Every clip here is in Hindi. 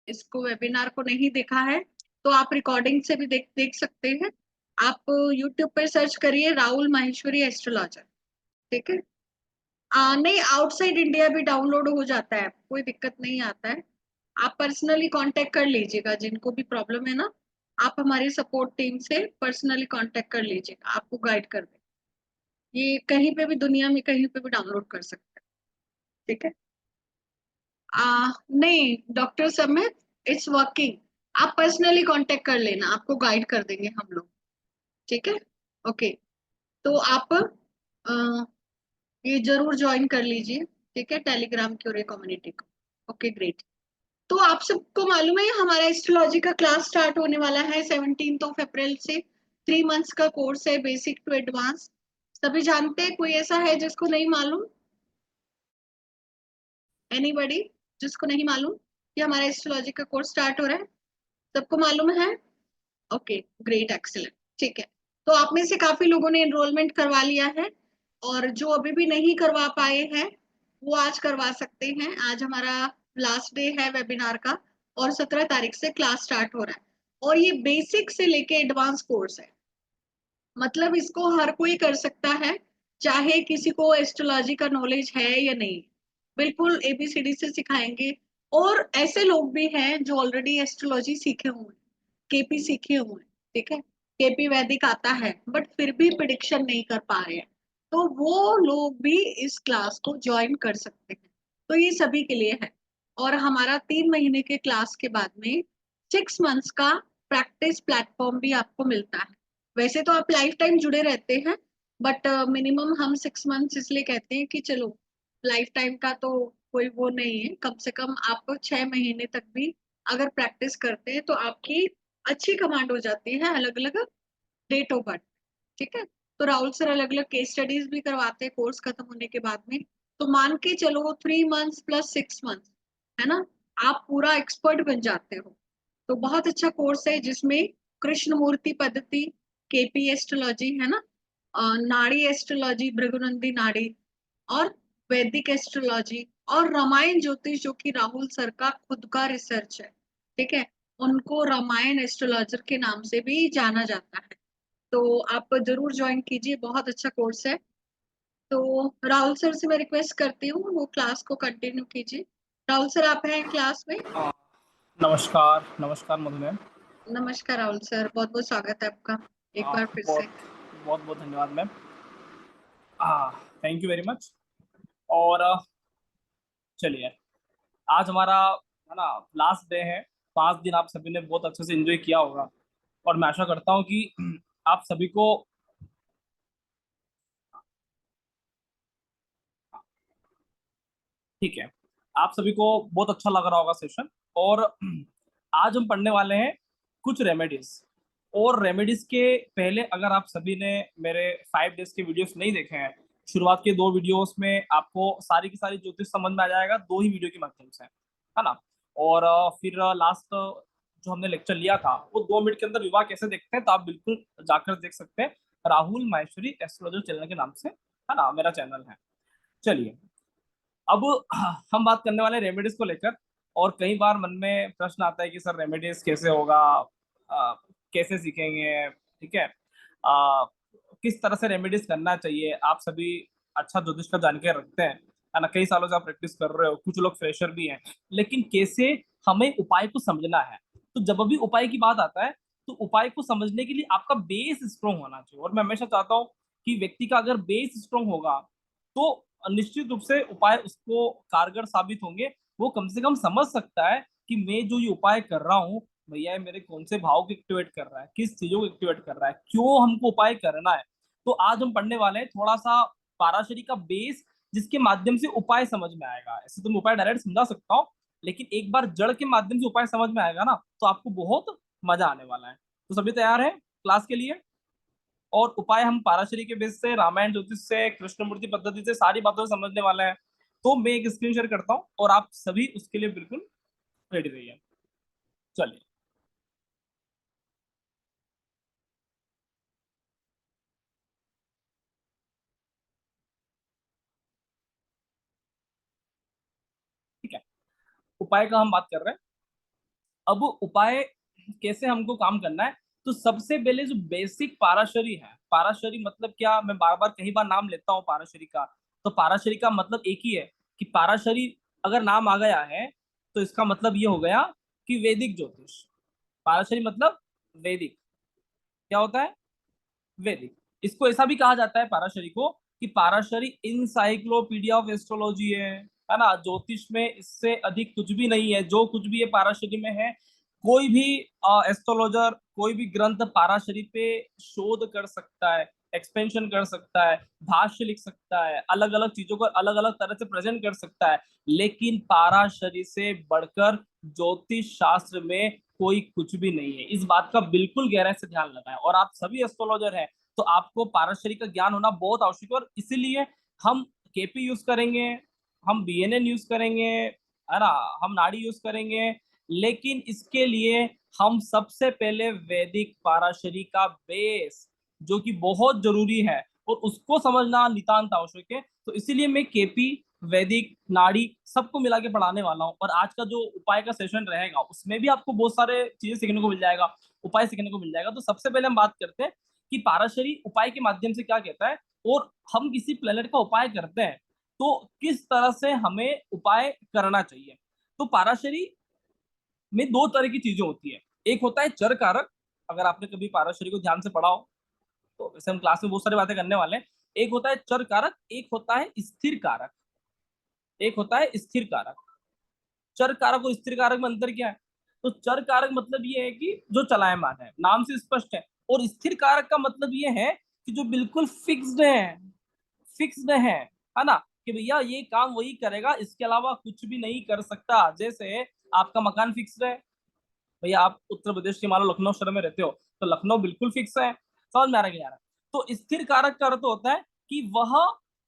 इसको वेबिनार को नहीं देखा है तो आप रिकॉर्डिंग से भी देख देख सकते हैं। आप यूट्यूब पे सर्च करिए राहुल माहेश्वरी एस्ट्रोलॉजर। ठीक है। नहीं, आउटसाइड इंडिया भी डाउनलोड हो जाता है, कोई दिक्कत नहीं आता है। आप पर्सनली कांटेक्ट कर लीजिएगा, जिनको भी प्रॉब्लम है ना, आप हमारी सपोर्ट टीम से पर्सनली कांटेक्ट कर लीजिएगा, आपको गाइड कर दें। ये कहीं पे भी दुनिया में कहीं पे भी डाउनलोड कर सकते हैं। ठीक है। नहीं डॉक्टर समित, इट्स वर्किंग। आप पर्सनली कांटेक्ट कर लेना, आपको गाइड कर देंगे हम लोग। ठीक है। ओके। तो आप ये जरूर ज्वाइन कर लीजिए। ठीक है, टेलीग्राम क्यूरे कम्युनिटी को। Okay great. तो आप सबको मालूम है हमारा एस्ट्रोलॉजी का क्लास स्टार्ट होने वाला है 17 अप्रैल से। 3 मंथ्स का कोर्स है, बेसिक टू एडवांस। सभी जानते हैं? कोई ऐसा है जिसको नहीं मालूम? एनीबडी जिसको नहीं मालूम कि हमारा एस्ट्रोलॉजी का कोर्स स्टार्ट हो रहा है? सबको मालूम है? Okay great, excellent. ठीक है। तो आप में से काफी लोगों ने एनरोलमेंट करवा लिया है, और जो अभी भी नहीं करवा पाए हैं वो आज करवा सकते हैं। आज हमारा लास्ट डे है वेबिनार का, और 17 तारीख से क्लास स्टार्ट हो रहा है। और ये बेसिक से लेके एडवांस कोर्स है, मतलब इसको हर कोई कर सकता है, चाहे किसी को एस्ट्रोलॉजी का नॉलेज है या नहीं। बिल्कुल एबीसीडी से सिखाएंगे। और ऐसे लोग भी हैं जो ऑलरेडी एस्ट्रोलॉजी सीखे हुए हैं, केपी सीखे हुए हैं। ठीक है। केपी वैदिक आता है बट फिर भी प्रिडिक्शन नहीं कर पा रहे हैं, तो वो लोग भी इस क्लास को ज्वाइन कर सकते हैं। तो ये सभी के लिए है। और हमारा 3 महीने के क्लास के बाद में 6 मंथ्स का प्रैक्टिस प्लेटफॉर्म भी आपको मिलता है। वैसे तो आप लाइफ टाइम जुड़े रहते हैं, बट मिनिमम हम 6 मंथ्स इसलिए कहते हैं कि चलो, लाइफ टाइम का तो कोई वो नहीं है, कम से कम आप 6 महीने तक भी अगर प्रैक्टिस करते हैं तो आपकी अच्छी कमांड हो जाती है अलग अलग डेट ऑफ बर्थ। ठीक है। तो राहुल सर अलग अलग केस स्टडीज भी करवाते हैं कोर्स खत्म होने के बाद में। तो मान के चलो 3 मंथ्स प्लस 6 मंथ्स, है ना, आप पूरा एक्सपर्ट बन जाते हो। तो बहुत अच्छा कोर्स है जिसमें कृष्ण मूर्ति पद्धति, केपी एस्ट्रोलॉजी, है ना, नाड़ी एस्ट्रोलॉजी, भृगुनंदी नाड़ी, और वैदिक एस्ट्रोलॉजी, और रामायण ज्योतिष जो कि राहुल सर का खुद का रिसर्च है। ठीक है। उनको रामायण एस्ट्रोलॉजर के नाम से भी जाना जाता है। तो आप जरूर ज्वाइन कीजिए, बहुत अच्छा कोर्स है। तो राहुल सर से मैं रिक्वेस्ट करती हूँ वो क्लास को कंटिन्यू कीजिए। राहुल सर आप हैं क्लास में? नमस्कार नमस्कार मधु मैम। नमस्कार राहुल सर, बहुत बहुत स्वागत है आपका एक बार फिर बहुत से। बहुत बहुत धन्यवाद ma'am. Thank you very much. और चलिए, आज हमारा है ना लास्ट डे है। 5 दिन आप सभी ने बहुत अच्छे से एंजॉय किया होगा, और मैं आशा करता हूँ कि आप सभी को ठीक है, आप सभी को बहुत अच्छा लग रहा होगा सेशन। और आज हम पढ़ने वाले हैं कुछ रेमेडीज। और रेमेडीज के पहले, अगर आप सभी ने मेरे 5 डेज के वीडियोस नहीं देखे हैं, शुरुआत के 2 वीडियोस में आपको सारी की सारी ज्योतिष समझ में आ जाएगा, 2 ही वीडियो के माध्यम से, है ना। और फिर लास्ट जो हमने लेक्चर लिया था वो 2 मिनट के अंदर विवाह कैसे देखते हैं, तो आप बिल्कुल जाकर देख सकते हैं, राहुल माहेश्वरी एस्ट्रोलॉजर चैनल के नाम से, है ना, मेरा चैनल है। चलिए, अब हम बात करने वाले हैं रेमेडीज को लेकर। और कई बार मन में प्रश्न आता है कि सर रेमेडीज कैसे होगा, कैसे सीखेंगे, ठीक है, किस तरह से रेमेडीज करना चाहिए। आप सभी अच्छा ज्योतिष का जानकारी रखते हैं, है ना, कई सालों से आप प्रैक्टिस कर रहे हो, कुछ लोग फ्रेशर भी हैं, लेकिन कैसे हमें उपाय को समझना है। तो जब भी उपाय की बात आता है, तो उपाय को समझने के लिए आपका बेस स्ट्रोंग होना चाहिए। और मैं हमेशा चाहता हूँ कि व्यक्ति का अगर बेस स्ट्रोंग होगा, तो निश्चित रूप से उपाय उसको कारगर साबित होंगे। वो कम से कम समझ सकता है कि मैं जो ये उपाय कर रहा हूँ, भैया ये मेरे कौन से भाव को एक्टिवेट कर रहा है, किस चीजों को एक्टिवेट कर रहा है, क्यों हमको उपाय करना है। तो आज हम पढ़ने वाले हैं थोड़ा सा पाराशरी का बेस, जिसके माध्यम से उपाय समझ में आएगा। ऐसे तो मैं उपाय डायरेक्ट समझा सकता हूँ, लेकिन एक बार जड़ के माध्यम से उपाय समझ में आएगा ना, तो आपको बहुत मजा आने वाला है। तो सभी तैयार हैं क्लास के लिए? और उपाय हम पाराशरी के बेस से, रामायण ज्योतिष से, कृष्णमूर्ति पद्धति से, सारी बातों से समझने वाले हैं। तो मैं एक स्क्रीन शेयर करता हूँ और आप सभी उसके लिए बिल्कुल रेडी रहिए। चलिए, ठीक है, उपाय का हम बात कर रहे हैं। अब उपाय कैसे हमको काम करना है, तो सबसे पहले जो बेसिक पाराशरी है, पाराशरी मतलब क्या, मैं बार बार कई बार नाम लेता हूँ पाराशरी का। तो पाराशरी का मतलब एक ही है कि पाराशरी अगर नाम आ गया है तो इसका मतलब ये हो गया कि वैदिक ज्योतिष। पाराशरी मतलब वैदिक, क्या होता है, वैदिक। इसको ऐसा भी कहा जाता है पाराशरी को कि पाराशरी इंसाइक्लोपीडिया ऑफ एस्ट्रोलॉजी है ना। ज्योतिष में इससे अधिक कुछ भी नहीं है, जो कुछ भी है पाराशरी में है। कोई भी एस्ट्रोलॉजर कोई भी ग्रंथ पाराशरी पे शोध कर सकता है, एक्सपेंशन कर सकता है, भाष्य लिख सकता है, अलग अलग चीजों को अलग अलग तरह से प्रेजेंट कर सकता है। लेकिन पाराशरी से बढ़कर ज्योतिष शास्त्र में कोई कुछ भी नहीं है। इस बात का बिल्कुल गहराई से ध्यान लगाएं। और आप सभी एस्ट्रोलॉजर हैं तो आपको पाराशरी का ज्ञान होना बहुत आवश्यक है। और इसीलिए हम केपी यूज करेंगे, हम बीएनएन यूज करेंगे, है ना, हम नाड़ी यूज करेंगे। लेकिन इसके लिए हम सबसे पहले वैदिक पाराशरी का बेस, जो कि बहुत जरूरी है और उसको समझना नितांत आवश्यक है। तो इसीलिए मैं केपी, वैदिक, नाड़ी सबको मिला के पढ़ाने वाला हूँ। और आज का जो उपाय का सेशन रहेगा उसमें भी आपको बहुत सारे चीजें सीखने को मिल जाएगा, उपाय सीखने को मिल जाएगा। तो सबसे पहले हम बात करते हैं कि पाराशरी उपाय के माध्यम से क्या कहता है, और हम किसी प्लेनेट का उपाय करते हैं तो किस तरह से हमें उपाय करना चाहिए। तो पाराशरी में दो तरह की चीजें होती है। एक होता है चर कारक, अगर आपने कभी पाराशरी को ध्यान से पढ़ा हो तो वैसे हम क्लास में बहुत सारी बातें करने वाले हैं। एक होता है चर कारक, एक होता है स्थिर कारक। एक होता है स्थिर कारक। चर कारक और स्थिर कारक में अंतर क्या है? तो चर कारक मतलब ये है कि जो चलायमान है, नाम से स्पष्ट है। और स्थिर कारक का मतलब ये है कि जो बिल्कुल फिक्स्ड है, फिक्स्ड है ना, कि भैया ये काम वही करेगा, इसके अलावा कुछ भी नहीं कर सकता। जैसे आपका मकान फिक्स्ड है, भैया आप उत्तर प्रदेश के मान लो लखनऊ शहर में रहते हो तो लखनऊ बिल्कुल फिक्स है। समझ में आ रहा है कि नहीं आ रहा है? तो स्थिर कारक का अर्थ होता है कि वह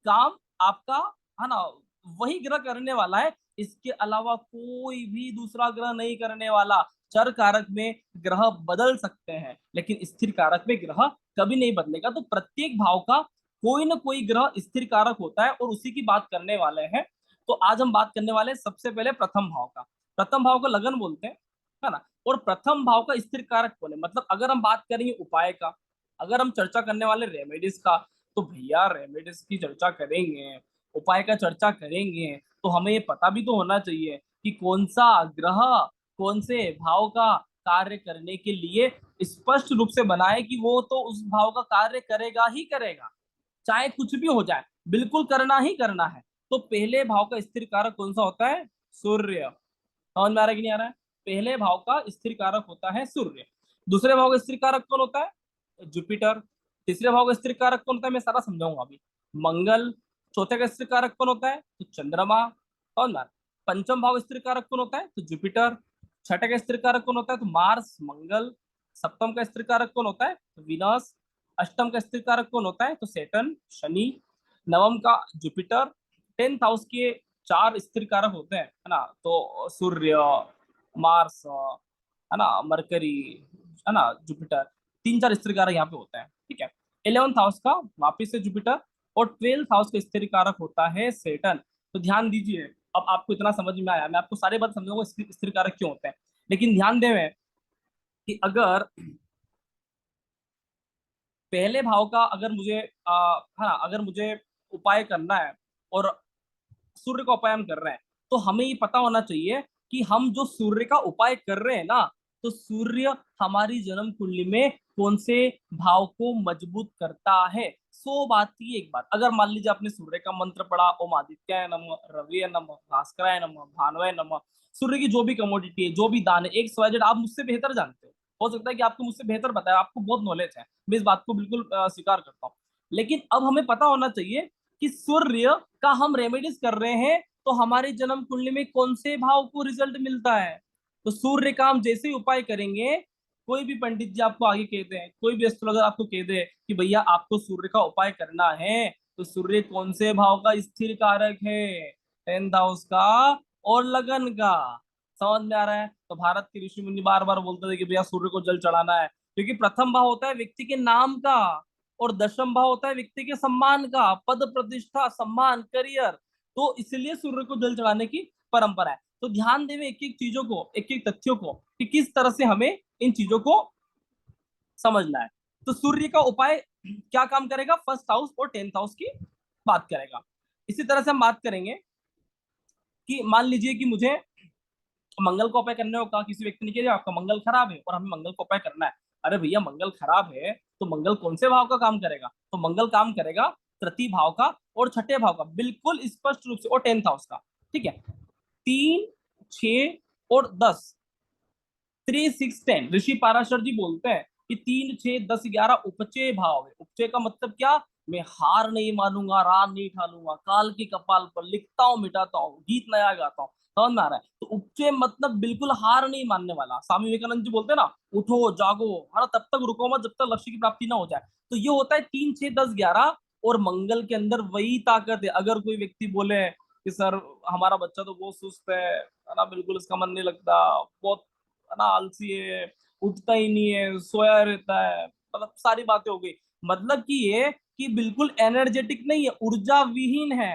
काम आपका, है ना, वही ग्रह करने वाला है, इसके अलावा कोई भी दूसरा ग्रह नहीं करने वाला। चर कारक में ग्रह बदल सकते हैं लेकिन स्थिर कारक में ग्रह कभी नहीं बदलेगा। तो प्रत्येक भाव का कोई ना कोई ग्रह स्थिर कारक होता है और उसी की बात करने वाले हैं। तो आज हम बात करने वाले हैं सबसे पहले प्रथम भाव का। प्रथम भाव को लगन बोलते हैं, है ना। और प्रथम भाव का स्थिर कारक कौन है, मतलब अगर हम बात करेंगे उपाय का, अगर हम चर्चा करने वाले रेमेडीज का, तो भैया रेमेडीज की चर्चा करेंगे, उपाय का चर्चा करेंगे, तो हमें ये पता भी तो होना चाहिए कि कौन सा ग्रह कौन से भाव का कार्य करने के लिए स्पष्ट रूप से बनाए कि वो तो उस भाव का कार्य करेगा ही करेगा, चाहे कुछ भी हो जाए, बिल्कुल करना ही करना है। तो पहले भाव का स्थिर कारक कौन सा होता है? सूर्य। समझ में आ रहा है कि नहीं आ रहा है? पहले भाव का स्थिर कारक होता है सूर्य। दूसरे भाव का स्थिर कारक कौन होता है? जुपिटर। तीसरे भाव का स्थिर कारक कौन होता है? मैं सारा समझाऊंगा अभी। मंगल। चौथे का स्थिर कारक कौन होता है? तो चंद्रमा। और ना, पंचम भाव स्थिर कारक कौन होता है? तो जुपिटर। छठे का स्थिर कारक कौन होता है? तो मार्स, मंगल। सप्तम का स्थिर कारक कौन होता है? तो विनस। अष्टम का स्थिर कारक कौन होता है? तो सेटन, शनि। नवम का जुपिटर। 10th हाउस के चार स्थिर कारक होते हैं, है ना। तो सूर्य, मार्स, है ना, मरकरी, है ना, जुपिटर। तीन चार स्थिर कारक यहाँ पे होते हैं, ठीक है। 11th हाउस का वापिस से जुपिटर। और 12th हाउस का स्थिर कारक होता है सेटन। तो ध्यान दीजिए, अब आपको इतना समझ में आया, मैं आपको सारी बात समझाऊंगा स्थिर कारक क्यों होते हैं। लेकिन ध्यान दें कि अगर पहले भाव का अगर मुझे है ना, अगर मुझे उपाय करना है और सूर्य का उपाय हम कर रहे हैं, तो हमें ये पता होना चाहिए कि हम जो सूर्य का उपाय कर रहे हैं ना, तो सूर्य हमारी जन्म कुंडली में कौन से भाव को मजबूत करता है। सो बात की एक बात, अगर मान लीजिए आपने सूर्य का मंत्र पढ़ा, ओम आदित्याय नमः, रवि नमः, भास्कराय नमः, भानुवाय नमः। सूर्य की जो भी कमोडिटी है, जो भी दान है, एक स्वाइजेड आप मुझसे बेहतर जानते हो सकता है कि आपको मुझसे बेहतर बताया, आपको बहुत नॉलेज है, मैं इस बात को बिल्कुल स्वीकार करता हूँ। लेकिन अब हमें पता होना चाहिए कि सूर्य का हम रेमेडीज कर रहे हैं तो हमारी जन्म कुंडली में कौन से भाव को रिजल्ट मिलता है। तो सूर्य का हम जैसे ही उपाय करेंगे, कोई भी पंडित जी आपको आगे कहते हैं, कोई भी एस्ट्रोलॉजर आपको कह दे कि भैया आपको सूर्य का उपाय करना है, तो सूर्य कौन से भाव का स्थिर कारक है? 10th हाउस का और लगन का। समझ में आ रहा है? तो भारत के ऋषि मुनि बार बार बोलते थे कि भैया सूर्य को जल चढ़ाना है, क्योंकि प्रथम भाव होता है व्यक्ति के नाम का और दशम भाव होता है व्यक्ति के सम्मान का, पद प्रतिष्ठा सम्मान करियर। तो इसलिए सूर्य को जल चढ़ाने की परंपरा है। तो ध्यान देवे एक एक चीजों को, एक एक तथ्यों को, कि किस तरह से हमें इन चीजों को समझना है। तो सूर्य का उपाय क्या काम करेगा, फर्स्ट हाउस और 10th हाउस की बात करेगा। इसी तरह से हम बात करेंगे कि मान लीजिए कि मुझे मंगल को उपाय करने को कहा, किसी व्यक्ति ने किया आपका मंगल खराब है और हमें मंगल को उपाय करना है। अरे भैया मंगल खराब है तो मंगल कौन से भाव का काम करेगा, तो मंगल काम करेगा तृतीय भाव का और छठे भाव का, बिल्कुल स्पष्ट रूप से, और 10th हाउस का। ठीक है, 3, 6 और 10, 3, 6, 10। ऋषि पाराशर जी बोलते हैं कि 3, 6, 10, 11 उपचय भाव है। उपचय का मतलब क्या, मैं हार नहीं मानूंगा, रान नहीं ठानूंगा, काल की कपाल पर लिखता हूँ मिटाता हूँ, गीत नया गाता हूँ। समझ में आ रहा है? तो उपचय मतलब बिल्कुल हार नहीं मानने वाला। स्वामी विवेकानंद जी बोलते हैं ना, उठो जागो, है ना, तब तक रुको मत जब तक लक्ष्य की प्राप्ति ना हो जाए। तो ये होता है 3, 6, 10, 11। और मंगल के अंदर वही ताकत है। अगर कोई व्यक्ति बोले कि सर हमारा बच्चा तो बहुत सुस्त है ना, बिल्कुल इसका मन नहीं लगता, बहुत है ना आलसी है, उठता ही नहीं है, सोया रहता है, मतलब सारी बातें हो गई, मतलब कि ये कि बिल्कुल एनर्जेटिक नहीं है, ऊर्जा विहीन है।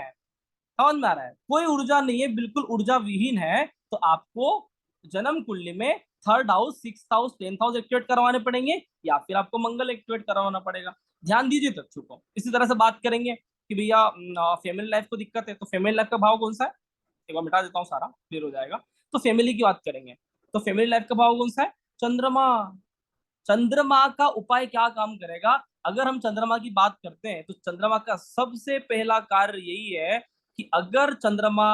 समझ में आ रहा है? कोई ऊर्जा नहीं है, बिल्कुल ऊर्जा विहीन है। तो आपको जन्म कुंडली में 3rd house, 6th house, 10th house activate करवाने पड़ेंगे, या फिर आपको मंगल एक्टिवेट करवाना पड़ेगा। ध्यान दीजिए तथ्यों को। इसी तरह से बात करेंगे कि भैया फैमिली लाइफ को दिक्कत है, तो फैमिली लाइफ का भाव कौन सा है, एक बार मिटा देता हूँ, सारा क्लियर हो जाएगा। तो फैमिली की बात करेंगे, तो फैमिली लाइफ का भाव कौन सा है, चंद्रमा। चंद्रमा का उपाय क्या काम करेगा, अगर हम चंद्रमा की बात करते हैं तो चंद्रमा का सबसे पहला कार्य यही है कि अगर चंद्रमा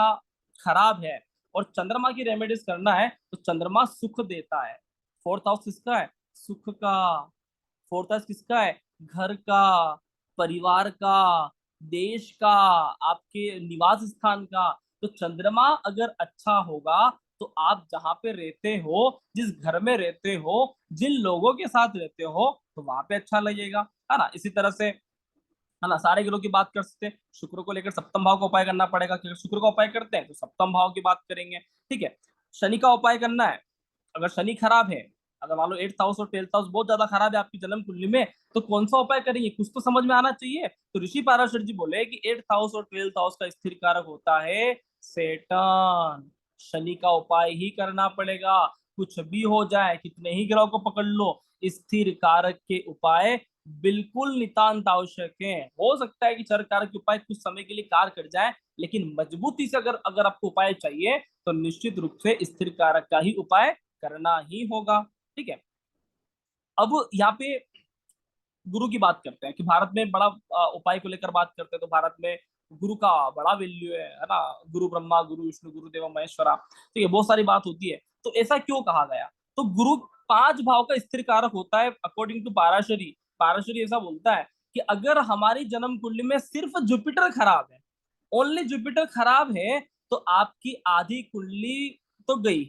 खराब है और चंद्रमा की रेमेडीज करना है, तो चंद्रमा सुख देता है। 4th हाउस किसका है, सुख का। 4th हाउस किसका है, घर का, परिवार का, देश का, आपके निवास स्थान का। तो चंद्रमा अगर अच्छा होगा तो आप जहां पे रहते हो, जिस घर में रहते हो, जिन लोगों के साथ रहते हो, तो वहां पे अच्छा लगेगा, है ना। इसी तरह से, है ना, सारे ग्रहों की बात कर सकते हैं। शुक्र को लेकर सप्तम भाव का उपाय करना पड़ेगा, क्योंकि शुक्र का उपाय करते हैं तो सप्तम भाव की बात करेंगे। ठीक है, शनि का उपाय करना है। अगर शनि खराब है, अगर मान लो 8th हाउस और 12th हाउस बहुत ज्यादा खराब है आपकी जन्म कुंडली में, तो कौन सा उपाय करेंगे, कुछ तो समझ में आना चाहिए। तो ऋषि पाराशर जी बोले कि 8th हाउस और 12th हाउस का स्थिर कारक होता है सेटन। शनि का उपाय ही करना पड़ेगा, कुछ भी हो जाए, कितने ही ग्रह को पकड़ लो, स्थिर कारक के उपाय बिल्कुल नितांत आवश्यक है। हो सकता है कि चर कारक के उपाय कुछ समय के लिए कार्य कर जाए, लेकिन मजबूती से अगर अगर आपको उपाय चाहिए तो निश्चित रूप से स्थिर कारक का ही उपाय करना ही होगा। ठीक है, अब यहाँ पे गुरु की बात करते हैं कि भारत में बड़ा उपाय को लेकर बात करते हैं, तो भारत में गुरु का बड़ा वैल्यू है ना। गुरु ब्रह्मा, गुरु विष्णु, गुरु देव महेश्वरा। ठीक है, बहुत सारी बात होती है। तो ऐसा क्यों कहा गया, तो गुरु 5 भाव का स्थिर कारक होता है अकॉर्डिंग टू पाराशरी। पाराशरी ऐसा बोलता है कि अगर हमारी जन्म कुंडली में सिर्फ जुपिटर खराब है, ओनली जुपिटर खराब है, तो आपकी आधी कुंडली तो गई,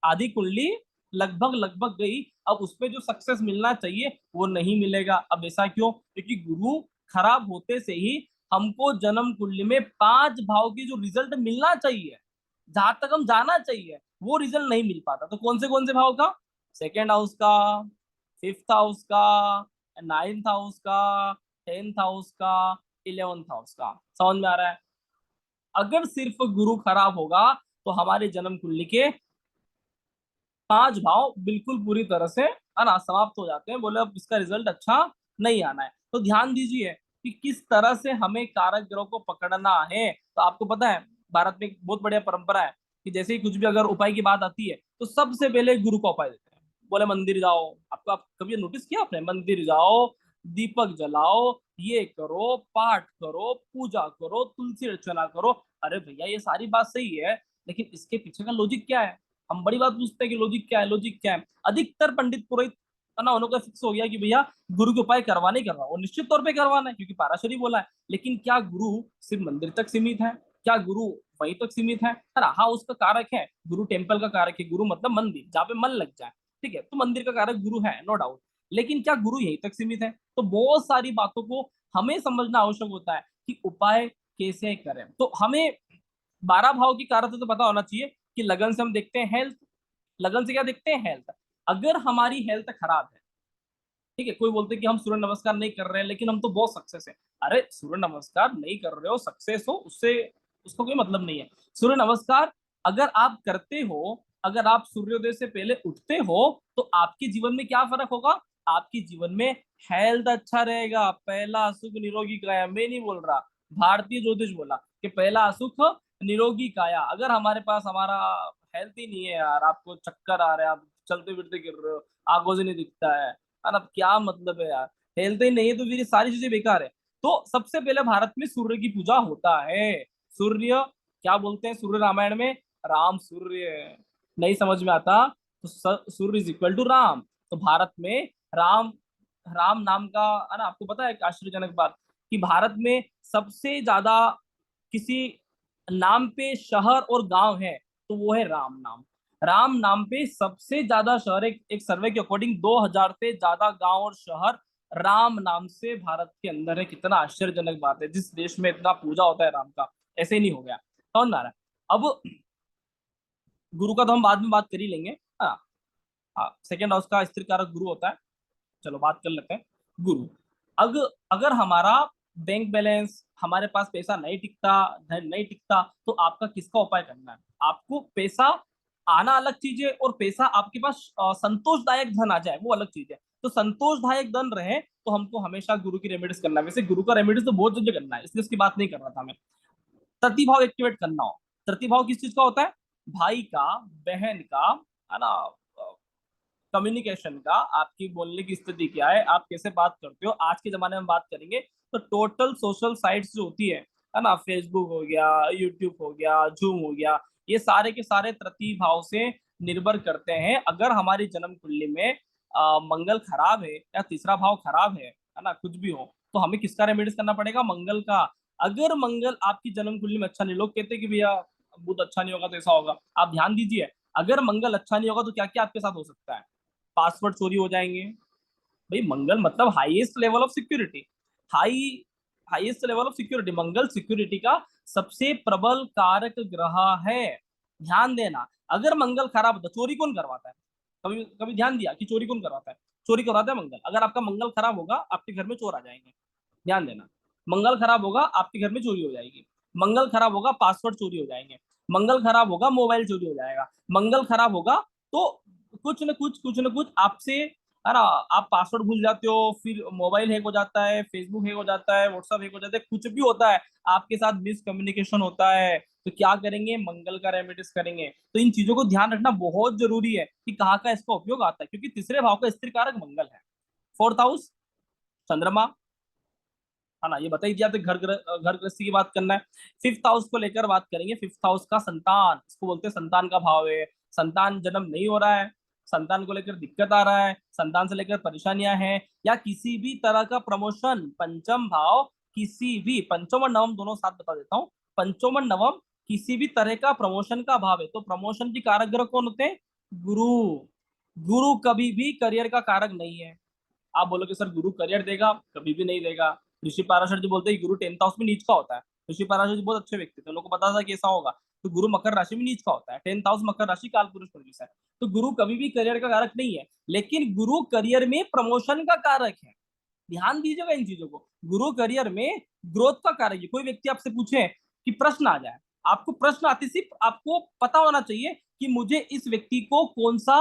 आधी कुंडली लगभग लगभग गई। अब उसमें जो सक्सेस मिलना चाहिए वो नहीं मिलेगा। अब ऐसा क्यों, क्योंकि गुरु खराब होते से ही हमको जन्म कुंडली में 5 भाव की जो रिजल्ट मिलना चाहिए, जहां तक हम जाना चाहिए, वो रिजल्ट नहीं मिल पाता। तो कौन से भाव का, 2nd हाउस का, 5th हाउस का, 9th हाउस का, 10th हाउस का, 11th हाउस का। समझ में आ रहा है? अगर सिर्फ गुरु खराब होगा तो हमारे जन्म कुंडली के 5 भाव बिल्कुल पूरी तरह से, है ना, समाप्त हो जाते हैं। बोले अब इसका रिजल्ट अच्छा नहीं आना है। तो ध्यान दीजिए कि किस तरह से हमें कारक ग्रह को पकड़ना है। तो आपको पता है भारत में एक बहुत बढ़िया परंपरा है कि जैसे ही कुछ भी अगर उपाय की बात आती है तो सबसे पहले गुरु का उपाय देते हैं। बोले मंदिर जाओ, आपको आप कभी नोटिस किया आपने, मंदिर जाओ, दीपक जलाओ, ये करो, पाठ करो, पूजा करो, तुलसी अर्चना करो। अरे भैया ये सारी बात सही है, लेकिन इसके पीछे का लॉजिक क्या है। हम बड़ी बात पूछते हैं कि लॉजिक क्या है, लॉजिक क्या है। अधिकतर पंडित पुरोहित, है ना, उन्होंने फिक्स हो गया कि भैया गुरु के उपाय करवाने ही करवा, और निश्चित तौर पे करवाना है क्योंकि पाराशरी बोला है। लेकिन क्या गुरु सिर्फ मंदिर तक सीमित है, क्या गुरु वहीं तक सीमित है ना। हाँ उसका कारक है, गुरु टेम्पल का कारक है, गुरु मतलब मंदिर जहाँ पे मन लग जाए। ठीक है, तो मंदिर का कारक गुरु है, नो डाउट। लेकिन क्या गुरु यहीं तक सीमित है, तो बहुत सारी बातों को हमें समझना आवश्यक होता है कि उपाय कैसे करें। तो हमें 12 भाव की कारक तो पता होना चाहिए कि लगन से हम देखते हैं हेल्थ, लगन से क्या देखते हैं, हेल्थ। अगर हमारी हेल्थ खराब है, ठीक है, कोई बोलते हैं कि हम सूर्य नमस्कार नहीं कर रहे हैं लेकिन हम तो बहुत सक्सेस है। अरे सूर्य नमस्कार नहीं कर रहे हो, सक्सेस हो, उससे उसका कोई मतलब नहीं है। सूर्य नमस्कार अगर आप करते हो, अगर आप सूर्योदय से पहले उठते हो, तो आपके जीवन में क्या फर्क होगा? आपके जीवन में हेल्थ अच्छा रहेगा। पहला सुख निरोगी काया, मैं नहीं बोल रहा, भारतीय ज्योतिष बोला कि पहला सुख निरोगी काया। अगर हमारे पास हमारा हेल्थ ही नहीं है यार, आपको चक्कर आ रहे हैं, आप चलते फिरते गिर रहे हो, आंखों से नहीं दिखता है ना, क्या मतलब है यार? हेल्थ ही नहीं है तो फिर ये सारी चीजें बेकार है। तो सबसे पहले भारत में सूर्य की पूजा होता है। सूर्य, क्या बोलते हैं सूर्य रामायण में? राम सूर्य। नहीं समझ में आता तो सूर्य इज इक्वल टू राम। तो भारत में राम, राम नाम का, है ना, आपको पता है एक आश्चर्यजनक बात, कि भारत में सबसे ज्यादा किसी नाम पे शहर और गांव है तो वो है राम नाम। राम नाम पे सबसे ज्यादा शहर, एक सर्वे के अकॉर्डिंग 2000 से ज्यादा गांव और शहर राम नाम से भारत के अंदर है। कितना आश्चर्यजनक बात है, जिस देश में इतना पूजा होता है राम का, ऐसे ही नहीं हो गया। समझ में आ रहा है? अब गुरु का तो हम बाद में बात कर ही लेंगे। हाँ, हाँ, सेकेंड हाउस का स्थिर कारक गुरु होता है। चलो बात कर लेते हैं गुरु। अगर अगर हमारा बैंक बैलेंस, हमारे पास पैसा नहीं टिकता, धन नहीं टिकता, तो आपका किसका उपाय करना है? आपको पैसा आना अलग चीज है, और पैसा आपके पास संतोषदायक धन आ जाए वो अलग चीज है। तो संतोषदायक धन रहे तो हमको हमेशा गुरु की रेमेडीज करना है। वैसे गुरु का रेमेडीज तो बहुत जगह करना है, इसलिए उसकी बात नहीं कर रहा था मैं। प्रतिभाव एक्टिवेट करना हो, प्रतिभाव किस चीज का होता है? भाई का, बहन का, है ना, कम्युनिकेशन का, आपकी बोलने की स्थिति क्या है, आप कैसे बात करते हो। आज के जमाने में बात करेंगे तो टोटल सोशल साइट्स जो होती है ना, फेसबुक हो गया, यूट्यूब हो गया, जूम हो गया, ये सारे के सारे प्रतिभाव से निर्भर करते हैं। अगर हमारी जन्म कुंडली में मंगल खराब है या तीसरा भाव खराब है ना, कुछ भी हो, तो हमें किसका रेमेडीज करना पड़ेगा? मंगल का। अगर मंगल आपकी जन्म कुंडली में अच्छा नहीं, लोग कहते हैं कि भैया बुध अच्छा नहीं होगा तो ऐसा होगा, आप ध्यान दीजिए, अगर मंगल अच्छा नहीं होगा तो क्या क्या आपके साथ हो सकता है? पासवर्ड चोरी हो जाएंगे। भाई मंगल मतलब highest level of security, high highest level of security. Mangal security का सबसे प्रबल कारक ग्रह है। ध्यान देना, अगर मंगल खराब होता, चोरी कौन करवाता है? कभी कभी ध्यान दिया कि चोरी कौन करवाता है? चोरी करवाता है मंगल। अगर आपका मंगल खराब होगा, आपके घर में चोर आ जाएंगे। ध्यान देना, मंगल खराब होगा, आपके घर में चोरी हो जाएगी। मंगल खराब होगा, पासवर्ड चोरी हो जाएंगे। मंगल खराब होगा, मोबाइल चोरी हो जाएगा। मंगल खराब होगा तो कुछ न कुछ आपसे, है ना, आप पासवर्ड भूल जाते हो, फिर मोबाइल हैक हो जाता है, फेसबुक हैक हो जाता है, व्हाट्सएप हैक हो जाता है, कुछ भी होता है, आपके साथ मिसकम्युनिकेशन होता है। तो क्या करेंगे? मंगल का रेमेडीज करेंगे। तो इन चीजों को ध्यान रखना बहुत जरूरी है कि कहाँ का इसका उपयोग आता है, क्योंकि तीसरे भाव का स्थिर कारक मंगल है। फोर्थ हाउस चंद्रमा, है ना, ये बता ही दिया। तो घर गृहस्थी की बात करना है। फिफ्थ हाउस को लेकर बात करेंगे। फिफ्थ हाउस का संतान, इसको बोलते हैं संतान का भाव है। संतान जन्म नहीं हो रहा है, संतान को लेकर दिक्कत आ रहा है, संतान से लेकर परेशानियां हैं, या किसी भी तरह का प्रमोशन, पंचम भाव, किसी भी पंचम और नवम दोनों साथ बता देता हूँ। पंचम और नवम किसी भी तरह का प्रमोशन का भाव है, तो प्रमोशन की कारक ग्रह कौन होते हैं? गुरु। गुरु कभी भी करियर का कारक नहीं है। आप बोलोगे सर गुरु करियर देगा? कभी भी नहीं देगा। ऋषि पाराशर जी बोलते हैं कि गुरु 10th हाउस में नीच का होता है। ऋषि पाराशर जी बहुत अच्छे व्यक्ति थे, लोगों को पता था कि ऐसा होगा। तो गुरु मकर राशि में नीच का होता है, 10th हाउस मकर राशि काल पुरुष प्रवेश है। तो गुरु कभी भी करियर का कारक नहीं है, लेकिन गुरु करियर में प्रमोशन का कारक है। ध्यान दीजिएगा इन चीजों को। गुरु करियर में ग्रोथ का कारक है। कोई व्यक्ति आपसे पूछे कि प्रश्न आ जाए, आपको प्रश्न आते सिर्फ आपको पता होना चाहिए कि मुझे इस व्यक्ति को कौन सा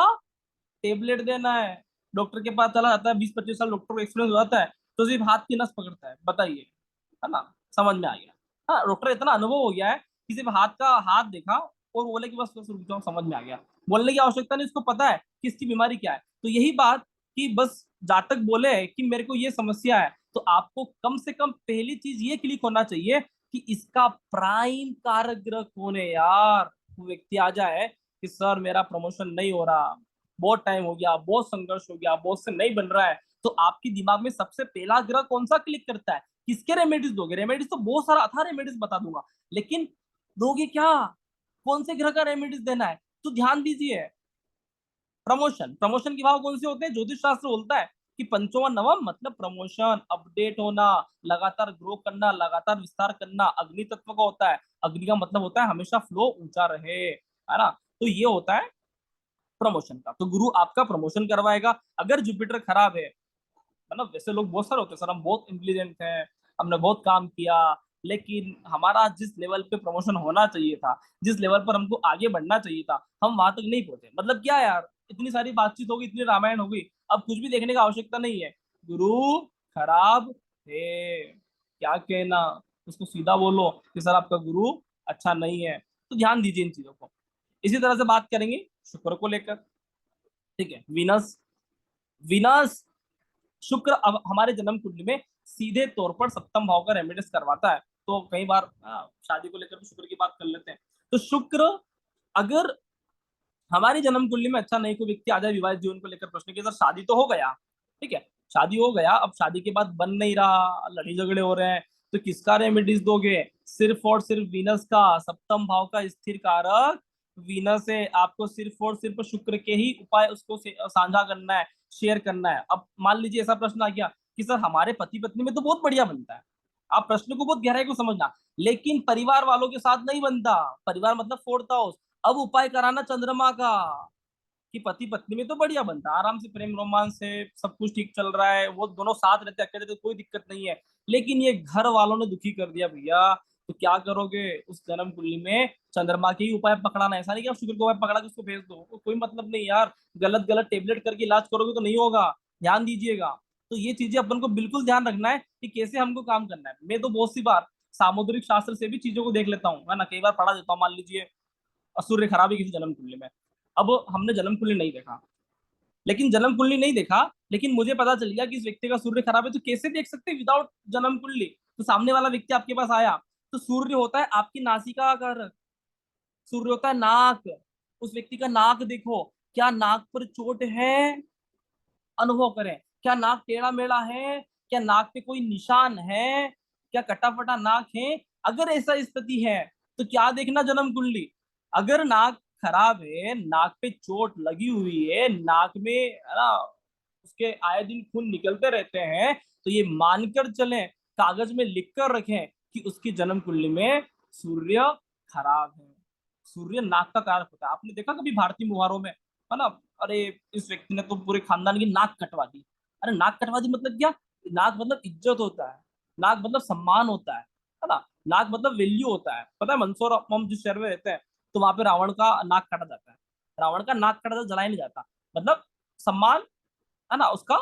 टेबलेट देना है। डॉक्टर के पास चला जाता है, 20-25 साल डॉक्टर को एक्सपीरियंस हो जाता है, तो सिर्फ हाथ की नस पकड़ता है, बताइए, है ना, समझ में आ गया। हाँ, डॉक्टर इतना अनुभव हो गया है कि सिर्फ हाथ का हाथ देखा और बोले कि बस रुक जाओ, समझ में आ गया। बोलने की आवश्यकता नहीं, उसको पता है कि इसकी बीमारी क्या है। तो यही बात कि बस जातक बोले कि मेरे को ये समस्या है, तो आपको कम से कम पहली चीज ये क्लिक होना चाहिए कि इसका प्राइम कारक ग्रह कौन है यार। वो व्यक्ति आ जाए कि सर मेरा प्रमोशन नहीं हो रहा, बहुत टाइम हो गया, बहुत संघर्ष हो गया, बहुत से नहीं बन रहा है, तो आपकी दिमाग में सबसे पहला ग्रह कौन सा क्लिक करता है? किसके रेमेडीज दोगे? रेमेडीज तो बहुत सारा था, रेमेडीज बता दूंगा, लेकिन दोगे क्या? कौन से ग्रह का रेमेडीज देना है? तो ध्यान दीजिए, प्रमोशन, प्रमोशन के भाव कौन से होते हैं? ज्योतिष शास्त्र बोलता है कि पंचम और नवम मतलब प्रमोशन, अपडेट होना, लगातार ग्रो करना, लगातार विस्तार करना। अग्नि तत्व का होता है, अग्नि का मतलब होता है हमेशा फ्लो ऊंचा रहे, है ना। तो ये होता है प्रमोशन का। तो गुरु आपका प्रमोशन करवाएगा। अगर जुपिटर खराब है, मतलब वैसे लोग बहुत सारे होते हैं, सर हम बहुत इंटेलिजेंट हैं, हमने बहुत काम किया, लेकिन हमारा जिस लेवल पे प्रमोशन होना चाहिए था, जिस लेवल पर हमको आगे बढ़ना चाहिए था, हम वहां तक नहीं पहुंचे। मतलब क्या यार, इतनी सारी बातचीत होगी, इतनी रामायण होगी, अब कुछ भी देखने की आवश्यकता नहीं है। गुरु खराब है, क्या कहना, उसको सीधा बोलो कि सर आपका गुरु अच्छा नहीं है। तो ध्यान दीजिए इन चीजों को। इसी तरह से बात करेंगे शुक्र को लेकर। ठीक है, वीनस। वीनस, शुक्र अब हमारे जन्म कुंडली में सीधे तौर पर सप्तम भाव का रेमेडिस करवाता है। तो कई बार शादी को लेकर भी शुक्र की बात कर लेते हैं। तो शुक्र अगर हमारी जन्म कुंडली में अच्छा नहीं, कोई व्यक्ति आ जाए विवाहित जीवन को लेकर प्रश्न की, सर शादी तो हो गया, ठीक है, शादी हो गया, अब शादी के बाद बन नहीं रहा, लड़ी झगड़े हो रहे हैं, तो किसका रेमेडीज दोगे? सिर्फ और सिर्फ वीनस का। सप्तम भाव का स्थिर कारक वीनस है। आपको सिर्फ और सिर्फ शुक्र के ही उपाय उसको साझा करना है, शेयर करना है। अब मान लीजिए ऐसा प्रश्न आ गया कि सर हमारे पति पत्नी में तो बहुत बढ़िया बनता है, आप प्रश्न को बहुत गहराई को समझना, लेकिन परिवार वालों के साथ नहीं बनता। परिवार मतलब फोर्थ हाउस। अब उपाय कराना चंद्रमा का, कि पति पत्नी में तो बढ़िया बनता है, आराम से प्रेम रोमांस है, सब कुछ ठीक चल रहा है, वो दोनों साथ रहते अकेले तो कोई दिक्कत नहीं है, लेकिन ये घर वालों ने दुखी कर दिया भैया, तो क्या करोगे? उस जन्म कुंडली में चंद्रमा के ही उपाय पकड़ाना। ऐसा नहीं कि आप शुक्र को उपाय पकड़ा के उसको भेज दो, कोई मतलब नहीं यार। गलत गलत टेबलेट करके इलाज करोगे तो नहीं होगा, ध्यान दीजिएगा। तो ये चीजें अपन को बिल्कुल ध्यान रखना है कि कैसे हमको काम करना है। मैं तो बहुत सी बार सामुद्रिक शास्त्र से भी चीजों को देख लेता हूँ, है ना, कई बार पढ़ा देता हूँ। मान लीजिए सूर्य खराब है किसी जन्म कुंडली में, अब हमने जन्म कुंडली नहीं देखा, लेकिन जन्म कुंडली नहीं देखा, लेकिन मुझे पता चल गया कि इस व्यक्ति का सूर्य खराब है, तो कैसे देख सकते हैं विदाउट जन्म कुंडली? तो सामने वाला व्यक्ति आपके पास आया, तो सूर्य होता है आपकी नासिका का कारक, सूर्य होता है नाक। उस व्यक्ति का नाक देखो, क्या नाक पर चोट है? अनुभव करें, क्या नाक टेढ़ा मेढ़ा है? क्या नाक पे कोई निशान है? क्या कटा फटा नाक है? अगर ऐसा स्थिति है तो क्या देखना जन्म कुंडली। अगर नाक खराब है, नाक पे चोट लगी हुई है, नाक में, है ना, उसके आए दिन खून निकलते रहते हैं, तो ये मानकर चलें, कागज में लिख कर रखें कि उसकी जन्म कुंडली में सूर्य खराब है। सूर्य नाक का कारक होता है। आपने देखा कभी भारतीय मुहावरों में, है ना, अरे इस व्यक्ति ने तो पूरे खानदान की नाक कटवा दी। अरे नाक कटवा दी मतलब क्या? नाक मतलब इज्जत होता है, नाक मतलब सम्मान होता है ना, नाक मतलब वैल्यू होता है। पता है मंदसौर हम जिस शहर में रहते हैं, तो वहां पे रावण का नाक काटा जाता है। रावण का नाक काटा जाता, जलाया नहीं जाता, मतलब सम्मान, है ना, उसका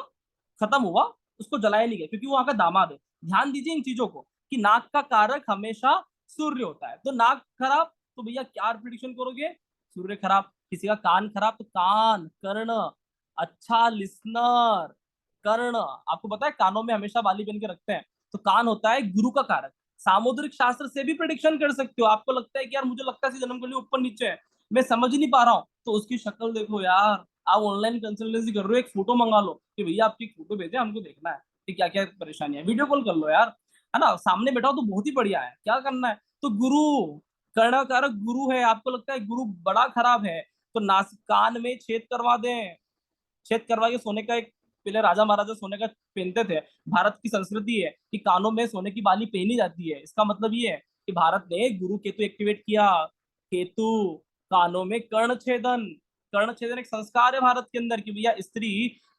खत्म हुआ, उसको जलाया नहीं गया क्योंकि वो वहां का दामाद है। ध्यान दीजिए इन चीजों को कि नाक का कारक हमेशा सूर्य होता है। तो नाक खराब तो भैया क्या प्रिडिक्शन करोगे? सूर्य खराब। किसी का कान खराब तो कान, कर्ण, अच्छा लिसनर, कर्ण, आपको पता है कानों में हमेशा बाली बन के रखते हैं, तो कान होता है गुरु का कारक। सामुद्रिक शास्त्र से भी प्रिडिक्शन कर सकते हो। आपको लगता है कि यार मुझे लगता है जन्म के लिए ऊपर नीचे है, मैं समझ नहीं पा रहा हूँ, तो उसकी शक्ल देखो यार। आप ऑनलाइन कंसल्टेंसी कर रहे हो, एक फोटो मंगा लो कि भैया आपकी फोटो भेजे, हमको देखना है कि क्या क्या परेशानी है, वीडियो कॉल कर लो यार, है ना, सामने बैठा हो तो बहुत ही बढ़िया है। क्या करना है? तो गुरु, कर्णकारक गुरु है, आपको लगता है गुरु बड़ा खराब है, तो नासिक कान में छेद करवा दें। छेद करवा के सोने का एक, पहले राजा महाराजा सोने का पहनते थे। भारत की संस्कृति है कि कानों में सोने की बाली पहनी जाती है। इसका मतलब ये है कि भारत ने गुरु केतु एक्टिवेट किया। केतु, कानों में कर्ण छेदन। कर्ण छेदन एक संस्कार है भारत के अंदर कि भैया स्त्री,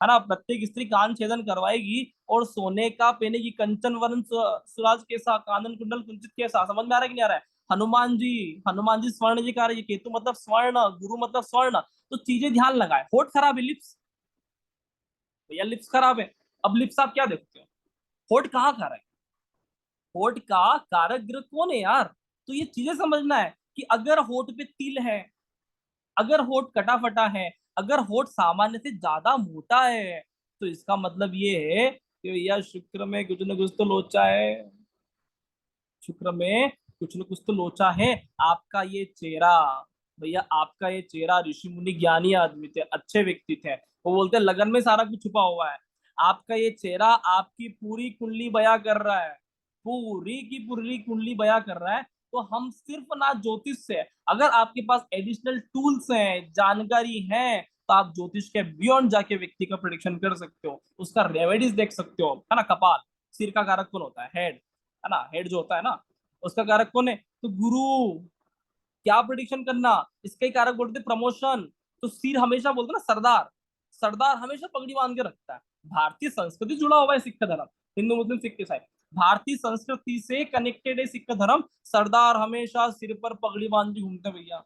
है ना, प्रत्येक स्त्री कान छेदन करवाएगी और सोने का पहनेगी, कंचन वर्ण सुराज कैसा, कानन कुंडल कुंचित कैसा। समझ में आ रहा है कि नहीं आ रहा है? हनुमान जी, हनुमान जी स्वर्ण जी का रही है, केतु मतलब स्वर्ण, गुरु मतलब स्वर्ण। तो चीजें ध्यान लगाए। होठ खराब है, लिप्स, भैया लिप्स खराब है, अब लिप्स आप क्या देखते हो? होठ कहाँ खा रहा है? होठ का कारक ग्रह कौन है यार? तो ये चीजें समझना है कि अगर होठ पे तिल है, अगर होठ कटा फटा है, अगर होठ सामान्य से ज्यादा मोटा है, तो इसका मतलब ये है कि भैया शुक्र में कुछ न कुछ तो लोचा है। शुक्र में कुछ न कुछ तो लोचा है। आपका ये चेहरा, भैया आपका ये चेहरा, ऋषि मुनि ज्ञानी आदमी थे, अच्छे व्यक्ति थे, वो बोलते हैं लगन में सारा कुछ छुपा हुआ है। आपका ये चेहरा आपकी पूरी कुंडली बयां कर रहा है, पूरी की पूरी कुंडली बयां कर रहा है। तो हम सिर्फ ना ज्योतिष से, अगर आपके पास एडिशनल टूल्स हैं, जानकारी है, तो आप ज्योतिष के बियॉन्ड जाके व्यक्ति का प्रिडिक्शन कर सकते हो, उसका रेमेडीज देख सकते हो, है ना। कपाल, सिर का कारक कौन होता है? हेड, है ना, हेड जो होता है ना, उसका कारक कौन है? तो गुरु। क्या प्रिडिक्शन करना, इसका ही कारक बोलते प्रमोशन। तो सिर हमेशा बोलते ना सरदार, सरदार हमेशा पगड़ी बांध के रखता है। भारतीय संस्कृति जुड़ा हुआ है सिख धर्म, हिंदू मुस्लिम सिख ईसाई। भारतीय संस्कृति से कनेक्टेड है सिख धर्म, सरदार हमेशा सिर पर पगड़ी बांधी घूमते भैया।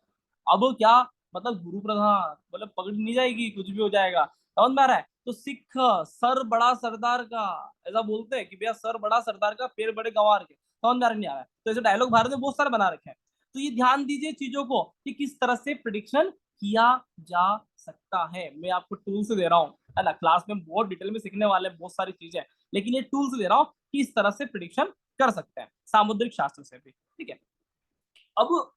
अब क्या मतलब गुरु प्रधान मतलब पगड़ी नहीं जाएगी, कुछ भी हो जाएगा, समझ में आ रहा है? तो सिख सर बड़ा सरदार का, ऐसा बोलते हैं कि भैया सर बड़ा सरदार का, पैर बड़े गंवार के, समझ में आ रहा नहीं आ रहा है? तो ऐसे डायलॉग भारत में बहुत सारे बना रखे हैं। तो ये ध्यान दीजिए चीजों को कि किस तरह से प्रिडिक्शन किया जा सकता है। मैं आपको टूल्स दे रहा हूँ, है ना, क्लास में बहुत डिटेल में सीखने वाले हैं बहुत सारी चीजें, लेकिन ये टूल्स दे रहा हूँ कि इस तरह से प्रिडिक्शन कर सकते हैं सामुद्रिक शास्त्र से भी, ठीक है। अब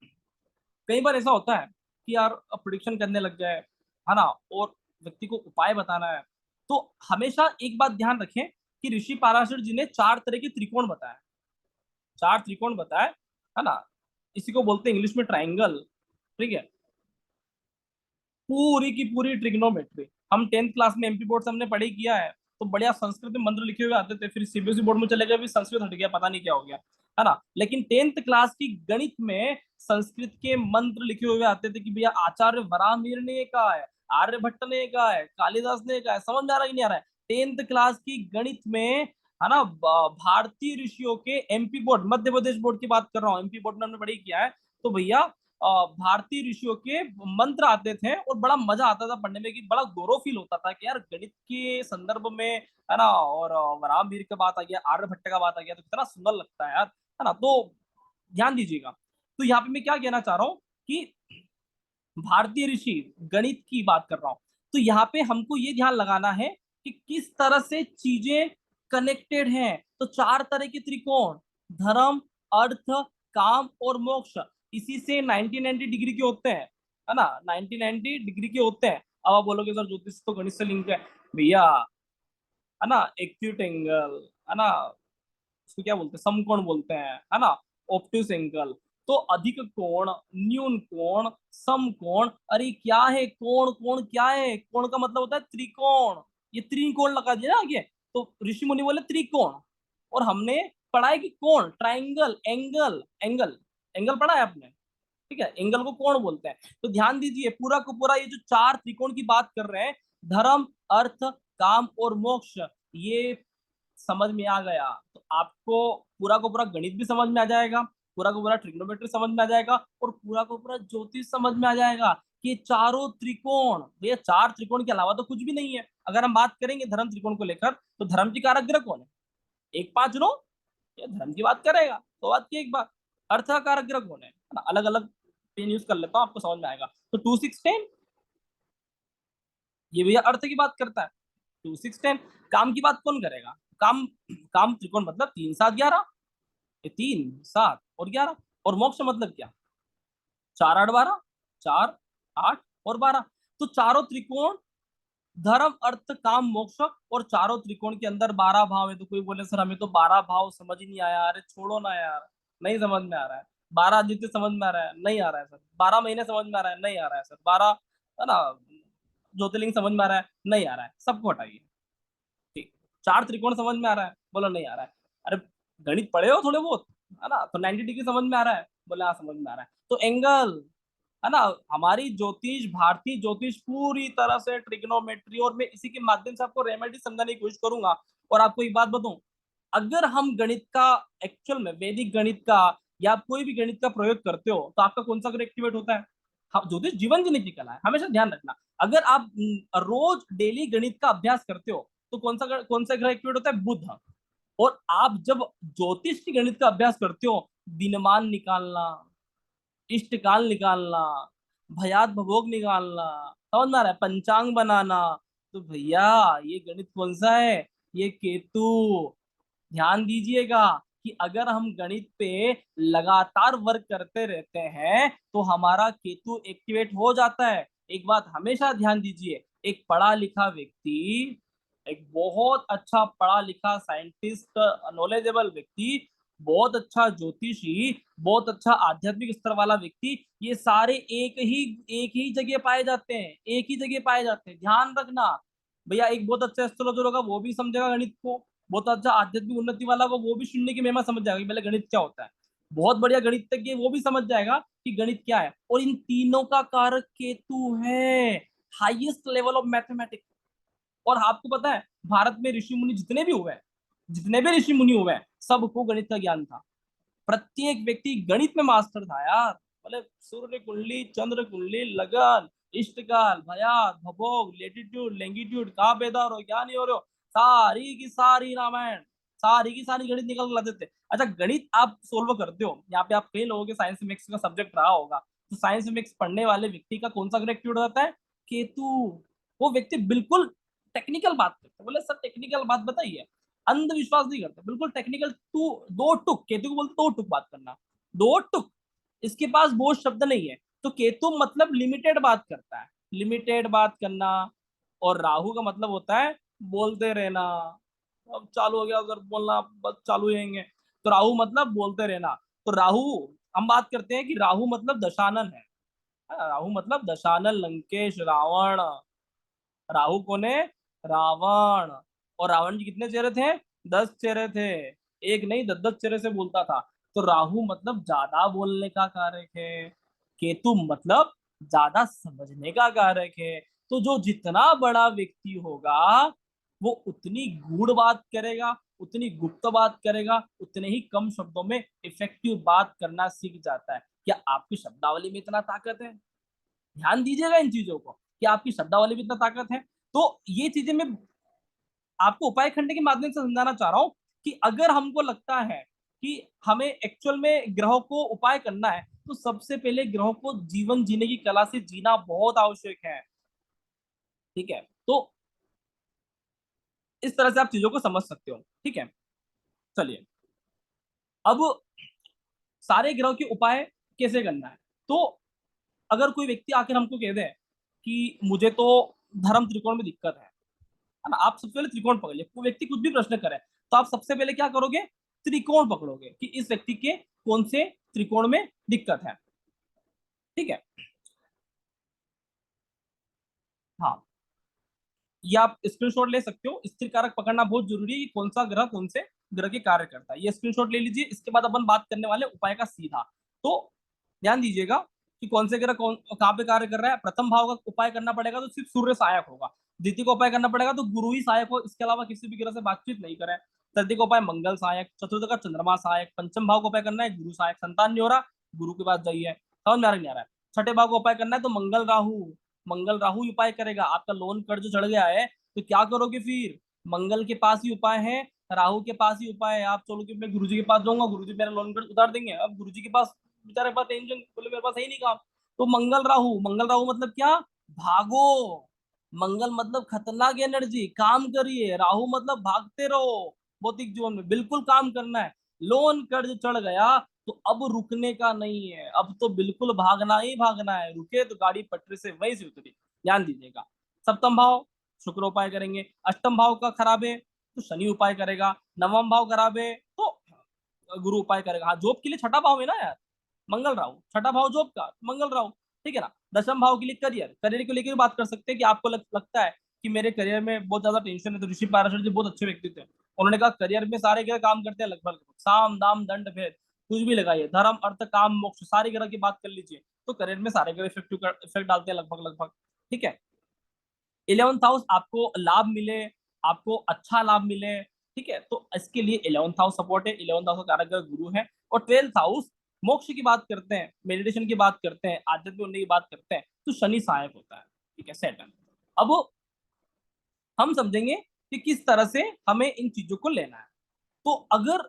कई बार ऐसा होता है कि यार अब प्रिडिक्शन करने लग जाए, है ना, और व्यक्ति को उपाय बताना है, तो हमेशा एक बात ध्यान रखें कि ऋषि पाराशर जी ने 4 तरह के त्रिकोण बताए, 4 त्रिकोण बताए, है ना, इसी को बोलते हैं इंग्लिश में ट्राइंगल, ठीक है। पूरी की पूरी ट्रिग्नोमेट्री हम 10th क्लास में एमपी बोर्ड से हमने पढ़ी किया है, तो बढ़िया संस्कृत में मंत्र लिखे हुए आते थे, फिर सीबीएसई बोर्ड में चले गए भी संस्कृत हट गया, पता नहीं क्या हो गया, है ना। लेकिन 10th क्लास की गणित में संस्कृत के मंत्र लिखे हुए आते थे कि भैया आचार्य वराहमिहिर ने कहा है, आर्यभट्ट ने कहा है, कालिदास ने कहा है, समझ में आ रहा है कि नहीं आ रहा है? 10th क्लास की गणित में, है ना, भारतीय ऋषियों के, MP board Madhya Pradesh board की बात कर रहा हूँ, एमपी बोर्ड में हमने पढ़ी किया है, तो भैया भारतीय ऋषियों के मंत्र आते थे और बड़ा मजा आता था पढ़ने में, कि बड़ा गौरव फील होता था कि यार गणित के संदर्भ में, है ना, और वराहमिहिर का बात आ गया, आर्यभट्ट का बात आ गया, तो कितना सुंदर लगता है यार, है ना। तो ध्यान दीजिएगा। तो यहाँ पे मैं क्या कहना चाह रहा हूँ कि भारतीय ऋषि गणित की बात कर रहा हूँ, तो यहाँ पे हमको ये ध्यान लगाना है कि किस तरह से चीजें कनेक्टेड हैं। तो 4 तरह के त्रिकोण, धर्म, अर्थ, काम और मोक्ष, इसी से 1990 डिग्री के होते हैं, है ना, 1990 डिग्री के होते हैं। अब आप बोलोगे सर ज्योतिष तो गणित से लिंक है भैया, है ना, एक्यूट एंगल, है ना, उसको क्या बोलते हैं, समकोण बोलते हैं, है ना, ऑब्ट्यूस एंगल, तो अधिक कोण, न्यून कोण, समकोण, अरे क्या है कोण, कोण क्या है, कोण का मतलब होता है त्रिकोण, ये त्रिकोण लगा दिया ना आगे, तो ऋषि मुनि बोले त्रिकोण, और हमने पढ़ा है कि कोण, ट्राइंगल, एंगल, एंगल, एंगल पढ़ा है आपने, ठीक है, एंगल को कोण बोलते हैं। तो ध्यान दीजिए पूरा को पूरा ये जो 4 त्रिकोण की बात कर रहे हैं, धर्म, अर्थ, काम और मोक्ष, ये समझ में आ गया तो आपको पूरा को पूरा गणित भी समझ में आ जाएगा, पूरा को पूरा ट्रिग्नोमेट्री समझ में आ जाएगा, और पूरा को पूरा ज्योतिष समझ में आ जाएगा कि चारों त्रिकोण, भैया 4 त्रिकोण के अलावा तो कुछ भी नहीं है। अगर हम बात करेंगे धर्म त्रिकोण को लेकर, तो धर्म की कारक ग्रह कौन है? 1 5 9, ये धर्म की बात करेगा तो बात की एक बात। अर्थ का कारक ग्रह कौन है ना, अलग अलग पेन यूज कर लेता हूँ आपको समझ में आएगा। तो 2 6 10, ये भैया अर्थ की बात करता है, 2 6 10। काम की बात कौन करेगा? काम, काम त्रिकोण मतलब 3 7 11, ये 3 7 और 11, और मोक्ष मतलब क्या? 4 8 12, 4 8 और 12। तो चारों त्रिकोण, धर्म अर्थ काम मोक्ष, और चारों त्रिकोण के अंदर 12 भाव है। तो कोई बोले सर हमें तो 12 भाव समझ ही नहीं आया, अरे छोड़ो ना यार, नहीं समझ में आ रहा है। 12 आदित्य समझ में आ रहा है? नहीं आ रहा है सर। 12 महीने समझ में आ रहा है? नहीं आ रहा है सर। 12, है ना, ज्योतिर्लिंग समझ में आ रहा है? नहीं आ रहा है। सबको हटाइए, ठीक। 4 त्रिकोण समझ में आ रहा है? बोलो नहीं आ रहा है। अरे गणित पढ़े हो थोड़े बहुत, है ना, तो 90 डिग्री समझ में आ रहा है? बोले हाँ समझ में आ रहा है। तो एंगल, है ना, हमारी ज्योतिष, भारतीय ज्योतिष पूरी तरह से ट्रिग्नोमेट्री, और मैं इसी के माध्यम से आपको रेमेडी समझाने की कोशिश करूंगा। और आपको एक बात बताऊं, अगर हम गणित का, एक्चुअल में वैदिक गणित का या आप कोई भी गणित का प्रयोग करते हो, तो आपका कौन सा ग्रह एक्टिवेट होता है? ज्योतिष जीवन जीने की कला है, हमेशा ध्यान रखना। अगर आप रोज डेली गणित का अभ्यास करते हो, तो कौन सा ग्रह एक्टिवेट होता है? बुध। और आप जब ज्योतिष की गणित का अभ्यास करते हो, दिनमान निकालना, इष्टकाल निकालना, भयात भवोग निकालना, समझ में आ रहा है, पंचांग बनाना, तो भैया ये गणित कौन सा है? ये केतु। ध्यान दीजिएगा कि अगर हम गणित पे लगातार वर्क करते रहते हैं, तो हमारा केतु एक्टिवेट हो जाता है। एक बात हमेशा ध्यान दीजिए, एक पढ़ा लिखा व्यक्ति, एक बहुत अच्छा पढ़ा लिखा साइंटिस्ट, नॉलेजेबल व्यक्ति, बहुत अच्छा ज्योतिषी, बहुत अच्छा आध्यात्मिक स्तर वाला व्यक्ति, ये सारे एक ही जगह पाए जाते हैं, एक ही जगह पाए जाते हैं। ध्यान रखना भैया, एक बहुत अच्छा एस्ट्रोलॉजर होगा वो भी समझेगा गणित को, बहुत अच्छा आध्यात्मिक उन्नति वाला होगा वो भी शून्य की महिमा समझ जाएगा कि पहले गणित क्या होता है। बहुत बढ़िया गणितज्ञ है वो भी समझ जाएगा कि गणित क्या है। और इन तीनों का कारक केतु है, हाईएस्ट लेवल ऑफ मैथमेटिक्स। और आपको पता है भारत में ऋषि मुनि जितने भी हुए हैं, जितने भी ऋषि मुनि हुए हैं सबको गणित का ज्ञान था, प्रत्येक व्यक्ति गणित में मास्टर था यार। मतलब सूर्य कुंडली, चंद्र कुंडली, लगन, इष्टकाल, भयात, भभोग, लेटीट्यूड, लेंगिट्यूड, कहाँ पैदा हो रहे हो, क्या नहीं हो रहे हो, सारी की सारी रामायण, सारी की सारी गणित निकल के लाते थे। अच्छा, गणित आप सोल्व करते हो, यहाँ पे आप कई लोगों के साइंस मैथ्स का सब्जेक्ट रहा होगा, तो साइंस मैथ्स पढ़ने वाले व्यक्ति का कौन सा ग्रह एक्टिवेट होता है, केतु। वो व्यक्ति बिल्कुल टेक्निकल बात करते हैं, बोले सर टेक्निकल बात बताइए, अंधविश्वास नहीं करते, बिल्कुल टेक्निकल। टू, दो टुक, केतु को बोलते दो टुक बात करना, दो टुक, इसके पास बहुत शब्द नहीं है। तो केतु मतलब लिमिटेड बात करता है, लिमिटेड बात करना। और राहु का मतलब होता है बोलते रहना। अब चालू हो गया उधर बोलना, बस चालू रहेंगे। तो राहु मतलब बोलते रहना। तो राहु, हम बात करते हैं कि राहु मतलब दशानन है। राहु मतलब दशानन, लंकेश, रावण। राहु कौन है, रावण। और रावण जी कितने चेहरे थे, 10 चेहरे थे, एक नहीं 10 10 चेहरे से बोलता था। तो राहु मतलब ज्यादा बोलने का कारक है, केतु मतलब ज्यादा समझने का कारक है। तो जो जितना बड़ा व्यक्ति होगा वो उतनी गूढ़ बात करेगा, उतनी गुप्त बात करेगा, उतने ही कम शब्दों में इफेक्टिव बात करना सीख जाता है। क्या आपकी शब्दावली में इतना ताकत है, ध्यान दीजिएगा इन चीजों को, कि आपकी शब्दावली में इतना ताकत है। तो ये चीजें मैं आपको उपाय खंड के माध्यम से समझाना चाह रहा हूं, कि अगर हमको लगता है कि हमें एक्चुअल में ग्रहों को उपाय करना है, तो सबसे पहले ग्रहों को जीवन जीने की कला से जीना बहुत आवश्यक है। ठीक है, तो इस तरह से आप चीजों को समझ सकते हो। ठीक है, चलिए, अब सारे ग्रहों के उपाय कैसे करना है। तो अगर कोई व्यक्ति आकर हमको कह दे कि मुझे तो धर्म त्रिकोण में दिक्कत है ना, आप सबसे पहले त्रिकोण पकड़िए। कोई व्यक्ति कुछ भी प्रश्न करे तो आप सबसे पहले क्या करोगे, त्रिकोण पकड़ोगे कि इस व्यक्ति के कौन से त्रिकोण में दिक्कत है। ठीक है, हाँ, ये आप स्क्रीनशॉट ले सकते हो। स्थिर कारक पकड़ना बहुत जरूरी है कि कौन सा ग्रह कौन से ग्रह के कार्य करता है। ये स्क्रीनशॉट ले लीजिए। इसके बाद अपन बात करने वाले उपाय का सीधा। तो ध्यान दीजिएगा कि कौन से ग्रह कौन कहाँ पे कार्य कर रहा है। प्रथम भाव का उपाय करना पड़ेगा तो सिर्फ सूर्य सहायक होगा। द्वितीय का उपाय करना पड़ेगा तो गुरु ही सहायक हो, इसके अलावा किसी भी ग्रह से बातचीत नहीं करें। तृतीय का उपाय मंगल सहायक, चतुर्थ का चंद्रमा सहायक, पंचम भाव का उपाय करना है गुरु सहायक। संतान नहीं हो रहा, गुरु के पास जाइए। समझ में आ रहा नहीं आ रहा है। छठे भाव का उपाय करना है तो मंगल राहु, मंगल राहु ही उपाय करेगा। आपका लोन कर्ज चढ़ गया है तो क्या करोगे फिर, मंगल के पास ही उपाय है, राहु के पास ही उपाय है। आप चलो कि मैं गुरुजी के पास जाऊंगा, गुरुजी मेरा लोन कर्ज उतार देंगे। अब गुरुजी के पास, बेचारे के पास टेंशन, बोले मेरे पास है ही नहीं काम। तो मंगल राहु, मंगल राहु मतलब क्या, भागो। मंगल मतलब खतरनाक एनर्जी, काम करिए। राहु मतलब भागते रहो, भौतिक जीवन में बिल्कुल काम करना है। लोन कर्ज चढ़ गया तो अब रुकने का नहीं है, अब तो बिल्कुल भागना ही भागना है। रुके तो गाड़ी पटरी से वहीं से उतरी। ध्यान दीजिएगा। सप्तम भाव शुक्र उपाय करेंगे। अष्टम भाव का खराब है तो शनि उपाय करेगा। नवम भाव खराब है तो गुरु उपाय करेगा। हाँ, जॉब के लिए छठा भाव है ना यार, मंगल राहु। छठा भाव जॉब का, मंगल राहु। ठीक है ना। दसम भाव के लिए करियर, करियर को लेकर भी बात कर सकते हैं कि आपको लगता है कि मेरे करियर में बहुत ज्यादा टेंशन है। तो ऋषि पाराशर जी बहुत अच्छे व्यक्ति थे, उन्होंने कहा करियर में सारे ग्रह काम करते हैं लगभग, साम दाम दंड भेद कुछ भी लगाइए, धर्म अर्थ काम मोक्ष सारी ग्रह की बात कर लीजिए, तो करियर में सारे ग्रह इफेक्ट डालते हैं लगभग लगभग। ठीक है, 11th हाउस आपको लाभ मिले, आपको अच्छा लाभ मिले। ठीक है, तो इसके लिए 11th हाउस सपोर्ट है। 11th हाउस का कारक ग्रह गुरु है। और 12th हाउस मोक्ष की बात करते हैं, मेडिटेशन की बात करते हैं, आध्यात्मिक उन्नति की बात करते हैं, तो शनि सहायक होता है। ठीक है, सेटन। अब हम समझेंगे कि किस तरह से हमें इन चीजों को लेना है। तो अगर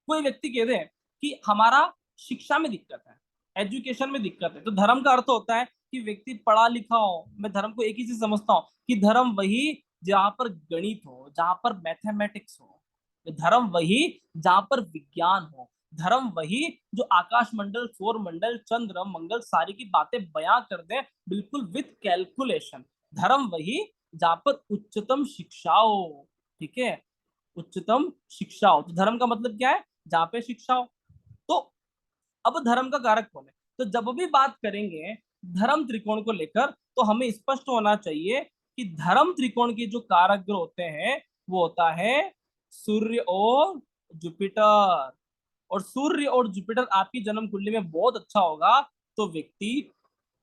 कोई व्यक्ति कह दे कि हमारा शिक्षा में दिक्कत है, एजुकेशन में दिक्कत है, तो धर्म का अर्थ होता है कि व्यक्ति पढ़ा लिखा हो। मैं धर्म को एक ही चीज समझता हूँ कि धर्म वही जहां पर गणित हो, जहां पर मैथमेटिक्स हो। धर्म वही जहां पर विज्ञान हो। धर्म वही जो आकाश मंडल, सौर मंडल, चंद्र मंगल सारी की बातें बयां कर दे बिल्कुल विथ कैलकुलेशन। धर्म वही जहां पर उच्चतम शिक्षा हो। ठीक है, उच्चतम शिक्षा हो। तो धर्म का मतलब क्या है, जहां पे शिक्षा हो। तो अब धर्म का कारक कौन है, तो जब भी बात करेंगे धर्म त्रिकोण को लेकर, तो हमें स्पष्ट होना चाहिए कि धर्म त्रिकोण के जो कारक ग्रह होते हैं वो होता है सूर्य और जुपिटर। और सूर्य और जुपिटर आपकी जन्म कुंडली में बहुत अच्छा होगा तो व्यक्ति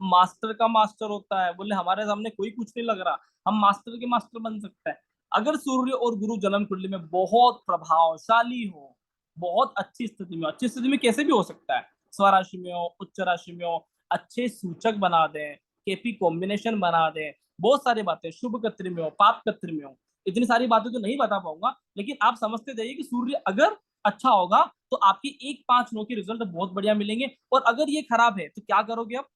मास्टर का मास्टर होता है। बोले हमारे सामने कोई कुछ नहीं लग रहा, हम मास्टर के मास्टर बन सकते हैं। अगर सूर्य और गुरु जन्म कुंडली में बहुत प्रभावशाली हो, बहुत अच्छी स्थिति में, अच्छी स्थिति में कैसे भी हो सकता है, स्वराशि में हो, उच्च राशि में हो, अच्छे सूचक बना दें, केपी कॉम्बिनेशन बना दें, बहुत सारी बातें, शुभ कत्री में हो, पाप कत्री में हो, इतनी सारी बातें तो नहीं बता पाऊंगा, लेकिन आप समझते जाइए कि सूर्य अगर अच्छा होगा तो आपकी 1-5-9 के रिजल्ट बहुत बढ़िया मिलेंगे। और अगर ये खराब है तो क्या करोगे आप?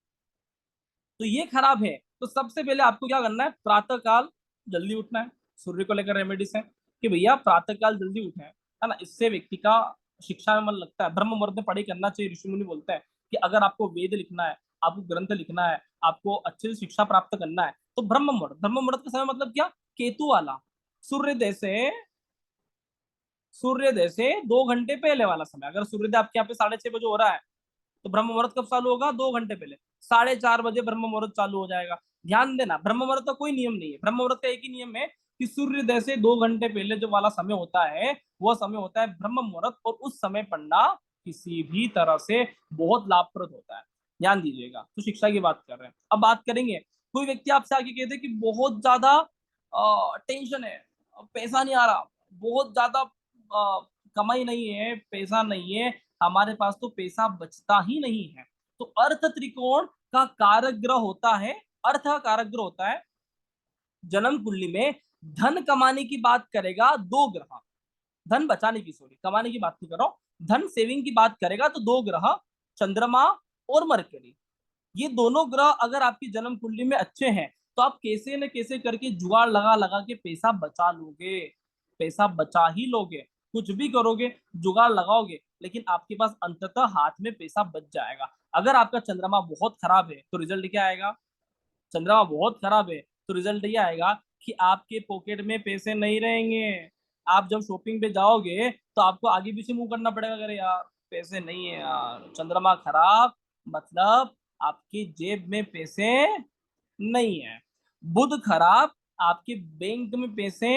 तो ये खराब है तो सबसे पहले आपको क्या करना है, प्रातः काल जल्दी उठना है। सूर्य को लेकर रेमेडीज है कि भैया प्रातः काल जल्दी उठे, है ना, इससे व्यक्ति का शिक्षा में मन लगता है। ब्रह्म मुहूर्त में पढ़ाई करना चाहिए। ऋषि मुनि बोलते हैं कि अगर आपको वेद लिखना है, आपको ग्रंथ लिखना है, आपको अच्छे से शिक्षा प्राप्त करना है तो ब्रह्म मुहूर्त। ब्रह्म मुहूर्त का समय मतलब क्या, केतु वाला, सूर्योदय से सूर्योदय से 2 घंटे पहले वाला समय। अगर सूर्योदय आपके यहाँ पे 6:30 बजे हो रहा है तो ब्रह्म मुहूर्त कब चालू होगा, 2 घंटे पहले, 4:30 बजे ब्रह्म मुहूर्त चालू हो जाएगा। ध्यान देना, ब्रह्म मुहूर्त का कोई नियम नहीं है। ब्रह्म मुहूर्त का एक ही नियम है कि सूर्योदय से 2 घंटे पहले जो वाला समय होता है वह समय होता है ब्रह्म मुहूर्त, और उस समय पढ़ना किसी भी तरह से बहुत लाभप्रद होता है। ध्यान दीजिएगा। तो शिक्षा की बात कर रहे हैं, अब बात करेंगे। कोई व्यक्ति आपसे आगे कहते हैं कि बहुत ज्यादा टेंशन है, पैसा नहीं आ रहा, बहुत ज्यादा कमाई नहीं है, पैसा नहीं है, हमारे पास तो पैसा बचता ही नहीं है। तो अर्थ त्रिकोण का कारक ग्रह होता है, अर्थ का कारक ग्रह होता है जन्म कुंडली में। धन कमाने की बात करेगा 2 ग्रह, धन बचाने की, सॉरी कमाने की बात नहीं कर रहा हूं, धन सेविंग की बात करेगा तो 2 ग्रह, चंद्रमा और मरकरी। ये दोनों ग्रह अगर आपकी जन्म कुंडली में अच्छे हैं तो आप कैसे न कैसे करके जुगाड़ लगा लगा के पैसा बचा लोगे, पैसा बचा ही लोगे। कुछ भी करोगे, जुगाड़ लगाओगे, लेकिन आपके पास अंततः हाथ में पैसा बच जाएगा। अगर आपका चंद्रमा बहुत खराब है तो रिजल्ट क्या आएगा, चंद्रमा बहुत खराब है तो रिजल्ट ये आएगा कि आपके पॉकेट में पैसे नहीं रहेंगे। आप जब शॉपिंग पे जाओगे तो आपको आगे पीछे मुंह करना पड़ेगा, अगर यार पैसे नहीं है यार। चंद्रमा खराब मतलब आपकी जेब में पैसे नहीं है। बुध खराब, आपके बैंक में पैसे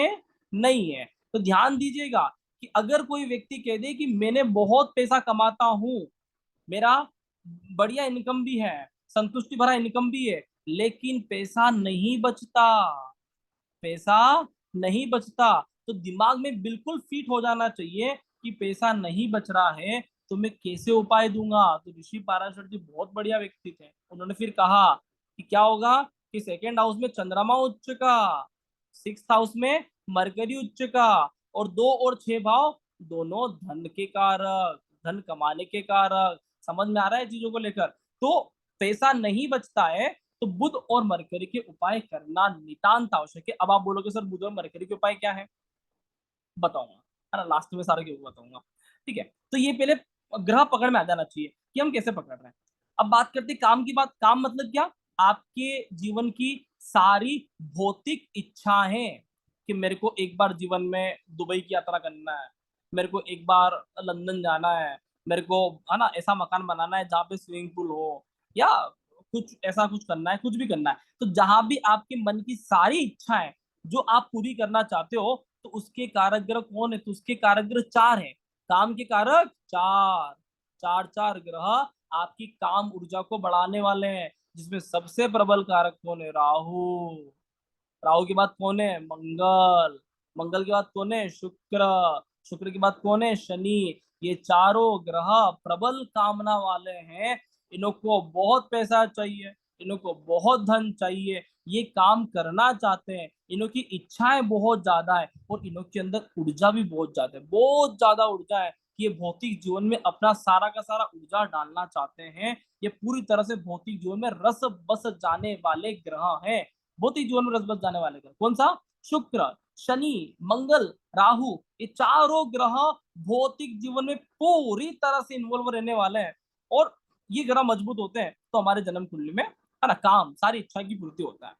नहीं है। तो ध्यान दीजिएगा कि अगर कोई व्यक्ति कह दे कि मैंने बहुत पैसा कमाता हूं, मेरा बढ़िया इनकम भी है, संतुष्टि भरा इनकम भी है, लेकिन पैसा नहीं बचता, पैसा नहीं बचता, तो दिमाग में बिल्कुल फिट हो जाना चाहिए कि पैसा नहीं बच रहा है तो मैं कैसे उपाय दूंगा। तो ऋषि पाराशर जी बहुत बढ़िया व्यक्ति थे, उन्होंने फिर कहा कि क्या होगा कि सेकेंड हाउस में चंद्रमा उच्च का, 6th हाउस में मरकरी उच्च का, और 2 और 6 भाव दोनों धन के कारक, धन कमाने के कारक। समझ में आ रहा है चीजों को लेकर? तो पैसा नहीं बचता है तो बुध और मरकरी के उपाय करना नितांत आवश्यक है। अब आप बोलोगे सर बुध और मरकरी के उपाय क्या है, बताऊंगा, है ना, लास्ट में सारे के बताऊंगा। ठीक है, तो ये पहले ग्रह पकड़ में आ जाना चाहिए कि हम कैसे पकड़ रहे हैं। अब बात करते हैं काम की बात। काम मतलब क्या, आपके जीवन की सारी भौतिक इच्छाएं, कि मेरे को एक बार जीवन में दुबई की यात्रा करना है, मेरे को एक बार लंदन जाना है, मेरे को, है ना, ऐसा मकान बनाना है जहाँ पे स्विमिंग पूल हो, या कुछ ऐसा कुछ करना है, कुछ भी करना है। तो जहां भी आपके मन की सारी इच्छाएं जो आप पूरी करना चाहते हो, तो उसके कारक ग्रह कौन है, तो उसके कारक ग्रह 4 है। काम के कारक 4, 4 ग्रह आपकी काम ऊर्जा को बढ़ाने वाले हैं। जिसमें सबसे प्रबल कारक कौन है, राहु। राहु के बाद कौन है, मंगल। मंगल के बाद कौन है, शुक्र। शुक्र के बाद कौन है, शनि। ये चारों ग्रह प्रबल कामना वाले हैं। इनको बहुत पैसा चाहिए, इनको बहुत धन चाहिए, ये काम करना चाहते हैं, इनों की इच्छाएं बहुत ज्यादा है, और इनों के अंदर ऊर्जा भी बहुत ज्यादा है, बहुत ज्यादा ऊर्जा है कि ये भौतिक जीवन में अपना सारा का सारा ऊर्जा डालना चाहते हैं। ये पूरी तरह से भौतिक जीवन में रस बस जाने वाले ग्रह हैं। भौतिक जीवन में रस बस जाने वाले ग्रह कौन सा, शुक्र, शनि, मंगल, राहु। ये चारों ग्रह भौतिक जीवन में पूरी तरह से इन्वॉल्व रहने वाले हैं। और ये ग्रह मजबूत होते हैं तो हमारे जन्म कुंडली में, है ना, काम सारी इच्छा की पूर्ति होता है।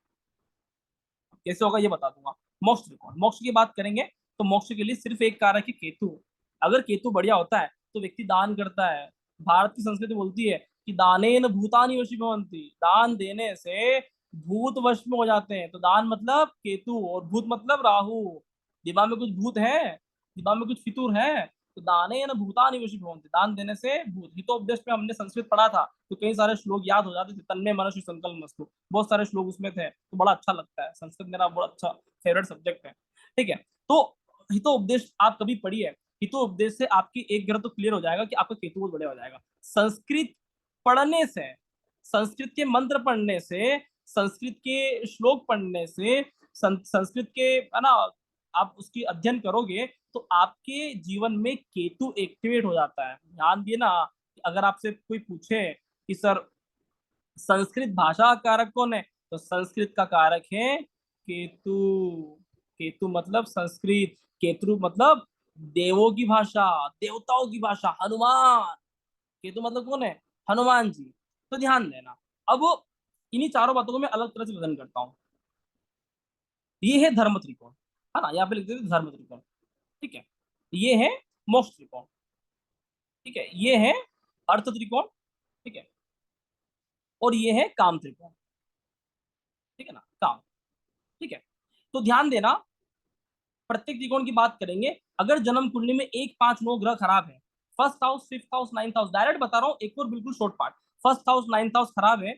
कैसे होगा ये बता दूंगा। मोक्ष त्रिकोण, मोक्ष की बात करेंगे तो मोक्ष के लिए सिर्फ एक कारक है, केतु। अगर केतु बढ़िया होता है तो व्यक्ति दान करता है। भारत की संस्कृति बोलती है कि दानेन भूतानि वशीभवन्ति, दान देने से भूत वश में हो जाते हैं। तो दान मतलब केतु, और भूत मतलब राहु। दिमाग में कुछ भूत है, दिमाग में कुछ फितूर है, तो दानेन भूतानि वशीभवन्ति, दान देने से भूत। हितोपदेश में हमने संस्कृत पढ़ा था तो कई सारे श्लोक याद हो जाते थे, तन्मे मनस्य संकल्प मस्तु, बहुत सारे श्लोक उसमें थे, तो बड़ा अच्छा लगता है। संस्कृत मेरा बहुत अच्छा फेवरेट सब्जेक्ट है। ठीक है। तो हितोपदेश आप कभी पढ़िए, हितोपदेश से आपकी एक ग्रह तो क्लियर हो जाएगा कि आपका केतु बहुत बढ़िया हो जाएगा। संस्कृत पढ़ने से, संस्कृत के मंत्र पढ़ने से, संस्कृत के श्लोक पढ़ने से, संस्कृत के है ना, आप उसकी अध्ययन करोगे तो आपके जीवन में केतु एक्टिवेट हो जाता है। ध्यान दिए ना, अगर आपसे कोई पूछे कि सर संस्कृत भाषा का कारक कौन है, तो संस्कृत का कारक है केतु। केतु मतलब संस्कृत, केतु मतलब देवों की भाषा, देवताओं की भाषा, हनुमान। केतु मतलब कौन है, हनुमान जी। तो ध्यान देना। अब इन्हीं चारों बातों को मैं अलग तरह से वर्णन करता हूँ। ये है धर्म त्रिकोण, है ना, यहाँ पे लिख देते धर्म त्रिकोण। ठीक है, ये है मोक्ष त्रिकोण। ठीक है, ये है अर्थ त्रिकोण। ठीक है, और ये है काम त्रिकोण। ठीक है ना, काम। ठीक है, तो ध्यान देना, प्रत्येक त्रिकोण की बात करेंगे। अगर जन्म कुंडली में 1 5 9 ग्रह खराब है, first house, fifth house, ninth house, direct बता रहा हूँ, एक और बिल्कुल short part, first house, ninth house खराब है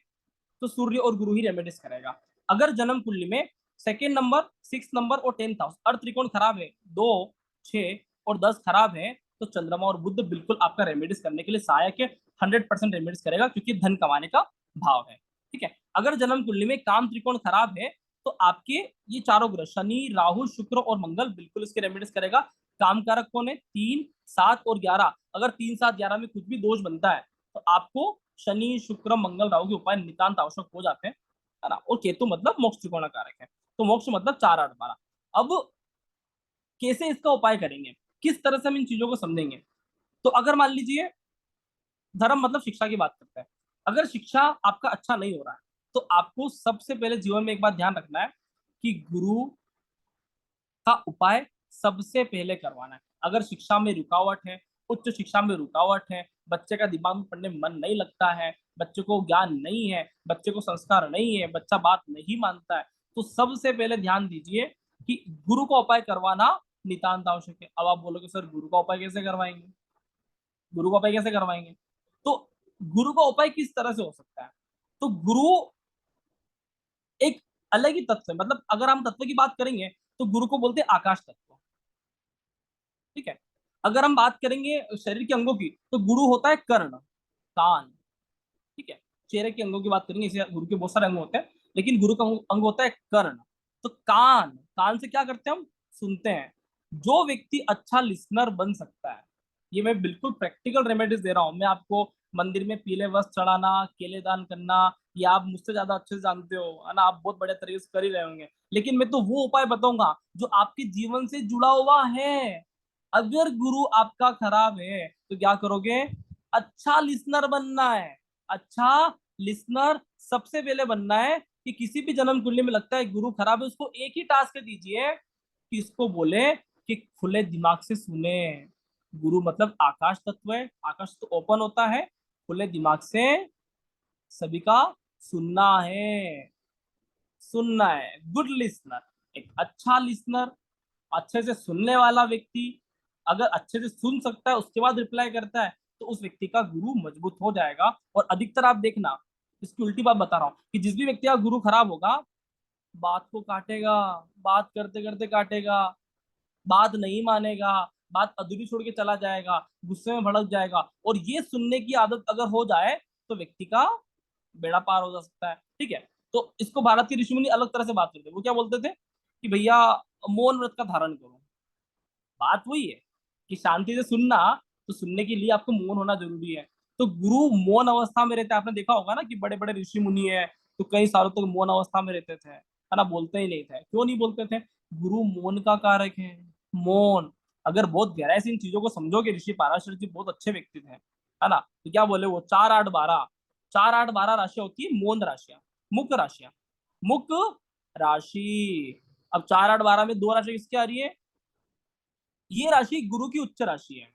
तो सूर्य और गुरु ही रेमेडीज करेगा। अगर जन्म कुंडली में सेकेंड नंबर, सिक्स नंबर और 10th हाउस, अर्थ त्रिकोण खराब है, 2 6 और 10 खराब है, तो चंद्रमा और बुध बिल्कुल आपका रेमेडीज करने के लिए सहायक है। 100% रेमेडीज करेगा, क्योंकि धन कमाने का भाव है। ठीक है, अगर जन्म कुंडली में काम त्रिकोण खराब है, तो आपके ये चारों ग्रह शनि, राहु, शुक्र और मंगल बिल्कुल इसके रेमेडीज करेगा। काम कारक कौन है, 3 7 और 11। अगर 3 7 11 में कुछ भी दोष बनता है तो आपको शनि, शुक्र, मंगल, राहु के उपाय नितांत आवश्यक हो जाते हैं, है ना। और केतु मतलब मोक्ष त्रिकोण कारक है, तो मोक्ष मतलब 4 8 12। अब कैसे इसका उपाय करेंगे, किस तरह से हम इन चीजों को समझेंगे। तो अगर मान लीजिए धर्म मतलब शिक्षा की बात करते हैं, अगर शिक्षा आपका अच्छा नहीं हो रहा है, तो आपको सबसे पहले जीवन में एक बात ध्यान रखना है कि गुरु का उपाय सबसे पहले करवाना है। अगर शिक्षा में रुकावट है, उच्च शिक्षा में रुकावट है, बच्चे का दिमाग में पढ़ने में मन नहीं लगता है, बच्चे को ज्ञान नहीं है, बच्चे को संस्कार नहीं है, बच्चा बात नहीं मानता है, तो सबसे पहले ध्यान दीजिए कि गुरु का उपाय करवाना नितांत आवश्यक है। अब आप बोलोगे सर गुरु का उपाय कैसे करवाएंगे, गुरु का उपाय कैसे करवाएंगे, तो गुरु का उपाय किस तरह से हो सकता है। तो गुरु एक अलग ही तत्व है, मतलब अगर हम तत्व की बात करेंगे तो गुरु को बोलते हैं आकाश तत्व। ठीक है, अगर हम बात करेंगे शरीर के अंगों की, तो गुरु होता है कर्ण, कान। ठीक है, चेहरे के अंगों की बात करेंगे, इसे गुरु के बहुत सारे अंग होते हैं, लेकिन गुरु का अंग होता है कर्ण। तो कान, कान से क्या करते हैं हम, सुनते हैं। जो व्यक्ति अच्छा लिसनर बन सकता है, ये मैं बिल्कुल प्रैक्टिकल रेमेडीज दे रहा हूँ मैं आपको। मंदिर में पीले वस्त्र चढ़ाना, केले दान करना, ये आप मुझसे ज्यादा अच्छे से जानते हो, है ना, आप बहुत बड़े तरीके से कर ही रहे होंगे, लेकिन मैं तो वो उपाय बताऊंगा जो आपके जीवन से जुड़ा हुआ है। अगर गुरु आपका खराब है तो क्या करोगे, अच्छा लिसनर बनना है। अच्छा लिसनर सबसे पहले बनना है कि किसी भी जन्म कुंडली में लगता है गुरु खराब है, उसको एक ही टास्क दीजिए कि इसको बोले कि खुले दिमाग से सुने। गुरु मतलब आकाश तत्व है, आकाश तो ओपन होता है, खुले दिमाग से सभी का सुनना है, सुनना है। गुड लिसनर, एक अच्छा लिसनर, अच्छे से सुनने वाला व्यक्ति अगर अच्छे से सुन सकता है उसके बाद रिप्लाई करता है, तो उस व्यक्ति का गुरु मजबूत हो जाएगा। और अधिकतर आप देखना, इसकी उल्टी बात बता रहा हूँ, कि जिस भी व्यक्ति का गुरु खराब होगा, बात को काटेगा, बात करते करते काटेगा, बात नहीं मानेगा, बात अधूरी छोड़ के चला जाएगा, गुस्से में भड़क जाएगा। और ये सुनने की आदत अगर हो जाए तो व्यक्ति का बेड़ा पार हो जा सकता है। ठीक है, तो इसको भारत के ऋषि मुनि अलग तरह से बात करते हैं। वो क्या बोलते थे कि भैया मौन व्रत का धारण करो। बात वही है कि शांति से सुनना, तो सुनने के लिए आपको मौन होना जरूरी है। तो गुरु मौन अवस्था में रहते हैं, आपने देखा होगा ना कि बड़े बड़े ऋषि मुनि है तो कई सालों तक मौन अवस्था में रहते थे, है ना, बोलते ही नहीं थे। क्यों नहीं बोलते थे, गुरु मौन का कारक है। मौन, अगर बहुत गहराई से इन चीजों को समझोगे, ऋषि पाराशर जी बहुत अच्छे व्यक्ति थे, है ना, तो क्या बोले वो, 4 8 12, 4 8 12 राशियां होती है मौन राशियां, मुख राशियां, मुख राशि। अब 4 8 12 में दो राशि किसकी आ रही है, ये राशि गुरु की उच्च राशि है।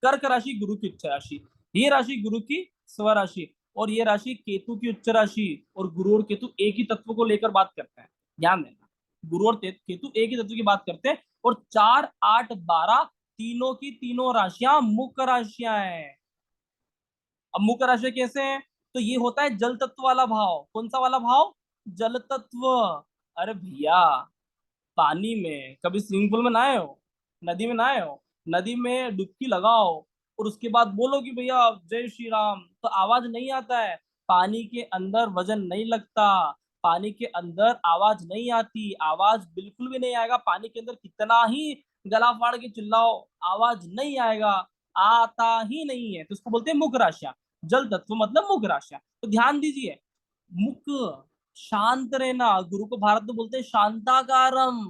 कर्क राशि गुरु की उच्च राशि, ये राशि गुरु की स्व राशि, और ये राशि केतु की उच्च राशि। और गुरु और केतु एक ही तत्व को लेकर बात करते हैं, ध्यान देना, गुरु और केतु एक ही तत्व की बात करते हैं। और 4 8 12 तीनों की तीनों राशियां मुख्य राशियां हैं। अब मुख्य राशि कैसे है, तो ये होता है जल तत्व वाला भाव। कौन सा वाला भाव, जल तत्व। अरे भैया, पानी में कभी स्विमिंग पूल में नहाए हो, नदी में नहाए हो, नदी में डुबकी लगाओ और उसके बाद बोलो कि भैया जय श्री राम, तो आवाज नहीं आता है। पानी के अंदर वजन नहीं लगता, पानी के अंदर आवाज नहीं आती, आवाज बिल्कुल भी नहीं आएगा। पानी के अंदर कितना ही गला फाड़ के चिल्लाओ, आवाज नहीं आएगा, आता ही नहीं है। तो उसको बोलते हैं मुख राशियां। जल तत्व मतलब मुख राशियां। तो ध्यान दीजिए, मुख शांत रहना, गुरु को भारत में बोलते हैं शांताकारम।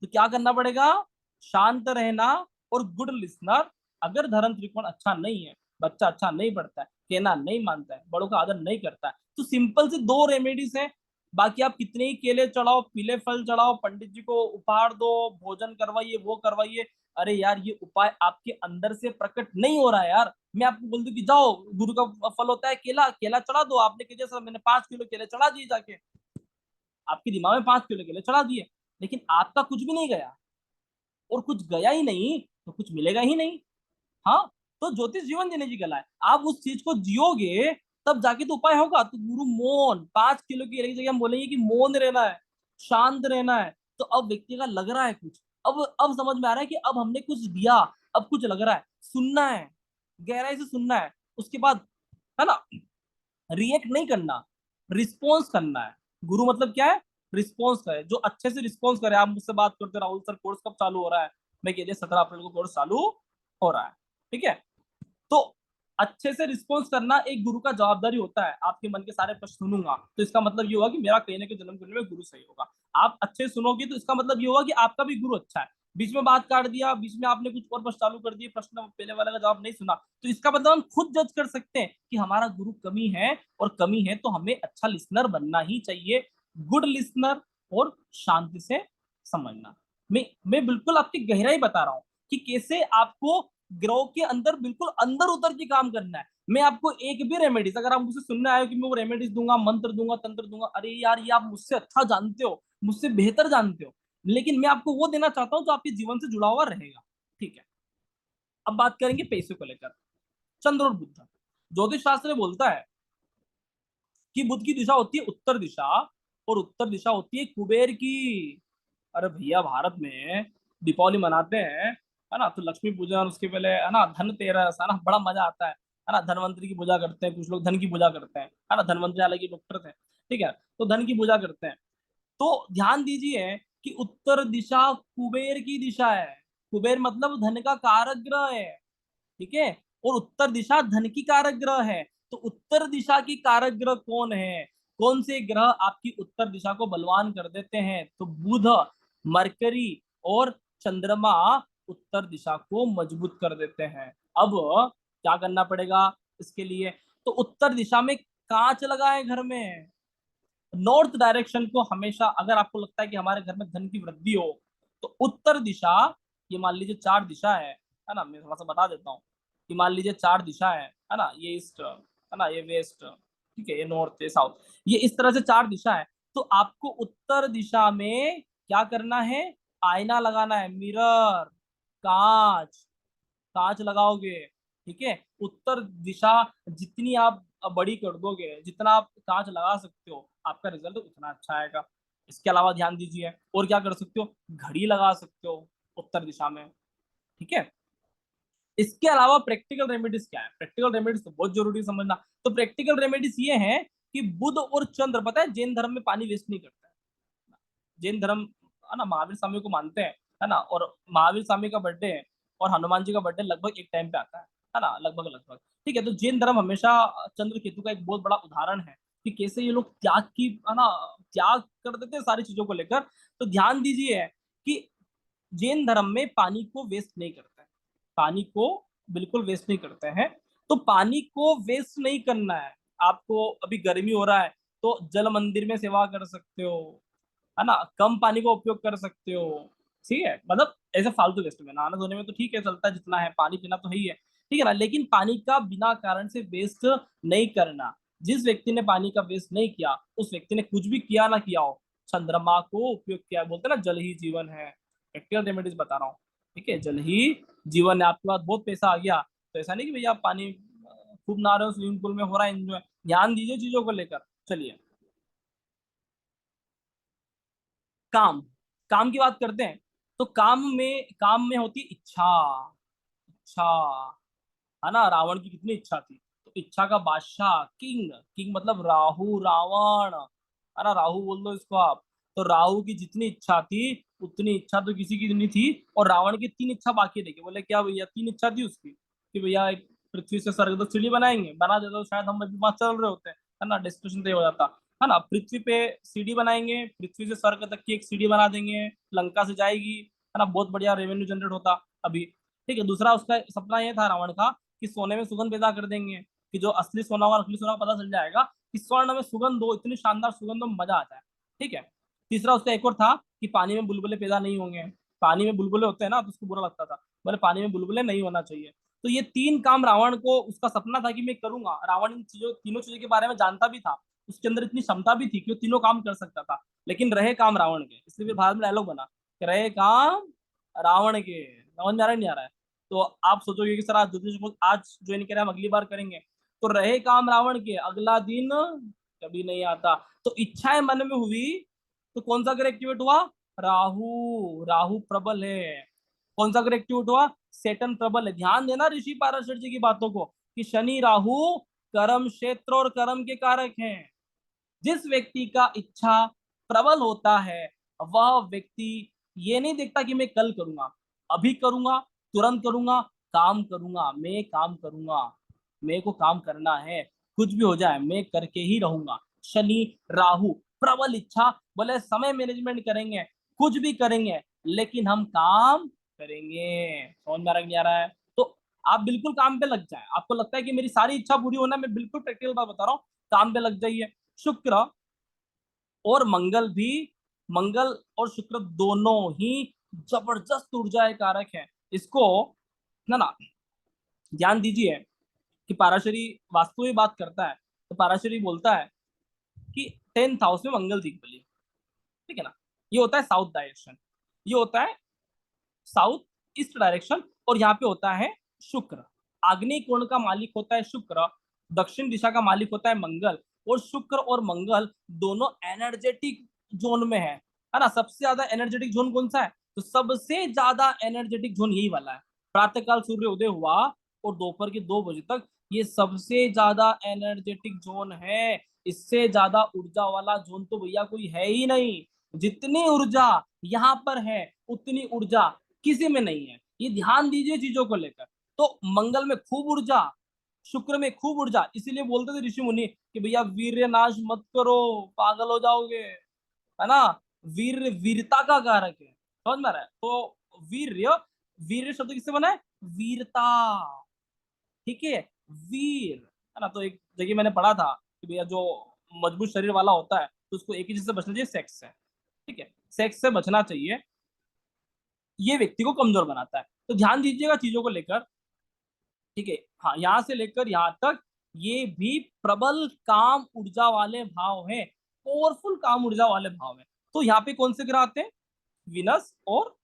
तो क्या करना पड़ेगा, शांत रहना और गुड लिसनर। अगर धर्म त्रिकोण अच्छा नहीं है, बच्चा अच्छा नहीं पढ़ता है, कहना नहीं मानता है, बड़ों का आदर नहीं करता है, तो सिंपल से दो रेमेडीज है। बाकी आप कितने ही केले चढ़ाओ, पीले फल चढ़ाओ, पंडित जी को उपहार दो, भोजन करवाइए, वो करवाइए, अरे यार ये उपाय आपके अंदर से प्रकट नहीं हो रहा है यार। मैं आपको बोल दूं कि जाओ, गुरु का फल होता है केला, केला चढ़ा दो। आपने कहा सर मैंने 5 किलो केले चढ़ा दिए जाके, आपके दिमाग में 5 किलो केले चढ़ा दिए, लेकिन आपका कुछ भी नहीं गया, और कुछ गया ही नहीं तो कुछ मिलेगा ही नहीं। हाँ, तो ज्योतिष जीवन जीने की कला है, आप उस चीज को जियोगे तब जाके तो उपाय होगा। तो गुरु मौन, 5 किलो की एक जगह हम बोलेंगे कि मौन रहना है, शांत रहना है। तो अब व्यक्ति का लग रहा है कुछ, अब समझ में आ रहा है कि अब हमने कुछ दिया, अब कुछ लग रहा है, सुनना है, गहराई से सुनना है। उसके बाद है ना, रिएक्ट नहीं करना, रिस्पॉन्स करना है। गुरु मतलब क्या है, रिस्पॉन्स करे, जो अच्छे से रिस्पॉन्स करे। आप मुझसे बात करते हो, राहुल सर कोर्स कब चालू हो रहा है, मैं कह दिया 17 अप्रैल को कोर्स चालू हो रहा है, ठीक है। तो अच्छे से रिस्पॉन्स करना एक गुरु का जवाबदारी होता है। आपके मन के सारे प्रश्न सुनूंगा तो इसका मतलब ये होगा कि मेरा कहीं ना कहीं जन्म कुंडली में गुरु सही होगा। आप अच्छे सुनोगे तो इसका मतलब ये होगा कि आपका भी गुरु अच्छा है। बीच में बात काट दिया, बीच में आपने कुछ और प्रश्न चालू कर दिए, प्रश्न पहले वाले का जवाब नहीं सुना, तो इसका मतलब हम खुद जज कर सकते हैं कि हमारा गुरु कमी है, और कमी है तो हमें अच्छा लिसनर बनना ही चाहिए, गुड लिसनर, और शांति से समझना। मैं बिल्कुल आपकी गहराई बता रहा हूँ कि कैसे आपको ग्रह के अंदर बिल्कुल अंदर उतर के काम करना है। मैं आपको एक भी रेमेडीज, अगर आप मुझसे सुनने आए हो कि मैं वो रेमेडीज दूंगा, मंत्र दूंगा, तंत्र दूंगा, अरे यार ये आप मुझसे अच्छा जानते हो, मुझसे बेहतर जानते हो, लेकिन मैं आपको वो देना चाहता हूँ जो आपके जीवन से जुड़ा हुआ रहेगा, ठीक है। अब बात करेंगे पैसे को लेकर। चंद्र और बुध, ज्योतिष शास्त्र बोलता है कि बुध की दिशा होती है उत्तर दिशा, और उत्तर दिशा होती है कुबेर की। अरे भैया भारत में दीपावली मनाते हैं, है ना, तो लक्ष्मी पूजा और उसके पहले है ना धनतेरस, है ना, बड़ा मजा आता है ना। धनवंतरी की पूजा करते हैं, कुछ लोग धन की पूजा करते हैं, है ना, धनवंतरी हालांकि डॉक्टर थे, ठीक है, तो धन की पूजा करते हैं। तो ध्यान दीजिए कि उत्तर दिशा कुबेर की दिशा है। कुबेर मतलब धन का कारक ग्रह है, ठीक है, और उत्तर दिशा धन की कारक ग्रह है। तो उत्तर दिशा की कारक ग्रह कौन है, कौन से ग्रह आपकी उत्तर दिशा को बलवान कर देते हैं, तो बुध, मरकरी और चंद्रमा उत्तर दिशा को मजबूत कर देते हैं। अब क्या करना पड़ेगा इसके लिए, तो उत्तर दिशा में कांच लगाए घर में। नॉर्थ डायरेक्शन को हमेशा, अगर आपको लगता है कि हमारे घर में धन की वृद्धि हो, तो उत्तर दिशा, ये मान लीजिए 4 दिशा है ना, मैं थोड़ा सा बता देता हूँ कि मान लीजिए 4 दिशा है ना, ये ईस्ट है ना, ये वेस्ट, ठीक है, ये नॉर्थ, ये साउथ, ये इस तरह से 4 दिशा है। तो आपको उत्तर दिशा में क्या करना है, आईना लगाना है, मिरर, कांच, कांच लगाओगे, ठीक है। उत्तर दिशा जितनी आप बड़ी कर दोगे, जितना आप कांच लगा सकते हो, आपका रिजल्ट उतना अच्छा आएगा। इसके अलावा ध्यान दीजिए और क्या कर सकते हो, घड़ी लगा सकते हो उत्तर दिशा में, ठीक है। इसके अलावा प्रैक्टिकल रेमेडीज क्या है, प्रैक्टिकल रेमेडीज तो बहुत जरूरी है समझना। तो प्रैक्टिकल रेमेडीज ये है कि बुध और चंद्र, पता है जैन धर्म में पानी वेस्ट नहीं करता है। जैन धर्म है ना, महावीर स्वामी को मानते हैं, है ना, और महावीर स्वामी का बर्थडे है और हनुमान जी का बर्थडे लगभग एक टाइम पे आता है ना, लगभग लगभग, ठीक है। तो जैन धर्म हमेशा चंद्र केतु का एक बहुत बड़ा उदाहरण है कि कैसे ये लोग त्याग की, है ना, त्याग कर देते हैं सारी चीजों को लेकर। तो ध्यान दीजिए कि जैन धर्म में पानी को वेस्ट नहीं करते हैं, पानी को बिल्कुल वेस्ट नहीं करते हैं। तो पानी को वेस्ट नहीं करना है। आपको अभी गर्मी हो रहा है तो जल मंदिर में सेवा कर सकते हो, है ना, कम पानी का उपयोग कर सकते हो, ठीक है, मतलब ऐसे फालतू वेस्ट में, नहाने धोने में तो ठीक है चलता है, जितना है पानी पीना तो है ही है, ठीक है ना, लेकिन पानी का बिना कारण से वेस्ट नहीं करना। जिस व्यक्ति ने पानी का वेस्ट नहीं किया, उस व्यक्ति ने कुछ भी किया ना किया हो, चंद्रमा को उपयोग किया, बोलते हैं ना जल ही जीवन है। प्रैक्टिकल रेमेडीज बता रहा हूँ, ठीक है, जल ही जीवन है। आपके पास बहुत पैसा आ गया तो ऐसा नहीं कि भैया आप पानी खूब नहा रहे हो, स्विमिंग पूल में हो रहा है एंजॉय, ध्यान दीजिए चीजों को लेकर। चलिए, काम, काम की बात करते हैं तो काम में होती है इच्छा। इच्छा, है ना। रावण की कितनी इच्छा थी, तो इच्छा का बादशाह, किंग। किंग मतलब राहु, रावण, है ना। राहु बोल दो इसको आप। तो राहु की जितनी इच्छा थी उतनी इच्छा तो किसी की नहीं थी। और रावण की 3 इच्छा बाकी रह गई। बोले क्या भैया, 3 इच्छा थी उसकी कि भैया एक पृथ्वी से स्वर्ग तक सीढ़ी बनाएंगे, बना देते तो शायद हम अभी वहां चल रहे होते हैं, है ना, डेस्टिनेशन तय हो जाता, है ना। पृथ्वी पे सीढ़ी बनाएंगे, पृथ्वी से स्वर्ग तक की एक सीढ़ी बना देंगे, लंका से जाएगी, है ना, बहुत बढ़िया रेवेन्यू जनरेट होता अभी। ठीक है। दूसरा उसका सपना ये था रावण का कि सोने में सुगंध पैदा कर देंगे, कि जो असली सोना और नकली सोना पता चल जाएगा, कि स्वर्ण में सुगंध हो, इतनी शानदार सुगंध हो, मजा आ जाए। ठीक है। तीसरा उसका एक और था कि पानी में बुलबुले पैदा नहीं होंगे। पानी में बुलबुले होते हैं ना, तो उसको बुरा लगता था, बोले पानी में बुलबुले नहीं होना चाहिए। तो ये 3 काम रावण को, उसका सपना था कि मैं करूंगा। रावण इन चीजों, तीनों चीजों के बारे में जानता भी था, उसके अंदर इतनी क्षमता भी थी कि वो तीनों काम कर सकता था। लेकिन रहे काम रावण के, इसलिए फिर भारत में डायलॉग बना कि रहे काम रावण के। समझ में आ रहा है नहीं आ रहा है? तो आप सोचोगे कि सर आज आज ज्वाइन करें, हम अगली बार करेंगे। तो रहे काम रावण के, अगला दिन कभी नहीं आता। तो इच्छाएं मन में हुई तो कौन सा ग्रह एक्टिवेट हुआ? राहु। राहु प्रबल है। कौन सा ग्रह एक्टिवेट हुआ? सेटन प्रबल है। ध्यान देना ऋषि पाराशर जी की बातों को, कि शनि राहु कर्म क्षेत्र और कर्म के कारक हैं। जिस व्यक्ति का इच्छा प्रबल होता है, वह व्यक्ति ये नहीं देखता कि मैं कल करूंगा, अभी करूंगा, तुरंत करूंगा, काम करूंगा, मैं काम करूंगा, मेरे को काम करना है, कुछ भी हो जाए मैं करके ही रहूंगा। शनि राहु प्रबल इच्छा, बोले समय मैनेजमेंट करेंगे, कुछ भी करेंगे, लेकिन हम काम करेंगे। समझ में आ रहा है, नहीं आ रहा है? तो आप बिल्कुल काम पे लग जाए। आपको लगता है कि मेरी सारी इच्छा पूरी होना है, मैं बिल्कुल प्रैक्टिकल बात बता रहा हूँ, काम पे लग जाइए। शुक्र और मंगल भी, मंगल और शुक्र दोनों ही जबरदस्त ऊर्जा के कारक है। इसको ना ना ध्यान दीजिए कि पाराशरी वास्तु में बात करता है, तो पाराशरी बोलता है कि 10th हाउस में मंगल दिग्बली। ठीक है ना। ये होता है साउथ डायरेक्शन, ये होता है साउथ ईस्ट डायरेक्शन, और यहाँ पे होता है शुक्र। आग्नेय कोण का मालिक होता है शुक्र, दक्षिण दिशा का मालिक होता है मंगल। और शुक्र और मंगल दोनों एनर्जेटिक जोन में है ना। सबसे ज्यादा एनर्जेटिक जोन कौन सा है? तो सबसे ज्यादा एनर्जेटिक जोन यही वाला है। प्रातःकाल सूर्य उदय हुआ और दोपहर के 2 बजे तक, ये सबसे ज्यादा एनर्जेटिक जोन है। इससे ज्यादा ऊर्जा वाला जोन तो भैया कोई है ही नहीं। जितनी ऊर्जा यहाँ पर है उतनी ऊर्जा किसी में नहीं है। ये ध्यान दीजिए चीजों को लेकर। तो मंगल में खूब ऊर्जा, शुक्र में खूब ऊर्जा, इसीलिए बोलते थे ऋषि मुनि कि भैया वीर्य नाश मत करो, पागल हो जाओगे, है ना। वीर वीरता का कारक है, समझ में आ रहा है? तो वीर्य, वीर्य शब्द किससे बना है? वीरता। ठीक है। वीर, है ना। तो एक जगह मैंने पढ़ा था कि भैया जो मजबूत शरीर वाला होता है तो उसको एक ही चीज से बचना चाहिए, सेक्स से। ठीक है, सेक्स से बचना चाहिए, ये व्यक्ति को कमजोर बनाता है। तो ध्यान दीजिएगा चीजों को लेकर। ठीक है। हाँ, यहाँ से लेकर यहाँ तक ये भी प्रबल काम ऊर्जा वाले भाव हैं, पावरफुल काम ऊर्जा वाले भाव हैं। तो यहाँ पे कौन से ग्रह आते हैं? विनस और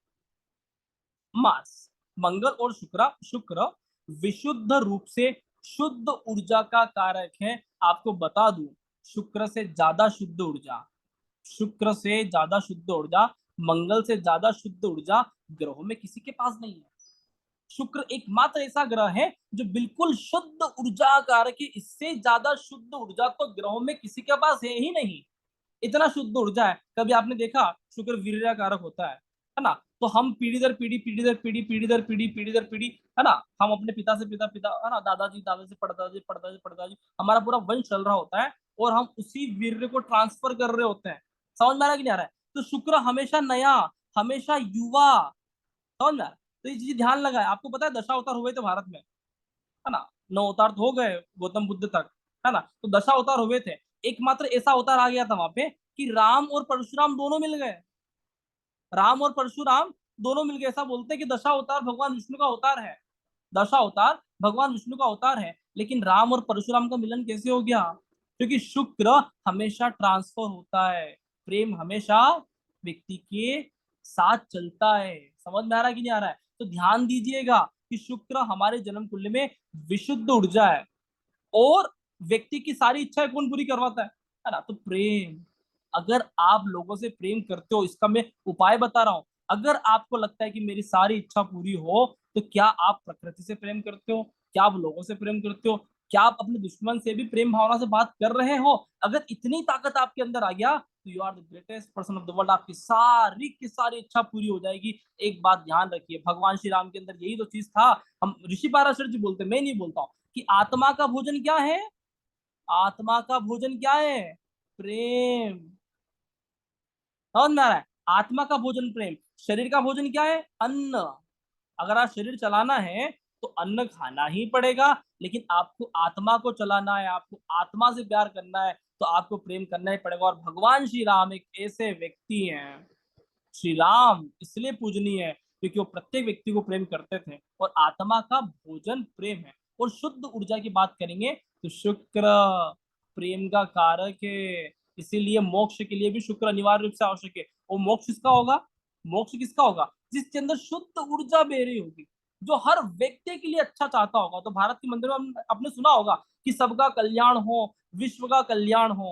मार्स। मंगल और शुक्र विशुद्ध रूप से शुद्ध ऊर्जा का कारक है। आपको बता दूं, शुक्र से ज्यादा शुद्ध ऊर्जा, शुक्र से ज्यादा शुद्ध ऊर्जा, मंगल से ज्यादा शुद्ध ऊर्जा ग्रहों में किसी के पास नहीं है। शुक्र एकमात्र ऐसा ग्रह है जो बिल्कुल शुद्ध ऊर्जा कारक है। इससे ज्यादा शुद्ध ऊर्जा तो ग्रहों में किसी के पास है ही नहीं। इतना शुद्ध ऊर्जा है। कभी आपने देखा शुक्र वीर्य कारक होता है ना। तो हम पीढ़ी दर पीढ़ी, पीढ़ी दर पीढ़ी, पीढ़ी दर पीढ़ी, पीढ़ी दर पीढ़ी, है ना, हम अपने पिता से पिता, पिता, है ना, दादाजी, दादा से पड़दाजी, पड़दाजी, पड़दाजी, हमारा पूरा वंश चल रहा होता है, और हम उसी वीर्य को ट्रांसफर कर रहे होते हैं। समझ में आ रहा है कि नहीं आ रहा है? तो शुक्र हमेशा नया, हमेशा युवा। समझ में आ रहा है? तो ये चीज ध्यान लगाए। आपको पता है दशा अवतार हुए थे भारत में, है ना। 9 अवतार तो हो गए गौतम बुद्ध तक, है ना। तो दशा अवतार हुए थे। एकमात्र ऐसा अवतार आ गया था वहां पे कि राम और परशुराम दोनों मिल गए। राम और परशुराम दोनों मिल गए। ऐसा बोलते हैं कि दशा अवतार भगवान विष्णु का अवतार है। दशा अवतार भगवान विष्णु का अवतार है। लेकिन राम और परशुराम का मिलन कैसे हो गया? क्योंकि शुक्र हमेशा ट्रांसफर होता है। प्रेम हमेशा व्यक्ति के साथ चलता है। समझ में आ रहा है कि नहीं आ रहा है? तो ध्यान दीजिएगा कि शुक्र हमारे जन्म कुंडली में विशुद्ध ऊर्जा है। और व्यक्ति की सारी इच्छाएं कौन पूरी करवाता है ना? तो प्रेम। अगर आप लोगों से प्रेम करते हो, इसका मैं उपाय बता रहा हूँ। अगर आपको लगता है कि मेरी सारी इच्छा पूरी हो, तो क्या आप प्रकृति से प्रेम करते हो? क्या आप लोगों से प्रेम करते हो? क्या आप अपने दुश्मन से भी प्रेम भावना से बात कर रहे हो? अगर इतनी ताकत आपके अंदर आ गया तो you are the greatest person of the world. आपकी सारी की सारी इच्छा पूरी हो जाएगी। एक बात ध्यान रखिए, भगवान श्री राम के अंदर यही तो चीज था। हम ऋषि पाराशर जी बोलते, मैं नहीं बोलता हूँ, कि आत्मा का भोजन क्या है? आत्मा का भोजन क्या है? प्रेम। समझ में आ रहा है? आत्मा का भोजन प्रेम। शरीर का भोजन क्या है? अन्न। अगर आप शरीर चलाना है तो अन्न खाना ही पड़ेगा, लेकिन आपको आत्मा को चलाना है, आपको आत्मा से प्यार करना है, तो आपको प्रेम करना ही पड़ेगा। और भगवान श्री राम एक ऐसे व्यक्ति हैं, श्री राम इसलिए पूजनीय है क्योंकि वो प्रत्येक व्यक्ति को प्रेम करते थे, और आत्मा का भोजन प्रेम है। और शुद्ध ऊर्जा की बात करेंगे तो शुक्र प्रेम का कारक है, इसीलिए मोक्ष के लिए भी शुक्र अनिवार्य रूप से आवश्यक है। और मोक्ष किसका होगा? मोक्ष किसका होगा? जिसके अंदर शुद्ध ऊर्जा बह रही होगी, जो हर व्यक्ति के लिए अच्छा चाहता होगा। तो भारत के मंदिर में आपने सुना होगा कि सबका कल्याण हो, विश्व का कल्याण हो।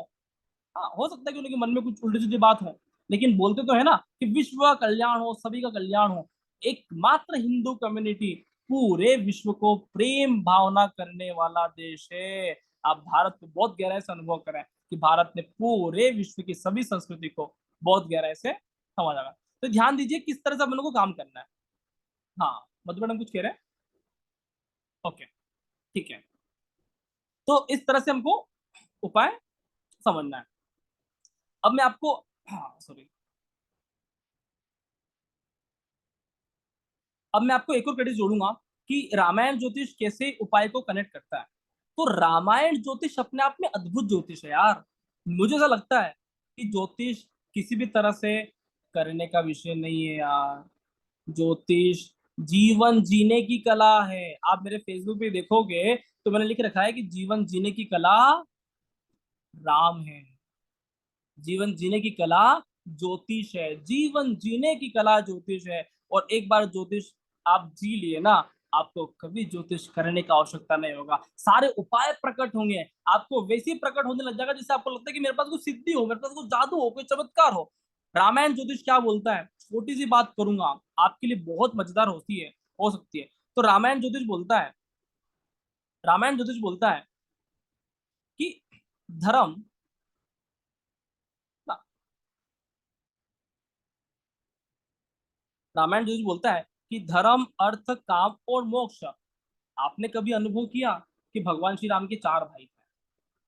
हाँ, हो सकता है कि उनके मन में कुछ उल्टी सीधी बात हो, लेकिन बोलते तो है ना कि विश्व का कल्याण हो, सभी का कल्याण हो। एकमात्र हिंदू कम्युनिटी पूरे विश्व को प्रेम भावना करने वाला देश है। आप भारत को बहुत गहराई से अनुभव करें कि भारत ने पूरे विश्व की सभी संस्कृति को बहुत गहराई से समझा। तो ध्यान दीजिए किस तरह से अपन को काम करना है। हाँ, मधु मैडम कुछ कह रहे हैं? ओके, ठीक है। तो इस तरह से हमको उपाय समझना है। अब मैं आपको, हाँ सॉरी, अब मैं आपको एक और क्रेडिट जोड़ूंगा कि रामायण ज्योतिष कैसे उपाय को कनेक्ट करता है। तो रामायण ज्योतिष अपने आप में अद्भुत ज्योतिष है यार। मुझे ऐसा लगता है कि ज्योतिष किसी भी तरह से करने का विषय नहीं है यार। ज्योतिष जीवन जीने की कला है। आप मेरे फेसबुक पे देखोगे तो मैंने लिख रखा है कि जीवन जीने की कला राम है, जीवन जीने की कला ज्योतिष है, जीवन जीने की कला ज्योतिष है। और एक बार ज्योतिष आप जी लिए ना, आपको कभी ज्योतिष करने का आवश्यकता नहीं होगा। सारे उपाय प्रकट होंगे, आपको वैसे ही प्रकट होने लग जाएगा जैसे आपको लगता है कि मेरे पास कोई सिद्धि हो, मेरे पास कोई जादू हो, कोई चमत्कार हो। रामायण ज्योतिष क्या बोलता है, छोटी सी बात करूंगा, आपके लिए बहुत मजेदार होती है, हो सकती है। तो रामायण ज्योतिष बोलता है, रामायण ज्योतिष बोलता है कि धर्म, रामायण ज्योतिष बोलता है कि धर्म अर्थ काम और मोक्ष। आपने कभी अनुभव किया कि भगवान श्री राम के चार भाई थे?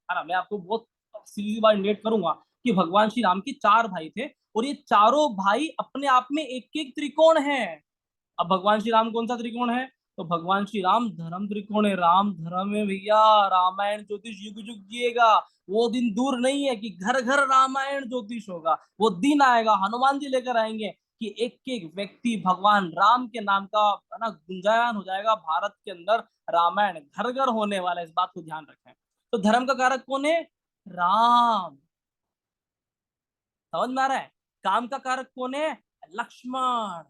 है ना, मैं आपको बहुत सीधी बात इंडिकेट करूंगा कि भगवान श्री राम के चार भाई थे, और ये चारों भाई अपने आप में एक एक त्रिकोण है। अब भगवान श्री राम कौन सा त्रिकोण है? तो भगवान श्री राम धर्म त्रिकोण है, राम धर्म है भैया। रामायण ज्योतिष युग युग जिएगा। वो दिन दूर नहीं है कि घर घर रामायण ज्योतिष होगा। वो दिन आएगा, हनुमान जी लेकर आएंगे कि एक एक व्यक्ति भगवान राम के नाम का, है ना, गुंजायन हो जाएगा भारत के अंदर। रामायण घर घर होने वाला है, इस बात को ध्यान रखें। तो धर्म का कारक कौन है? राम। समझ में आ रहा है? काम का कारक कौन है? लक्ष्मण।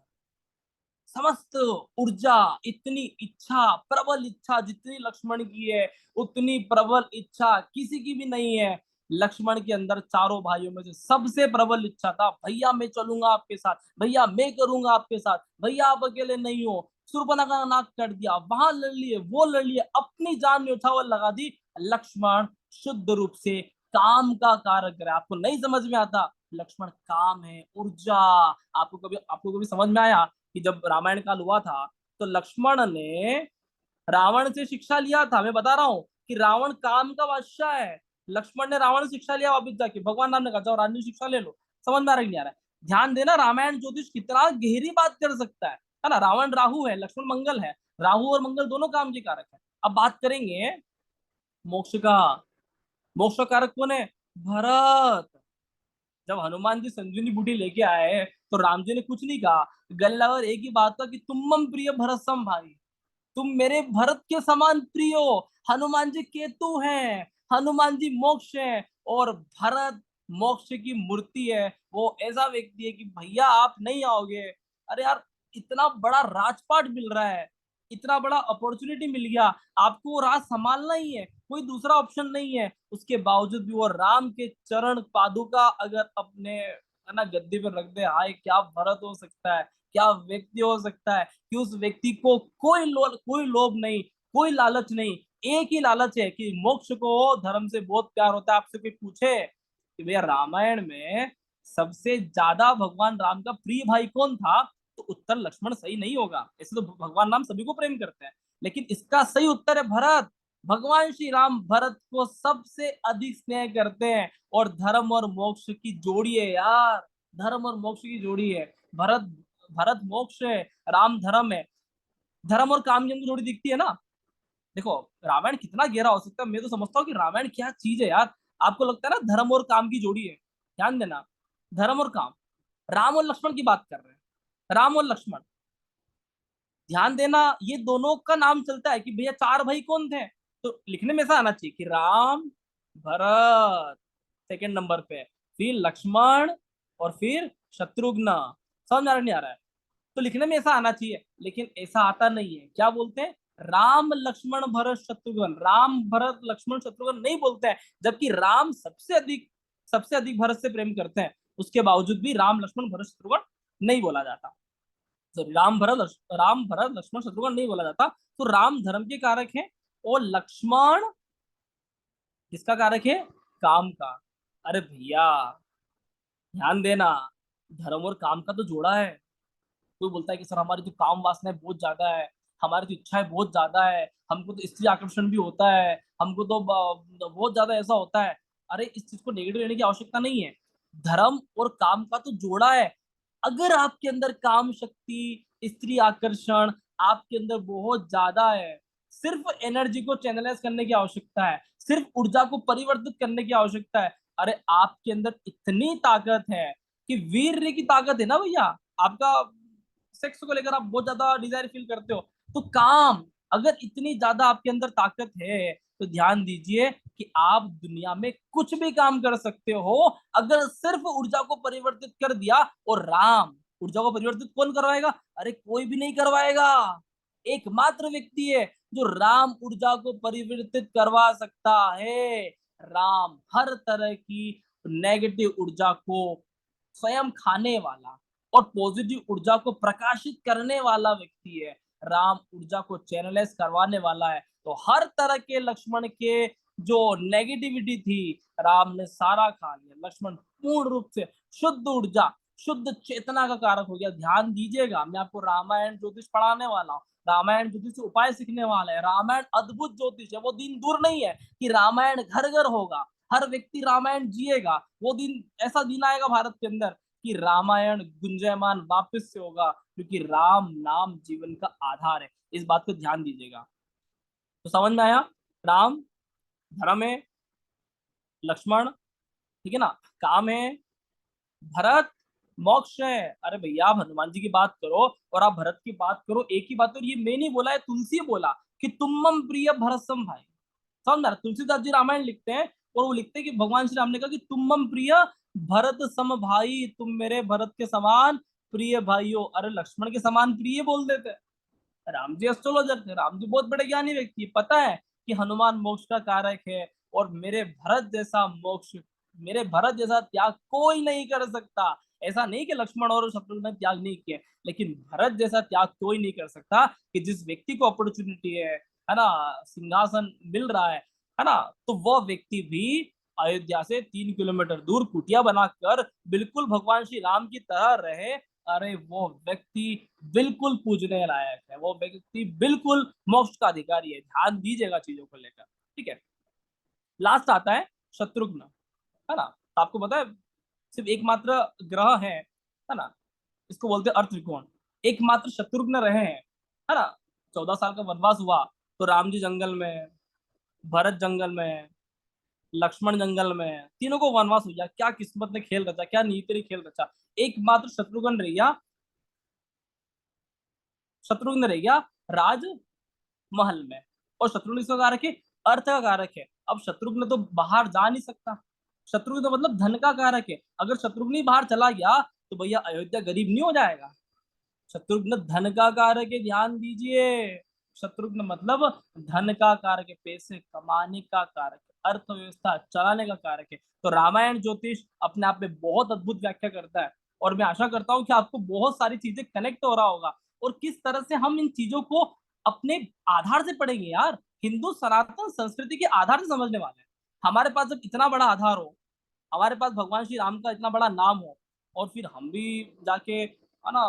समस्त ऊर्जा, इतनी इच्छा, प्रबल इच्छा जितनी लक्ष्मण की है, उतनी प्रबल इच्छा किसी की भी नहीं है। लक्ष्मण के अंदर चारों भाइयों में से सबसे प्रबल इच्छा था, भैया मैं चलूंगा आपके साथ, भैया मैं करूंगा आपके साथ, भैया आप अकेले नहीं हो। शूर्पणखा का नाक कट दिया, वहां लड़ लिए, वो लड़ लिए, अपनी जान न्यौछावर लगा दी। लक्ष्मण शुद्ध रूप से काम का कारक है। आपको नहीं समझ में आता, लक्ष्मण काम है, ऊर्जा। आपको कभी समझ में आया कि जब रामायण काल हुआ था तो लक्ष्मण ने रावण से शिक्षा लिया था? मैं बता रहा हूँ कि रावण काम का बादशाह है। लक्ष्मण ने रावण से शिक्षा लिया वापिस जाके, भगवान राम ने कहा जाओ रानी शिक्षा ले लो। समझ में आ रहा है कि नहीं आ रहा है? ध्यान देना, रामायण ज्योतिष कितना गहरी बात कर सकता है ना। रावण राहु है, लक्ष्मण मंगल है। राहु और मंगल दोनों काम के कारक है। अब बात करेंगे मोक्ष का। मोक्ष का कारक कौन है? भरत। जब हनुमान जी संजीवनी बूटी लेके आए तो राम जी ने कुछ नहीं कहा, गले लगाकर एक ही बात था कि तुम मम प्रिय भरत सम भाई, तुम मेरे भरत के समान प्रिय हो। हनुमान जी केतु हैं, हनुमान जी मोक्ष है, और भरत मोक्ष की मूर्ति है। वो ऐसा व्यक्ति है कि भैया आप नहीं आओगे, अरे यार इतना बड़ा राजपाट मिल रहा है, इतना बड़ा अपॉर्चुनिटी मिल गया, आपको वो राज संभालना ही है, कोई दूसरा ऑप्शन नहीं है। उसके बावजूद भी वो राम के चरण पादुका अगर अपने है ना गद्दी पर रख दे, हाय क्या भरत हो सकता है, क्या व्यक्ति हो सकता है कि उस व्यक्ति को कोई लोभ नहीं, कोई लालच नहीं, एक ही लालच है कि मोक्ष को, धर्म से बहुत प्यार होता है। आपसे कोई पूछे कि भैया रामायण में सबसे ज्यादा भगवान राम का प्रिय भाई कौन था, तो उत्तर लक्ष्मण सही नहीं होगा। ऐसे तो भगवान राम सभी को प्रेम करते हैं, लेकिन इसका सही उत्तर है भरत। भगवान श्री राम भरत को सबसे अधिक स्नेह करते हैं, और धर्म और मोक्ष की जोड़ी है यार, धर्म और मोक्ष की जोड़ी है। भरत भरत मोक्ष है, राम धर्म है। धर्म और काम की हमको जोड़ी दिखती है ना। देखो रामायण कितना गहरा हो सकता है, मैं तो समझता हूँ कि रामायण क्या चीज है यार। आपको लगता है ना धर्म और काम की जोड़ी है, ध्यान देना, धर्म और काम, राम और लक्ष्मण की बात कर रहे हैं, राम और लक्ष्मण, ध्यान देना, ये दोनों का नाम चलता है कि भैया चार भाई कौन थे, तो लिखने में ऐसा आना चाहिए कि राम, भरत सेकंड नंबर पे, फिर लक्ष्मण, और फिर शत्रुघ्न। समझ आ रहा नहीं आ रहा है? तो लिखने में ऐसा आना चाहिए, लेकिन ऐसा आता नहीं है। क्या बोलते हैं? राम लक्ष्मण भरत शत्रुघ्न, राम भरत लक्ष्मण शत्रुघ्न नहीं बोलते हैं। जबकि राम सबसे अधिक भरत से प्रेम करते हैं, उसके बावजूद भी राम लक्ष्मण भरत शत्रुघ्न नहीं बोला जाता। सॉरी, राम भरत लक्ष्मण शत्रुघ्न नहीं बोला जाता। तो राम धर्म के कारक है, और लक्ष्मण किसका कारक है? काम का। अरे भैया ध्यान देना, धर्म और काम का तो जोड़ा है। कोई बोलता है कि सर हमारी तो काम वासनाएं बहुत ज्यादा है, हमारी तो इच्छाएं बहुत ज्यादा है, हमको तो स्त्री आकर्षण भी होता है, हमको तो बहुत ज्यादा ऐसा होता है। अरे इस चीज को नेगेटिव लेने की आवश्यकता नहीं है। धर्म और काम का तो जोड़ा है। अगर आपके अंदर काम शक्ति, स्त्री आकर्षण आपके अंदर बहुत ज्यादा है, सिर्फ एनर्जी को चैनलाइज करने की आवश्यकता है, सिर्फ ऊर्जा को परिवर्तित करने की आवश्यकता है। अरे आपके अंदर इतनी ताकत है कि वीर्य की ताकत है ना भैया, आपका सेक्स को लेकर आप बहुत ज्यादा डिजायर फील करते हो, तो काम, अगर इतनी ज्यादा आपके अंदर ताकत है, तो ध्यान दीजिए कि आप दुनिया में कुछ भी काम कर सकते हो, अगर सिर्फ ऊर्जा को परिवर्तित कर दिया। और राम, ऊर्जा को परिवर्तित कौन करवाएगा? अरे कोई भी नहीं करवाएगा। एकमात्र व्यक्ति है जो राम ऊर्जा को परिवर्तित करवा सकता है। राम हर तरह की नेगेटिव ऊर्जा को स्वयं खाने वाला और पॉजिटिव ऊर्जा को प्रकाशित करने वाला व्यक्ति है। राम ऊर्जा को चैनलाइज करवाने वाला है। तो हर तरह के लक्ष्मण के जो नेगेटिविटी थी, राम ने सारा खा लिया। लक्ष्मण पूर्ण रूप से शुद्ध ऊर्जा, शुद्ध चेतना का कारक हो गया। ध्यान दीजिएगा, मैं आपको रामायण ज्योतिष पढ़ाने वाला हूँ, रामायण ज्योतिष से उपाय सीखने वाला है। रामायण अद्भुत ज्योतिष है। वो दिन दूर नहीं है कि रामायण घर घर होगा, हर व्यक्ति रामायण जिएगा। वो दिन, ऐसा दिन आएगा भारत के अंदर कि रामायण गुंजयमान वापस से होगा, क्योंकि राम नाम जीवन का आधार है। इस बात को ध्यान दीजिएगा। तो समझ में आया? राम धर्म है, लक्ष्मण ठीक है ना, काम है, भरत मोक्ष है। अरे भैया आप हनुमान जी की बात करो और आप भरत की बात करो, एक ही बात। और ये मैं नहीं बोला है, तुलसी बोला कि तुम प्रिय भरत सम भाई। समझ रहा? तुलसीदास जी रामायण लिखते हैं, और वो लिखते हैं कि भगवान श्री राम ने कहा कि तुम प्रिय भरत सम भाई, तुम मेरे भरत के समान प्रिय भाई हो। अरे लक्ष्मण के समान प्रिय बोल देते। राम जी एस्ट्रोलॉजर थे, राम जी बहुत बड़े ज्ञानी व्यक्ति है, पता है कि हनुमान मोक्ष का कारक है, और मेरे भरत जैसा मोक्ष, मेरे भरत जैसा त्याग कोई नहीं कर सकता। ऐसा नहीं कि लक्ष्मण और शत्रुघ्न ने त्याग नहीं किए, लेकिन भरत जैसा त्याग कोई नहीं कर सकता। कि जिस व्यक्ति को अपॉर्चुनिटी है ना, सिंहासन मिल रहा है ना, तो वह व्यक्ति भी अयोध्या से 3 किलोमीटर दूर कुटिया बनाकर बिल्कुल भगवान श्री राम की तरह रहे। अरे वो व्यक्ति बिल्कुल पूजने लायक है, वो व्यक्ति बिल्कुल मोक्ष का अधिकारी है। ध्यान दीजिएगा चीजों को लेकर, ठीक है। लास्ट आता है शत्रुघ्न, है ना। तो आपको पता है सिर्फ एकमात्र ग्रह है ना, इसको बोलते हैं अर्थ त्रिकोण, एकमात्र शत्रुघ्न रहे हैं, है ना। 14 साल का वनवास हुआ तो राम जी जंगल में, भरत जंगल में, लक्ष्मण जंगल में, तीनों को वनवास हो गया। क्या किस्मत ने खेल रचा, क्या नीति ने खेल रचा। एकमात्र शत्रुघ्न रह गया, शत्रुघ्न रह गया राजमहल में। और शत्रुघ्न इसका कारक है, अर्थ का कारक है। अब शत्रुघ्न तो बाहर जा नहीं सकता, शत्रुघ्न तो मतलब धन का कारक है। अगर शत्रुघ्न ही बाहर चला गया तो भैया अयोध्या गरीब नहीं हो जाएगा। शत्रुघ्न धन का कारक है, ध्यान दीजिए। शत्रुघ्न मतलब धन का कारक है, पैसे कमाने का कारक है, अर्थव्यवस्था चलाने का कारक है। तो रामायण ज्योतिष अपने आप में बहुत अद्भुत व्याख्या करता है, और मैं आशा करता हूँ कि आपको बहुत सारी चीजें कनेक्ट हो रहा होगा, और किस तरह से हम इन चीजों को अपने आधार से पढ़ेंगे यार। हिंदू सनातन संस्कृति के आधार से समझने वाले हैं। हमारे पास जब इतना बड़ा आधार हो, हमारे पास भगवान श्री राम का इतना बड़ा नाम हो, और फिर हम भी जाके है ना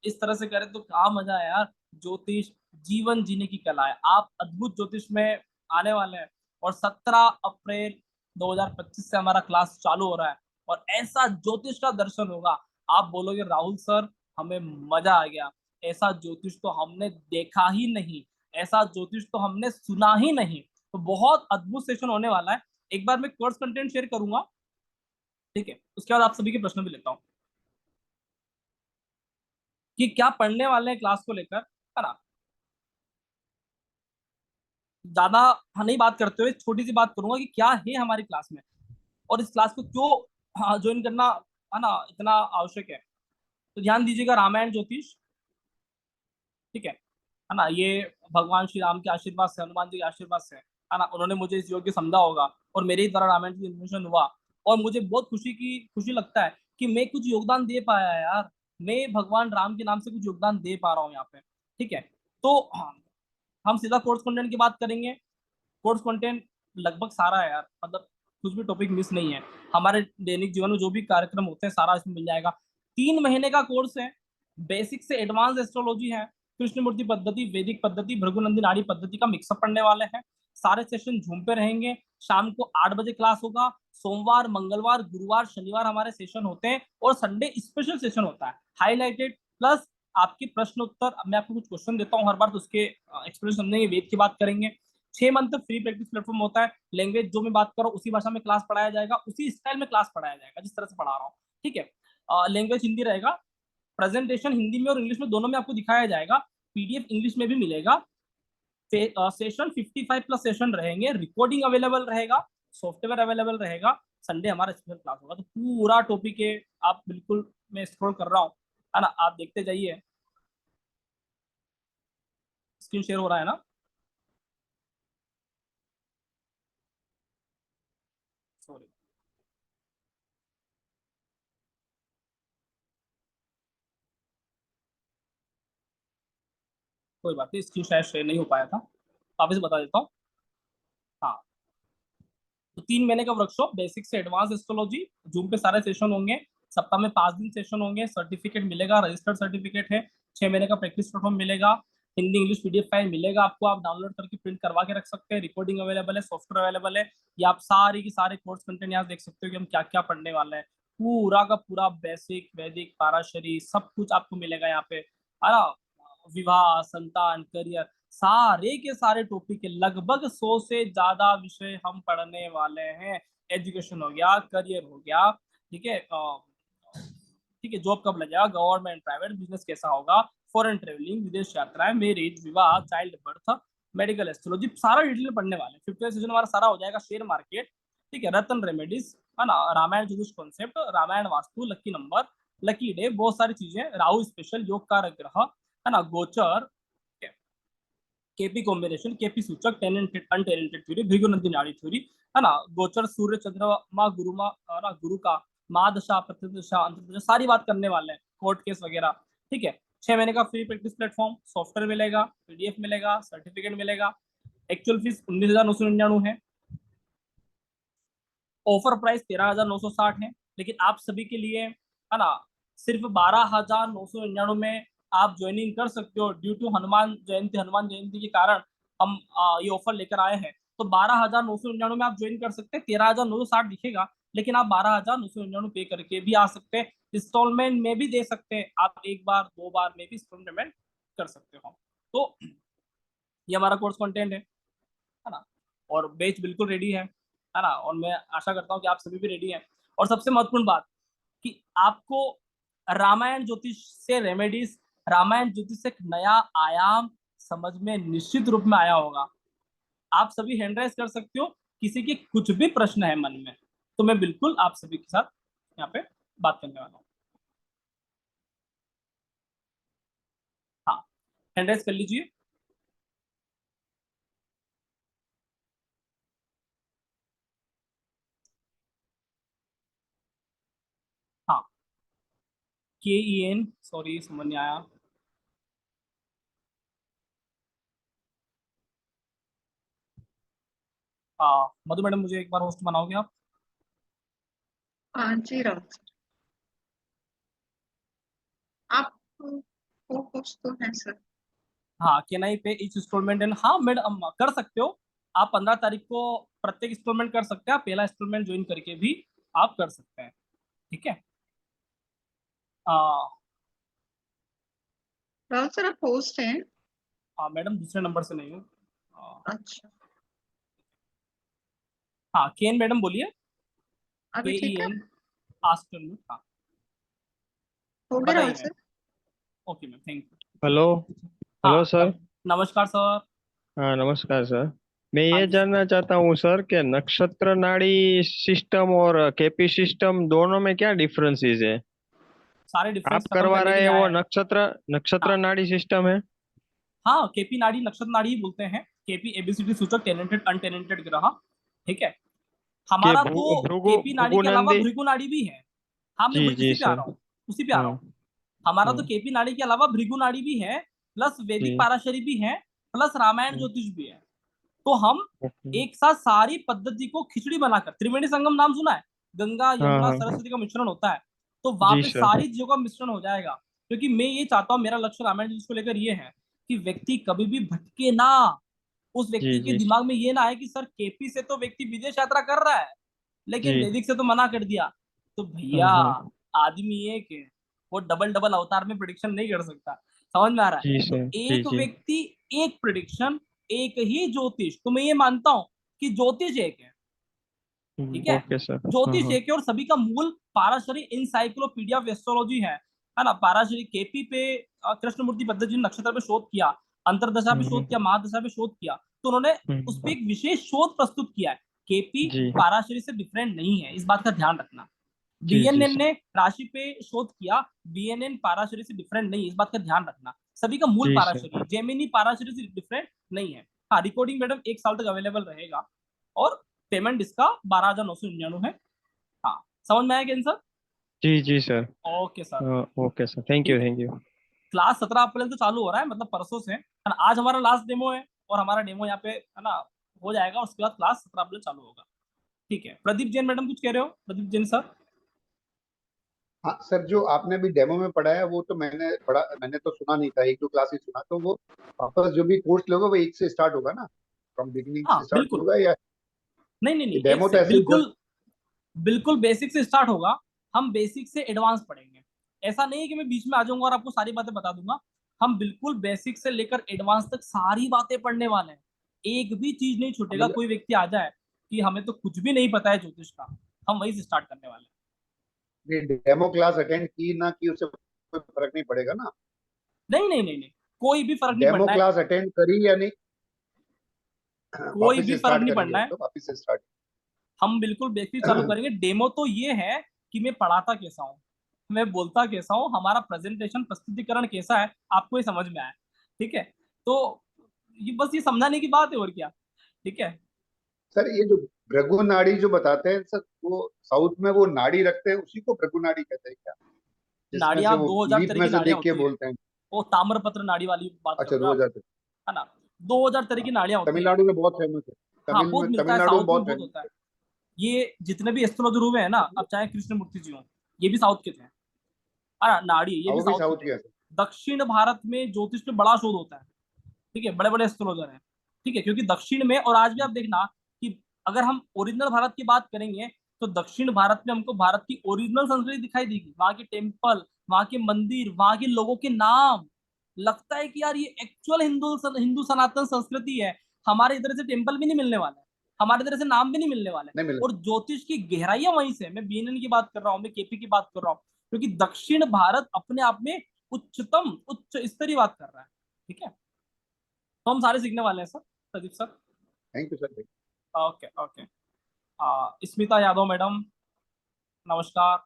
इस तरह से करें, तो क्या मजा है यार। ज्योतिष जीवन जीने की कला है। आप अद्भुत ज्योतिष में आने वाले हैं, और 17 अप्रैल 2025 से हमारा क्लास चालू हो रहा है, और ऐसा ज्योतिष का दर्शन होगा, आप बोलोगे राहुल सर हमें मजा आ गया। ऐसा ज्योतिष तो हमने देखा ही नहीं, ऐसा ज्योतिष तो हमने सुना ही नहीं। तो बहुत अद्भुत सेशन होने वाला है। एक बार मैं कोर्स कंटेंट शेयर करूंगा, ठीक है, उसके बाद आप सभी के प्रश्न भी लेता हूँ कि क्या पढ़ने वाले हैं क्लास को लेकर, है ना। ज्यादा नहीं बात करते हुए छोटी सी बात करूंगा कि क्या है हमारी क्लास में, और इस क्लास को क्यों ज्वाइन करना है ना इतना आवश्यक है। तो ध्यान दीजिएगा, रामायण ज्योतिष, ठीक है ना, ये भगवान श्री राम के आशीर्वाद से, हनुमान जी के आशीर्वाद से, है ना, उन्होंने मुझे इस योग्य समझा होगा, और मेरे ही द्वारा रामायण की इन्फॉर्मेशन हुआ, और मुझे बहुत खुशी लगता है कि मैं कुछ योगदान दे पाया है यार। मैं भगवान राम के नाम से कुछ योगदान दे पा रहा हूँ यहाँ पे, ठीक है। तो हम सीधा कोर्स कंटेंट की बात करेंगे। कोर्स कंटेंट लगभग सारा है यार, मतलब कुछ भी टॉपिक मिस नहीं है। हमारे दैनिक जीवन में जो भी कार्यक्रम होते हैं सारा इसमें मिल जाएगा। 3 महीने का कोर्स है। बेसिक से एडवांस एस्ट्रोलॉजी है, कृष्णमूर्ति पद्धति, वैदिक पद्धति, भृगु नाड़ी पद्धति का मिक्सअप पढ़ने वाले हैं। सारे सेशन झूम पे रहेंगे। शाम को 8 बजे क्लास होगा। सोमवार, मंगलवार, गुरुवार, शनिवार हमारे सेशन होते हैं, और संडे स्पेशल सेशन होता है हाईलाइटेड प्लस आपके प्रश्न उत्तर। मैं आपको कुछ क्वेश्चन देता हूँ हर बार, तो उसके एक्सप्लेनेशन समझेंगे, वेद की बात करेंगे। 6 मंथ तक फ्री प्रैक्टिस प्लेटफॉर्म होता है। लैंग्वेज जो मैं बात कर रहा हूँ उसी भाषा में क्लास पढ़ाया जाएगा, उसी स्टाइल में क्लास पढ़ाया जाएगा जिस तरह से पढ़ा रहा हूँ, ठीक है। लैंग्वेज हिंदी रहेगा। प्रेजेंटेशन हिंदी में और इंग्लिश में दोनों में आपको दिखाया जाएगा। पीडीएफ इंग्लिश में भी मिलेगा। सेशन 55+ सेशन रहेंगे। रिकॉर्डिंग अवेलेबल रहेगा, सॉफ्टवेयर अवेलेबल रहेगा। संडे हमारा स्पेशल क्लास होगा। तो पूरा टॉपिक है, आप बिल्कुल, मैं स्क्रॉल कर रहा हूँ, है ना, आप देखते जाइए। स्क्रीन शेयर हो रहा है ना। सॉरी, कोई बात नहीं, स्क्रीन शायद शेयर नहीं हो पाया था, वापस बता देता हूँ। हाँ, तो 3 महीने का वर्कशॉप, बेसिक से एडवांस एस्ट्रोलॉजी, जूम पे सारे सेशन होंगे। सप्ताह में 5 दिन सेशन होंगे। सर्टिफिकेट मिलेगा, रजिस्टर्ड सर्टिफिकेट है। 6 महीने का प्रैक्टिस प्लेटफॉर्म मिलेगा। हिंदी इंग्लिश पीडीएफ फाइल मिलेगा आपको, आप डाउनलोड करके प्रिंट करवा के रख सकते हैं। रिकॉर्डिंग अवेलेबल है, सॉफ्टवेयर अवेलेबल है। ये आप सारी की सारे कोर्स कंटेंट यहाँ देख सकते हो कि हम क्या क्या पढ़ने वाले हैं। पूरा का पूरा बेसिक, वैदिक, पाराशरी सब कुछ आपको मिलेगा यहाँ पे, है ना। विवाह, संतान, करियर, सारे के सारे टॉपिक है। लगभग 100 से ज्यादा विषय हम पढ़ने वाले हैं। एजुकेशन हो गया, करियर हो गया, ठीक है, ठीक है, जॉब कब लगेगा, गवर्नमेंट प्राइवेट बिजनेस कैसा होगा, फॉरेन ट्रेवलिंग, विदेश यात्राएं, मैरिज, विवाह, चाइल्ड बर्थ, मेडिकल एस्ट्रोलॉजी, सारा डिटेल पढ़ने वाले हैं। 50 सेशन हमारा सारा हो जाएगा। शेयर मार्केट, ठीक है, रतन रेमेडीज, है ना, रामायण ज्योतिष कॉन्सेप्ट, रामायण वास्तु, लकी नंबर, लकी डे, बहुत सारी चीजें, राहु स्पेशल, योग का ग्रह, है ना, गोचर, केपी कॉम्बिनेशन, केपी सूचक, टेनेंटेड अनटेनेंटेड थ्योरी, भृगु नाड़ी थ्योरी, है ना, गोचर, सूर्य, चंद्रमा, गुरु मा, है ना, गुरु का मादशा, प्रतिदशा, अंतर्दशा, सारी बात करने वाले हैं, कोर्ट केस वगैरह, ठीक है। 6 महीने का फ्री प्रैक्टिस प्लेटफॉर्म, सॉफ्टवेयर मिलेगा, पीडीएफ मिलेगा, सर्टिफिकेट मिलेगा। एक्चुअल फीस 19,999 है। ऑफर प्राइस 13,960 है। लेकिन आप सभी के लिए, है ना, सिर्फ 12,999 में आप ज्वाइनिंग कर सकते हो। ड्यू टू हनुमान जयंती के कारण हम ये ऑफर लेकर आए हैं। तो 12,999 में आप ज्वाइन कर सकते हैं। 13,960 दिखेगा, लेकिन आप 12,999 पे करके भी आ सकते हैं। इंस्टॉलमेंट में भी दे सकते हैं, आप 1 बार 2 बार में भी इंस्टॉलमेंट पेमेंट कर सकते हो। तो ये हमारा कोर्स कंटेंट है ना, और बैच बिल्कुल रेडी है ना, और मैं आशा करता हूँ कि आप सभी भी रेडी हैं। और सबसे महत्वपूर्ण बात कि आपको रामायण ज्योतिष से रेमेडीज, रामायण ज्योतिष से एक नया आयाम समझ में निश्चित रूप में आया होगा। आप सभी हैंड राइज कर सकते हो, किसी के कुछ भी प्रश्न है मन में, तो मैं बिल्कुल आप सभी के साथ यहाँ पे बात करने वाला हूँ। हाँ, हैंड राइज कर लीजिए। KEN, सॉरी समझ नहीं आया। हाँ मधु मैडम, मुझे एक बार होस्ट बनाओगे आप? हाँ जी राहुल सर, आप को कुछ तो है सर। हाँ, कैन आई पे ईच इंस्टॉलमेंट एंड, हाँ मैडम कर सकते हो। आप 15 तारीख को प्रत्येक इंस्टॉलमेंट कर सकते हैं, आप पहला इंस्टॉलमेंट ज्वाइन करके भी आप कर सकते हैं। ठीक है। हाँ। राहुल सर आप होस्ट हैं? हाँ मैडम, दूसरे नंबर से नहीं हूँ। अच्छा, हाँ केन मैडम बोलिए। अभी ठीक है? KEN, Aston. हाँ हो गया राहुल बताइए ma'am. Sir? Okay ma'am, thank you. Hello. Hello हाँ सर। नमस्कार सर। हाँ नमस्कार सर। मैं हाँ ये जी सर। जानना चाहता हूँ सर कि नक्षत्र नाड़ी सिस्टम और केपी सिस्टम दोनों में क्या डिफरेंसेस है। सारे आप डिफरेंस खत्म करवा करने के रहे लिए हैं वो आए हैं। नक्षत्र नक्षत्र हाँ नाड़ी सिस्टम है। हाँ, KP नाड़ी नक्षत्र नाड़ी ही बोलते हैं। KP ABCD सूचक, टैलेंटेड अनटैलेंटेड ग्रह। ठीक है। कि हमारा तो भृगु KP नाड़ी भृगु के अलावा नंदी। भृगु नाड़ी भी है। हाँ मैं जी जी इसी पे आ सर। रहा हूँ, उसी पे आ रहा हाँ। हूँ। हमारा तो हाँ। KP नाड़ी के अलावा भृगु नाड़ी भी है, प्लस वैदिक जी। पाराशरी भी है, प्लस रामायण हाँ, ज्योतिष भी है। तो हम ओके। एक साथ सारी पद्धति को खिचड़ी बनाकर, त्रिवेणी संगम नाम सुना है? गंगा हाँ यमुना हाँ। सरस्वती का मिश्रण होता है। तो वहां जी पे सर। सारी चीजों का मिश्रण हो जाएगा। क्योंकि मैं ये चाहता हूँ, मेरा लक्ष्य रामायण ज्योतिष को लेकर ये है कि व्यक्ति कभी भी भटके ना। उस जी व्यक्ति के जी। दिमाग में ये ना आए कि सर KP से तो व्यक्ति विदेश यात्रा कर रहा है, लेकिन जी। वैदिक से तो मना कर दिया। तो भैया, हाँ हाँ। आदमी एक है, वो डबल डबल अवतार में प्रिडिक्शन नहीं कर सकता। समझ में आ रहा है? जी तो सर। जी एक जी। व्यक्ति, एक प्रिडिक्शन, एक ही ज्योतिष। तो मैं ये मानता हूं कि ज्योतिष एक है। ठीक है। Okay sir. हाँ ज्योतिष हाँ। एक है और सभी का मूल पाराशरी इंसाइक्लोपीडिया ऑफ एस्ट्रोलॉजी है ना। पाराशरी KP पे कृष्णमूर्ति भद्र जी ने नक्षत्र पे शोध किया, अंतरदशा पे शोध हम्म। किया, महादशा पे शोध किया। तो उन्होंने उस पर हम्म। एक विशेष शोध प्रस्तुत किया है। KP जी पाराशरी से डिफरेंट नहीं है, इस बात का ध्यान रखना। जी। जी BNN सर। ने राशि पे शोध किया, BNN पाराशरी से डिफरेंट नहीं है, इस बात का ध्यान रखना। सभी का मूल जी सर। पाराशरी है, जेमिनी पाराशरी से डिफरेंट नहीं है। हाँ, रिकॉर्डिंग मैडम 1 साल तक अवेलेबल रहेगा, और पेमेंट इसका 12,999 है। हाँ, समझ में आया क्या सर? जी जी सर। Okay sir. हाँ ओके सर। थैंक यू ठीक है। Thank you. क्लास 17 अप्रैल से चालू हो रहा है, मतलब परसों से है ना। आज हमारा लास्ट डेमो है, और हमारा डेमो यहाँ पे है ना हो जाएगा, उसके बाद क्लास 17 अप्रैल चालू होगा। ठीक है। प्रदीप जैन मैडम कुछ कह रहे हो? प्रदीप जैन सर। हाँ सर, जो आपने अभी डेमो में पढ़ा है वो तो मैंने पढ़ा, मैंने तो सुना नहीं था, 1-2 क्लासेस सुना। तो वो वापस जो भी कोर्स लोगे वो एक से स्टार्ट होगा ना, फ्रॉम बिगिनिंग हाँ से स्टार्ट बिल्कुल। होगा, या नहीं नहीं नहीं, एक डेमो तो से ऐसे ही बिल्कुल, जस्ट। बिल्कुल बेसिक से स्टार्ट होगा। हम बेसिक से एडवांस पढ़ेंगे। ऐसा नहीं है कि मैं बीच में आ जाऊंगा और आपको सारी बातें बता दूंगा। हम बिल्कुल बेसिक से लेकर एडवांस तक सारी बातें पढ़ने वाले हैं। एक भी चीज नहीं छूटेगा। मतलब कोई व्यक्ति आ जाए कि हमें तो कुछ भी नहीं पता है ज्योतिष का, हम वहीं से स्टार्ट करने वाले हैं। ये डेमो क्लास अटेंड की ना की उससे कोई फर्क नहीं पड़ेगा ना। नहीं नहीं नहीं नहीं, कोई भी फर्क नहीं डेमो पड़ना है। क्लास अटेंड करी या नहीं, कोई वापस भी से फर्क स्टार्ट नहीं करेंगे पड़ना वो है। तो वापस से स्टार्ट। हम बिल्कुल बेसिक चालू करेंगे। डेमो तो ये है कि मैं पढ़ाता कैसा हूँ, मैं बोलता कैसा हूँ, हमारा प्रेजेंटेशन प्रस्तुतिकरण कैसा है, आपको ये समझ में आए। ठीक है। तो ये बस ये समझाने की बात है, और क्या। ठीक है। सर ये जो भृगु नाड़ी जो बताते हैं सर, वो साउथ में वो नाड़ी रखते हैं, उसी को भृगु नाड़ी कहते हैं क्या, जिसमें से नाड़ियां वो 2000 लीफ तरह में की से नाड़ियां देख के होती है। बोलते हैं? वो ताम्रपत्र नाड़ी वाली बात कर अच्छा, रहे हो आप, 2000। है ना। 2000 तरह की नाड़ियां होती है। तमिलनाडु में बहुत फेमस है। हाँ बहुत मिलता है, तमिलनाडु में साउथ में बहुत बहुत फेमस होता है। है। ये जितने भी एस्ट्रोलॉजर हुए हैं ना, अब चाहे कृष्णमूर्ति जी हो, ये भी साउथ के थे। हाँ, नाड़ी ये हाँ, भी वो भी साउथ के साउथ थे। के हैं सर। दक्षिण भारत में ज्योतिष पे बड़ा शोध होता है। ठीक है, बड़े बड़े एस्ट्रोलॉजर हैं। ठीक है, क्योंकि दक्षिण में, और आज भी आप देखना कि अगर हम ओरिजिनल भारत की बात करेंगे, तो दक्षिण भारत में हमको भारत की ओरिजिनल संस्कृति दिखाई देगी। वहां के टेम्पल, वहां के मंदिर, वहां के लोगों के नाम, लगता है कि यार ये एक्चुअल हिंदू सनातन संस्कृति है। हमारे इधर से टेम्पल भी नहीं मिलने वाले, हमारे इधर से नाम भी नहीं मिलने वाले। नहीं मिला। और ज्योतिष की गहराइयां वहीं से, मैं BNN की बात कर रहा हूँ, मैं KP की बात कर रहा हूँ। क्योंकि दक्षिण भारत अपने आप में उच्चतम, उच्च स्तरीय बात कर रहा है। ठीक है। तो हम सारे सीखने वाले हैं sir, Pradeep sir. Thank you sir. Okay okay. Smita Yadav madam, नमस्कार।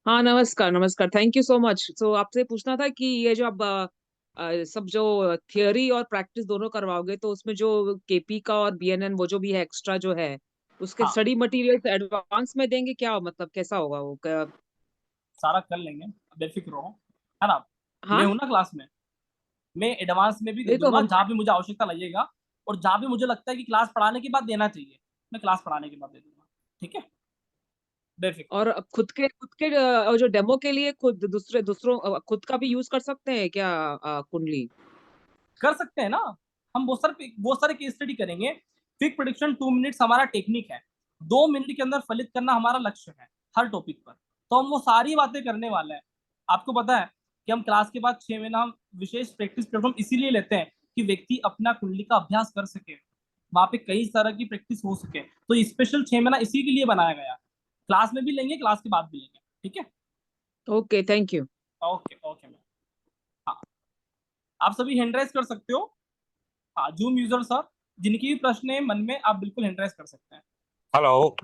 हाँ नमस्कार नमस्कार, थैंक यू सो मच। तो आपसे पूछना था कि ये जो आप सब जो थियोरी और प्रैक्टिस दोनों करवाओगे, तो उसमें जो केपी का और बीएनएन वो जो भी है एक्स्ट्रा जो है, उसके हाँ स्टडी मटेरियल एडवांस में देंगे क्या, मतलब कैसा होगा वो सारा कर लेंगे, बेफिक्र रहो, है ना। मैं हाँ हूं ना क्लास में, मैं एडवांस में भी दे नहीं तो दूंगा हम जहाँ भी मुझे आवश्यकता लगेगा, और जहाँ भी मुझे लगता है कि क्लास पढ़ाने के बाद देना चाहिए, मैं क्लास पढ़ाने के बाद दे दूंगा, ठीक है, बेफिक्र। और खुद के जो डेमो के लिए खुद खुद का भी यूज कर सकते हैं क्या कुंडली? कर सकते हैं ना, हम बहुत सारे केस स्टडी करेंगे। क्विक प्रिडिक्शन 2 मिनट्स हमारा टेक्निक है, 2 मिनट के अंदर फलित करना हमारा लक्ष्य है हर टॉपिक पर। तो हम वो सारी बातें करने वाले हैं। आपको पता है कि हम क्लास के बाद 6 महीना हम विशेष प्रैक्टिस प्लेटफॉर्म इसीलिए लेते हैं कि व्यक्ति अपना कुंडली का अभ्यास कर सके, वहां पे कई तरह की प्रैक्टिस हो सके। तो स्पेशल 6 महीना इसी के लिए बनाया गया। क्लास में भी लेंगे, क्लास के बाद भी लेंगे, ठीक है। Okay, thank you. Okay okay ma'am. हाँ, आप सभी हैंड राइज कर सकते हो। हाँ, जूम यूजर सर, जिनकी भी प्रश्न है मन में, आप बिल्कुल हैंड राइज कर सकते हैं। हेलो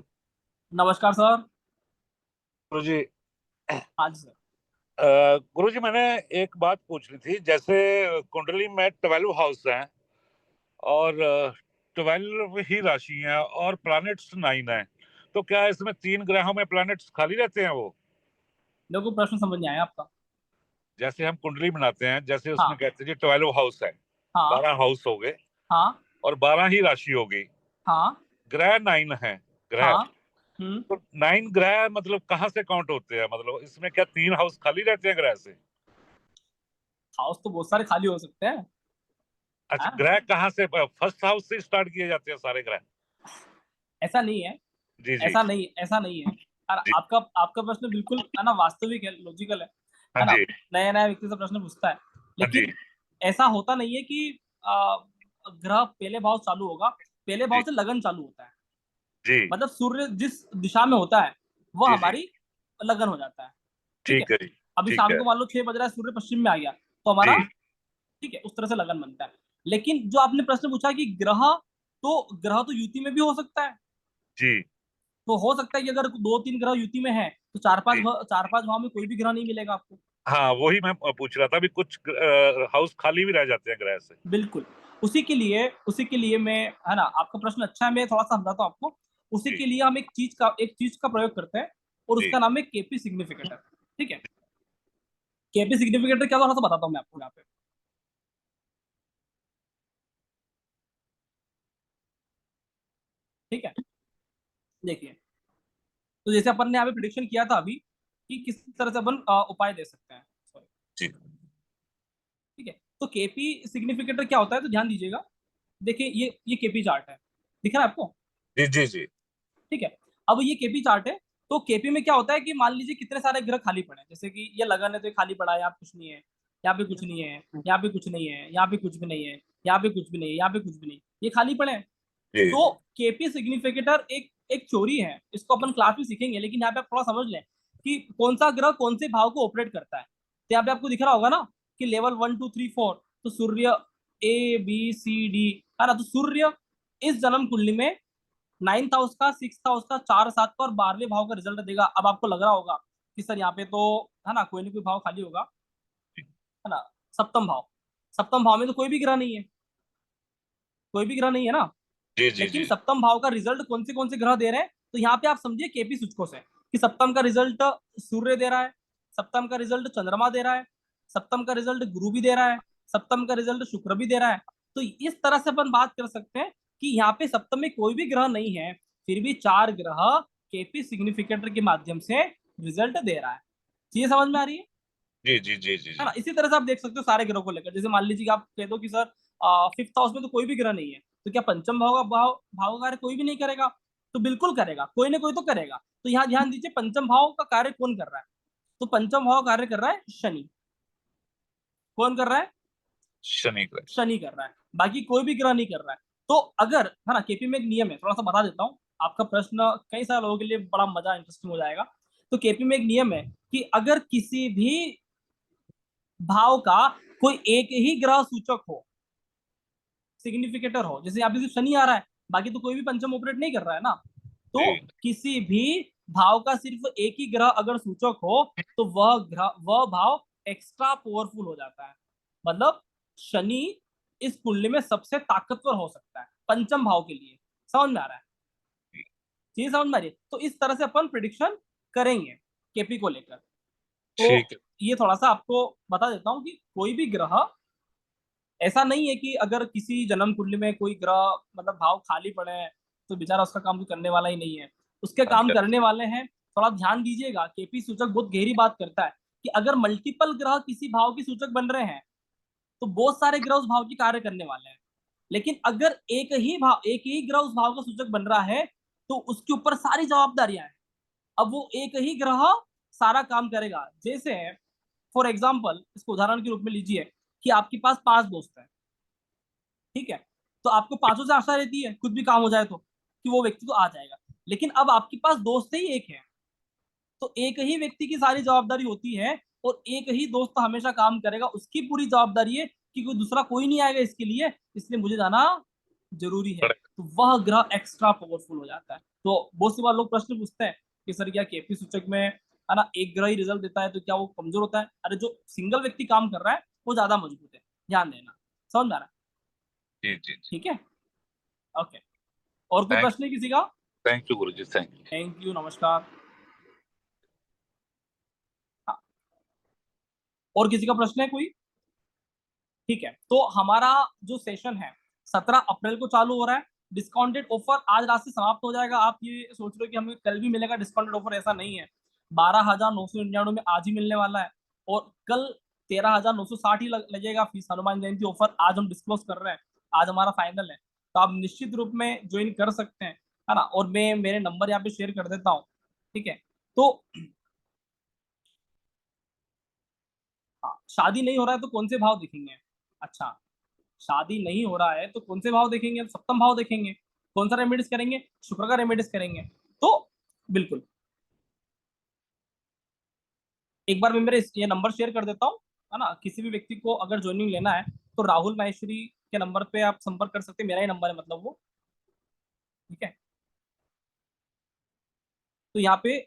नमस्कार सर। गुरुजी। हाँ जी सर। गुरुजी, मैंने एक बात पूछनी थी। जैसे कुंडली में 12 हाउस हैं और 12 ही राशि हैं और प्लैनेट्स 9 हैं, तो क्या इसमें 3 ग्रहों में प्लैनेट्स खाली रहते हैं? वो मेरे को प्रश्न समझ नहीं आया आपका। जैसे हम कुंडली बनाते हैं, जैसे उसमें हाँ कहते हैं जी 12 हाउस है, हाँ 12 हाउस हो गए हाँ और 12 ही राशि होगी, हाँ ग्रह 9 है ग्रह। हाँ। तो 9 ग्रह मतलब कहाँ से काउंट होते हैं? मतलब इसमें क्या 3 हाउस खाली रहते हैं ग्रह से? हाउस तो बहुत सारे खाली हो सकते हैं। अच्छा, हाँ, ग्रह कहाँ से? फर्स्ट हाउस से स्टार्ट किए जाते हैं सारे ग्रह? ऐसा नहीं है, जी जी ऐसा नहीं है। और जी। आपका आपका प्रश्न बिल्कुल है ना, वास्तविक है, लॉजिकल हाँ है ना। जी। नया नया व्यक्ति से प्रश्न पूछता है, हाँ जी। लेकिन ऐसा होता नहीं है कि ग्रह पहले भाव चालू होगा, पहले भाव जी से लगन चालू होता है। जी मतलब सूर्य जिस दिशा में होता है वो जी। जी हमारी लगन हो जाता है, ठीक है। ठीक है जी। अभी ठीक शाम है को मान लो 6 बज रहा है, सूर्य पश्चिम में आ गया तो हमारा, जी ठीक है, उस तरह से लगन बनता है। लेकिन जो आपने प्रश्न पूछा कि ग्रह तो युति में भी हो सकता है। जी तो हो सकता है कि अगर 2-3 ग्रह युति में है तो जी। चार पांच भाव में कोई भी ग्रह नहीं मिलेगा आपको। हाँ, वही मैं पूछ रहा था। अभी कुछ हाउस खाली भी रह जाते हैं ग्रह से। बिल्कुल, उसी के लिए मैं, है ना, आपका प्रश्न अच्छा है, मैं थोड़ा सा समझाता हूँ आपको। उसी जी के लिए हम एक चीज का प्रयोग करते हैं और जी उसका नाम है केपी सिग्निफिकेटर, ठीक है। केपी सिग्निफिकेटर क्या, थोड़ा सा बताता हूँ मैं आपको यहाँ पे, ठीक है। देखिए, तो जैसे अपन ने यहाँ पे प्रिडिक्शन किया था अभी कि किस तरह से अपन उपाय दे सकते हैं, सॉरी, जी ठीक है। तो केपी सिग्निफिकेटर क्या होता है, तो ध्यान दीजिएगा। देखिए, ये केपी चार्ट है, दिख रहा है आपको, जी जी जी ठीक है। अब ये केपी चार्ट है, तो केपी में क्या होता है कि मान लीजिए कितने सारे ग्रह खाली पड़े हैं, जैसे कि ये लगन है तो ये खाली पड़ा है, यहाँ पे कुछ नहीं है, यहाँ पे कुछ नहीं है, यहाँ पे कुछ नहीं है, यहाँ पे कुछ भी नहीं है, यहाँ पे कुछ भी नहीं है, यहाँ पे कुछ भी नहीं, ये खाली पड़े हैं। जी तो केपी सिग्निफिकेटर एक थ्योरी है, इसको अपन क्लास में सीखेंगे, लेकिन यहाँ पे आप थोड़ा समझ लें कि कौन सा ग्रह कौन से भाव को ऑपरेट करता है। तो यहाँ पे आपको दिख रहा होगा ना कि लेवल 1 2 3 4, तो सूर्य ABCD, है ना। तो सूर्य इस जन्म कुंडली में 9th हाउस का, 6th हाउस का, 4 7 का और 12वें भाव का रिजल्ट देगा। अब आपको लग रहा होगा कि सर यहाँ पे तो, है ना, कोई ना कोई भाव खाली होगा, है ना। सप्तम भाव, सप्तम भाव में तो कोई भी ग्रह नहीं है, कोई भी ग्रह नहीं है ना। जी जी लेकिन जी सप्तम भाव का रिजल्ट कौन से ग्रह दे रहे हैं, तो यहाँ पे आप समझिए केपी सूचकों से कि सप्तम का रिजल्ट सूर्य दे रहा है, सप्तम का रिजल्ट चंद्रमा दे रहा है, सप्तम का रिजल्ट गुरु भी दे रहा है, सप्तम का रिजल्ट शुक्र भी दे रहा है। तो इस तरह से अपन बात कर सकते हैं कि यहाँ पे सप्तम में कोई भी ग्रह नहीं है, फिर भी 4 ग्रह केपी सिग्निफिकेटर के माध्यम से रिजल्ट दे रहा है। चीजें समझ में आ रही है? जी जी जी जी है जी। ना। इसी तरह से आप देख सकते हो सारे ग्रहों को लेकर। जैसे मान लीजिए कि आप कह दो कि सर 5th हाउस में तो कोई भी ग्रह नहीं है, तो क्या पंचम भाव का कार्य कोई भी नहीं करेगा? तो बिल्कुल करेगा, कोई ना कोई तो करेगा। तो यहाँ ध्यान दीजिए, पंचम भाव का कार्य कौन कर रहा है, तो पंचम भाव कार्य कर रहा है शनि। कौन कर रहा है? शनि ग्रह। शनि कर रहा है, बाकी कोई भी ग्रह नहीं कर रहा है। तो अगर, है ना, केपी में एक नियम है, थोड़ा सा बता देता हूँ, आपका प्रश्न कई सारे लोगों के लिए बड़ा मजा इंटरेस्टिंग हो जाएगा। तो केपी में एक नियम है कि अगर किसी भी भाव का कोई एक ही ग्रह सूचक हो, सिग्निफिकेटर हो, जैसे यहाँ पे सिर्फ शनि आ रहा है, बाकी तो कोई भी पंचम ऑपरेट नहीं कर रहा है ना, तो जी किसी भी भाव का सिर्फ एक ही ग्रह अगर सूचक हो तो वह भाव एक्स्ट्रा पावरफुल हो जाता है। मतलब शनि इस कुंडली में सबसे ताकतवर हो सकता है पंचम भाव के लिए। समझ में आ रहा है? चीज समझ में आ रही है? तो इस तरह से अपन प्रिडिक्शन करेंगे केपी को लेकर। तो ठीक है। ये थोड़ा सा आपको बता देता हूँ कि कोई भी ग्रह ऐसा नहीं है कि अगर किसी जन्म कुंडली में कोई ग्रह मतलब भाव खाली पड़े हैं तो बेचारा उसका काम कोई करने वाला ही नहीं है, उसके काम अच्छा। करने वाले हैं। थोड़ा ध्यान दीजिएगा, केपी सूचक बहुत गहरी बात करता है कि अगर मल्टीपल ग्रह किसी भाव की सूचक बन रहे हैं तो बहुत सारे ग्रह उस भाव की कार्य करने वाले हैं। लेकिन अगर एक ही ग्रह उस भाव का सूचक बन रहा है तो उसके ऊपर सारी जवाबदारियां हैं। अब वो एक ही ग्रह सारा काम करेगा। जैसे फॉर एग्जाम्पल इसको उदाहरण के रूप में लीजिए कि आपके पास 5 दोस्त हैं, ठीक है। तो आपको पांचों से आशा रहती है कुछ भी काम हो जाए तो कि वो व्यक्ति तो आ जाएगा। लेकिन अब आपके पास दोस्त ही एक है, तो एक ही व्यक्ति की सारी जवाबदारी होती है और एक ही दोस्त हमेशा काम करेगा, उसकी पूरी जवाबदारी है कि कोई दूसरा कोई नहीं आएगा इसके लिए, इसलिए मुझे जाना जरूरी है। तो वह ग्रह एक्स्ट्रा पावरफुल हो जाता है। तो बहुत सी बार लोग प्रश्न पूछते हैं कि सर क्या केपी सूचक में है ना एक ग्रह ही रिजल्ट देता है तो क्या वो कमजोर होता है? अरे जो सिंगल व्यक्ति काम कर रहा है वो ज्यादा मजबूत है, ध्यान देना। समझ में आ रहा है? जी जी जी। ठीक है, ओके। और कोई थैंक प्रश्न है किसी का? Thank you Guruji, thank you. Thank you, नमस्कार। हाँ, और किसी का प्रश्न है कोई? ठीक है, तो हमारा जो सेशन है 17 अप्रैल को चालू हो रहा है। डिस्काउंटेड ऑफर आज रात से समाप्त हो जाएगा। आप ये सोच रहे हो कि हमें कल भी मिलेगा डिस्काउंटेड ऑफर, ऐसा नहीं है। 12,999 में आज ही मिलने वाला है और कल 13,960 ही लगेगा फीस। हनुमान जयंती ऑफर आज हम डिस्क्लोज कर रहे हैं, आज हमारा फाइनल है। तो आप निश्चित रूप में ज्वाइन कर सकते हैं, है ना। और मैं मेरे नंबर यहाँ पे शेयर कर देता हूँ, ठीक है। तो हाँ, शादी नहीं हो रहा है तो कौन से भाव दिखेंगे? अच्छा, शादी नहीं हो रहा है तो कौन से भाव देखेंगे? सप्तम भाव देखेंगे। कौन सा रेमेडीज करेंगे? शुक्र का रेमेडीज करेंगे। तो बिल्कुल एक बार मैं मेरे ये नंबर शेयर कर देता हूँ, है ना। किसी भी व्यक्ति को अगर ज्वाइनिंग लेना है तो राहुल माहेश्वरी के नंबर पे आप संपर्क कर सकते हैं। मेरा ही नंबर है मतलब वो, ठीक है। तो यहाँ पे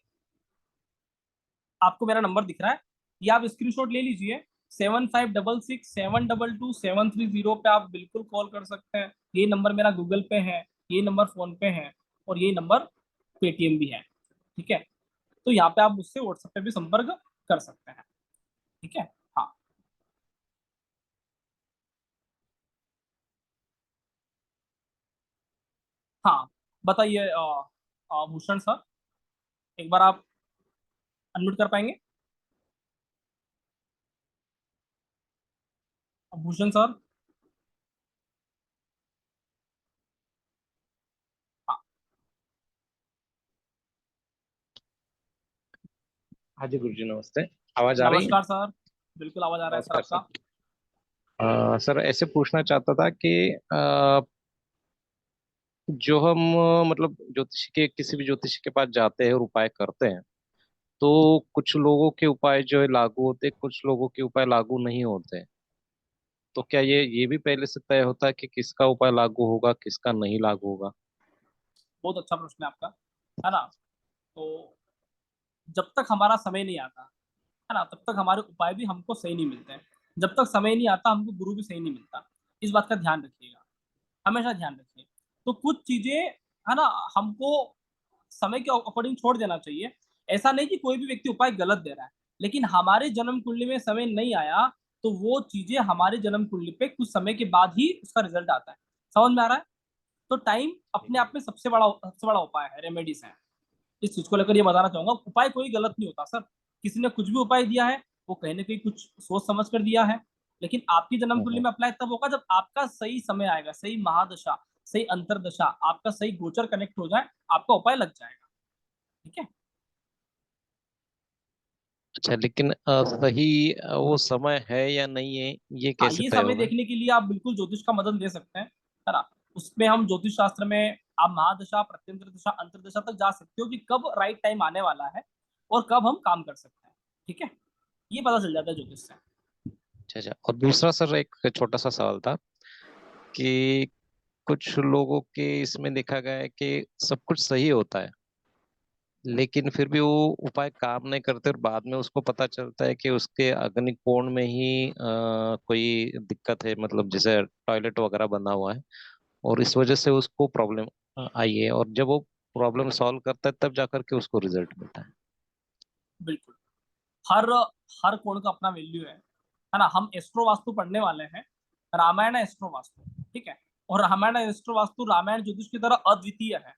आपको मेरा नंबर दिख रहा है, ये आप स्क्रीनशॉट ले लीजिए। 7566 722 730 पे आप बिल्कुल कॉल कर सकते हैं। ये नंबर मेरा गूगल पे है, ये नंबर फोन पे है और ये नंबर पेटीएम भी है, ठीक है। तो यहाँ पे आप मुझसे व्हाट्सएप पे भी संपर्क कर सकते हैं, ठीक है। हाँ हाँ, बताइए भूषण सर, एक बार आप अनम्यूट कर पाएंगे? भूषण सर, हाँ। हाँ जी गुरुजी, नमस्ते। आवाज आ रही है? नमस्कार सर, बिल्कुल आवाज आ रहा है सर नमस्कार सर। आपका। सर ऐसे पूछना चाहता था कि जो हम मतलब ज्योतिषी के किसी भी ज्योतिषी के पास जाते हैं और उपाय करते हैं, तो कुछ लोगों के उपाय जो है लागू होते हैं, कुछ लोगों के उपाय लागू नहीं होते हैं। तो क्या ये भी पहले से तय होता है कि किसका उपाय लागू होगा, किसका नहीं लागू होगा? बहुत अच्छा प्रश्न है आपका, है ना। तो जब तक हमारा समय नहीं आता, है ना, तब तक हमारे उपाय भी हमको सही नहीं मिलते हैं। जब तक समय नहीं आता हमको गुरु भी सही नहीं मिलता। इस बात का ध्यान रखिएगा, हमेशा ध्यान रखिए। तो कुछ चीजें, है ना, हमको समय के अकॉर्डिंग छोड़ देना चाहिए। ऐसा नहीं कि कोई भी व्यक्ति उपाय गलत दे रहा है, लेकिन हमारे जन्म कुंडली में समय नहीं आया तो वो चीजें हमारे जन्म कुंडली पे कुछ समय के बाद ही उसका रिजल्ट आता है। समझ में आ रहा है? तो टाइम अपने आप में सबसे बड़ा उपाय है, रेमेडीज है। इस चीज को लेकर ये बताना चाहूंगा, उपाय कोई गलत नहीं होता सर। किसी ने कुछ भी उपाय दिया है वो कहीं ना कहीं कुछ सोच समझ कर दिया है। लेकिन आपकी जन्म कुंडली हम्म। में अप्लाई तब होगा जब आपका सही समय आएगा, सही महादशा, सही अंतरदशा, आपका सही गोचर कनेक्ट हो जाए, आपका उपाय लग जाएगा, ठीक है। अच्छा, लेकिन सही वो समय है या नहीं है, ये हाँ, कैसे ये तय समय होगा? देखने के लिए आप बिल्कुल ज्योतिष का मदद ले सकते हैं, है ना। उसमें हम ज्योतिष शास्त्र में आप महादशा, प्रत्यंतर दशा, अंतरदशा तक जा सकते हो कि कब राइट टाइम आने वाला है और कब हम काम कर सकते हैं, ठीक है। ये पता चल जाता है ज्योतिष से। अच्छा अच्छा। और दूसरा सर, एक छोटा सा सवाल था कि कुछ लोगों के इसमें देखा गया है कि सब कुछ सही होता है, लेकिन फिर भी वो उपाय काम नहीं करते और बाद में उसको पता चलता है कि उसके अग्निकोण में ही कोई दिक्कत है, मतलब जैसे टॉयलेट वगैरह बना हुआ है और इस वजह से उसको प्रॉब्लम आई है, और जब वो प्रॉब्लम सॉल्व करता है तब जाकर के उसको रिजल्ट मिलता है। बिल्कुल, हर हर कोण का अपना वैल्यू है ना। हम एस्ट्रो वास्तु पढ़ने वाले हैं, रामायण एस्ट्रो वास्तु, ठीक है। और रामायण एस्ट्रो वास्तु रामायण ज्योतिष की तरह अद्वितीय है।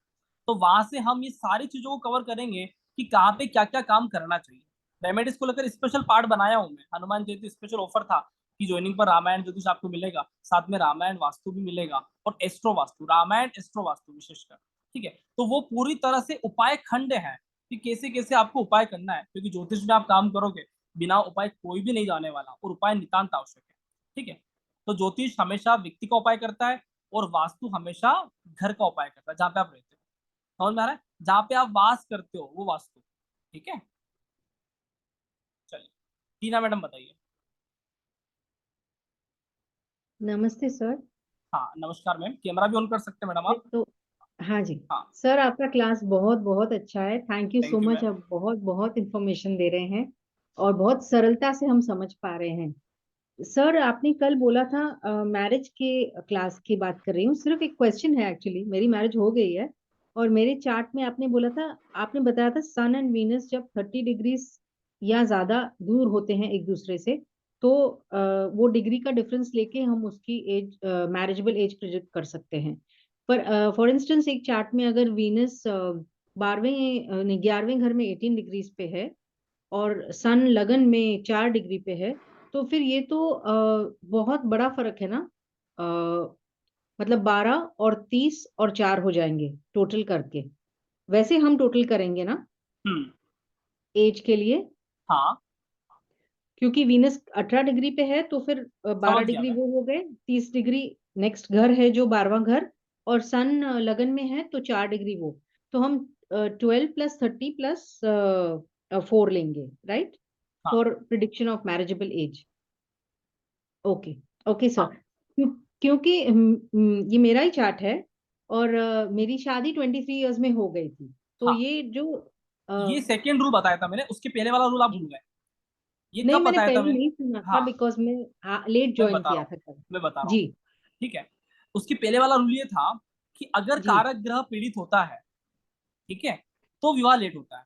तो वहां से हम ये सारी चीजों को कवर करेंगे कि कहाँ पे क्या क्या काम करना चाहिए। रेमेडीज को लेकर स्पेशल पार्ट बनाया हूँ मैं। हनुमान जयंती स्पेशल ऑफर था कि ज्वाइनिंग पर रामायण ज्योतिष आपको मिलेगा, साथ में रामायण वास्तु भी मिलेगा और एस्ट्रो वास्तु, रामायण एस्ट्रो वास्तु विशेषकर, ठीक है। तो वो पूरी तरह से उपाय खंड है कि कैसे कैसे आपको उपाय करना है, क्योंकि ज्योतिष में आप काम करोगे बिना उपाय कोई भी नहीं जाने वाला, और उपाय नितांत आवश्यक है, ठीक है। तो ज्योतिष हमेशा व्यक्ति का उपाय करता है और वास्तु हमेशा घर का उपाय करता है, जहाँ पे आप रहते हो। समझ में आ रहा है? जहाँ पे आप वास करते हो वो वास्तु, ठीक है। चलिए टीना मैडम बताइए। नमस्ते सर। हाँ नमस्कार मैम, कैमरा भी ऑन कर सकते हैं मैडम आप। तो हाँ जी हाँ सर, आपका क्लास बहुत बहुत अच्छा है। Thank you so thank you much. Ma'am. आप बहुत बहुत इंफॉर्मेशन दे रहे हैं और बहुत सरलता से हम समझ पा रहे हैं। सर आपने कल बोला था मैरिज के क्लास की बात कर रही हूँ। सिर्फ एक क्वेश्चन है, एक्चुअली मेरी मैरिज हो गई है और मेरे चार्ट में आपने बोला था, आपने बताया था सन एंड वीनस जब 30 डिग्री या ज्यादा दूर होते हैं एक दूसरे से, तो वो डिग्री का डिफरेंस लेके हम उसकी एज, मैरिजेबल एज प्रिडिक्ट कर सकते हैं। पर फॉर इंस्टेंस एक चार्ट में अगर वीनस 11वें घर में 18 डिग्रीज पे है और सन लगन में 4 डिग्री पे है, तो फिर ये तो बहुत बड़ा फर्क है ना। अ, मतलब 12 और 30 और 4 हो जाएंगे टोटल करके। वैसे हम टोटल करेंगे ना हम्म। एज के लिए, हाँ क्योंकि वीनस 18 डिग्री पे है, तो फिर बारह समझ गया डिग्री मैं। वो हो गए, 30 डिग्री नेक्स्ट घर है जो 12वां घर, और सन लगन में है तो 4 डिग्री वो। तो हम 12 + 30 + 4 लेंगे, राइट, हाँ for prediction of marriageable age. Okay. Okay sir. हाँ क्योंकि ये मेरा ही चार्ट है और मेरी शादी 23 इयर्स में हो गई थी, तो हाँ। ये जो ये सेकेंड रूल बताया था मैंने, उसके पहले वाला रूल आप जी, भूल गए। ये नहीं कब मैंने बताया था पहले मैंने? नहीं सुना था हाँ बिकॉज मैं लेट मैं ज्वाइन बता रहा किया हूँ, था कल। मैं बता रहा हूँ, जी। ठीक है। उसके पहले वाला रूल ये था कि अगर जी। कारक ग्रह पीड़ित होता है, ठीक है, तो विवाह लेट होता है।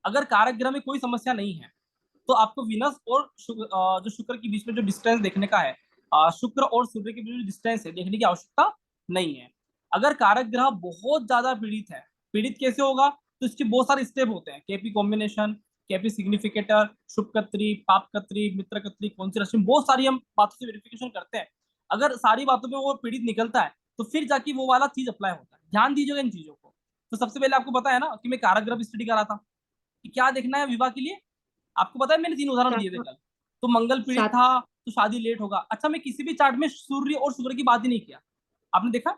अगर कारक ग्रह में कोई समस्या नहीं है तो आपको विनस और जो शुक्र के बीच में जो डिस्टेंस देखने का है, शुक्र और सूर्य के बीच में डिस्टेंस है देखने की आवश्यकता नहीं है। अगर कारक ग्रह बहुत ज्यादा पीड़ित है, पीड़ित कैसे होगा, तो इसके बहुत सारे स्टेप होते हैं, केपी कॉम्बिनेशन, केपी सिग्निफिकेटर, शुभ कत्री, पाप कत्री, मित्र कत्री, कौन सी राशि, बहुत सारी हम बातों से वेरिफिकेशन करते हैं। अगर सारी बातों में वो पीड़ित निकलता है तो फिर जाके वो वाला चीज अप्लाई होता है। ध्यान दीजिएगा इन चीजों को। तो सबसे पहले आपको पता है ना कि मैं कारक ग्रह स्टडी कर रहा था कि क्या देखना है विवाह के लिए। आपको पता है मैंने 3 उदाहरण दिए थे सातवां कल। तो मंगल पीड़ित सात था तो शादी लेट होगा। अच्छा मैं किसी भी चार्ट में सूर्य और शुक्र की बात ही नहीं किया। आपने देखा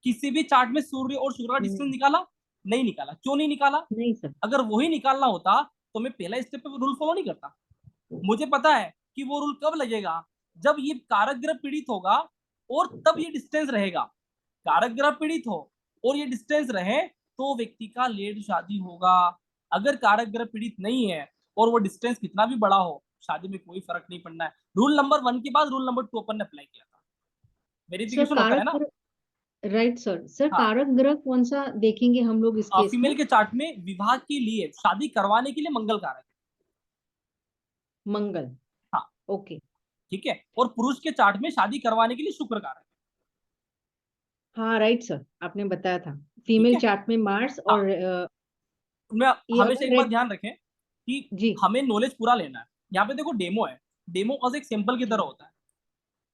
किसी भी चार्ट में सूर्य और शुक्र का डिस्टेंस निकाला? नहीं निकाला। क्यों नहीं निकाला? नहीं सर। अगर वही निकालना होता तो मैं पहला स्टेप पे रूल फॉलो नहीं करता। मुझे पता है कि वो रूल कब लगेगा, जब ये कारक ग्रह पीड़ित होगा और तब ये डिस्टेंस रहेगा। कारक ग्रह पीड़ित हो और ये डिस्टेंस रहे तो व्यक्ति का लेट शादी होगा। अगर कारक ग्रह पीड़ित नहीं है और वो डिस्टेंस कितना भी बड़ा हो, शादी में कोई फर्क नहीं पड़ना है। रूल नंबर 1 के बाद रूल नंबर 2 अपन ने अप्लाई किया था। सर वेरिफिकेशन होता है कारक ना। ग्रह, राइट सर। सर हाँ कारक ग्रह कौन सा देखेंगे हम लोग इस केस में? फीमेल के चार्ट में विवाह के लिए, शादी करवाने के लिए मंगल कारक है। मंगल। हाँ ओके। ठीक है। और पुरुष के चार्ट में शादी करवाने के लिए शुक्र कारक है। हाँ राइट सर, आपने बताया था ठीक फीमेल है। चार्ट में मार्स हाँ और मैं ये हमेशा अगर एक बात रेड। ध्यान रखें कि जी। हमें नॉलेज पूरा लेना है। यहाँ पे देखो डेमो है, डेमो आज एक सैंपल की तरह जी। होता है,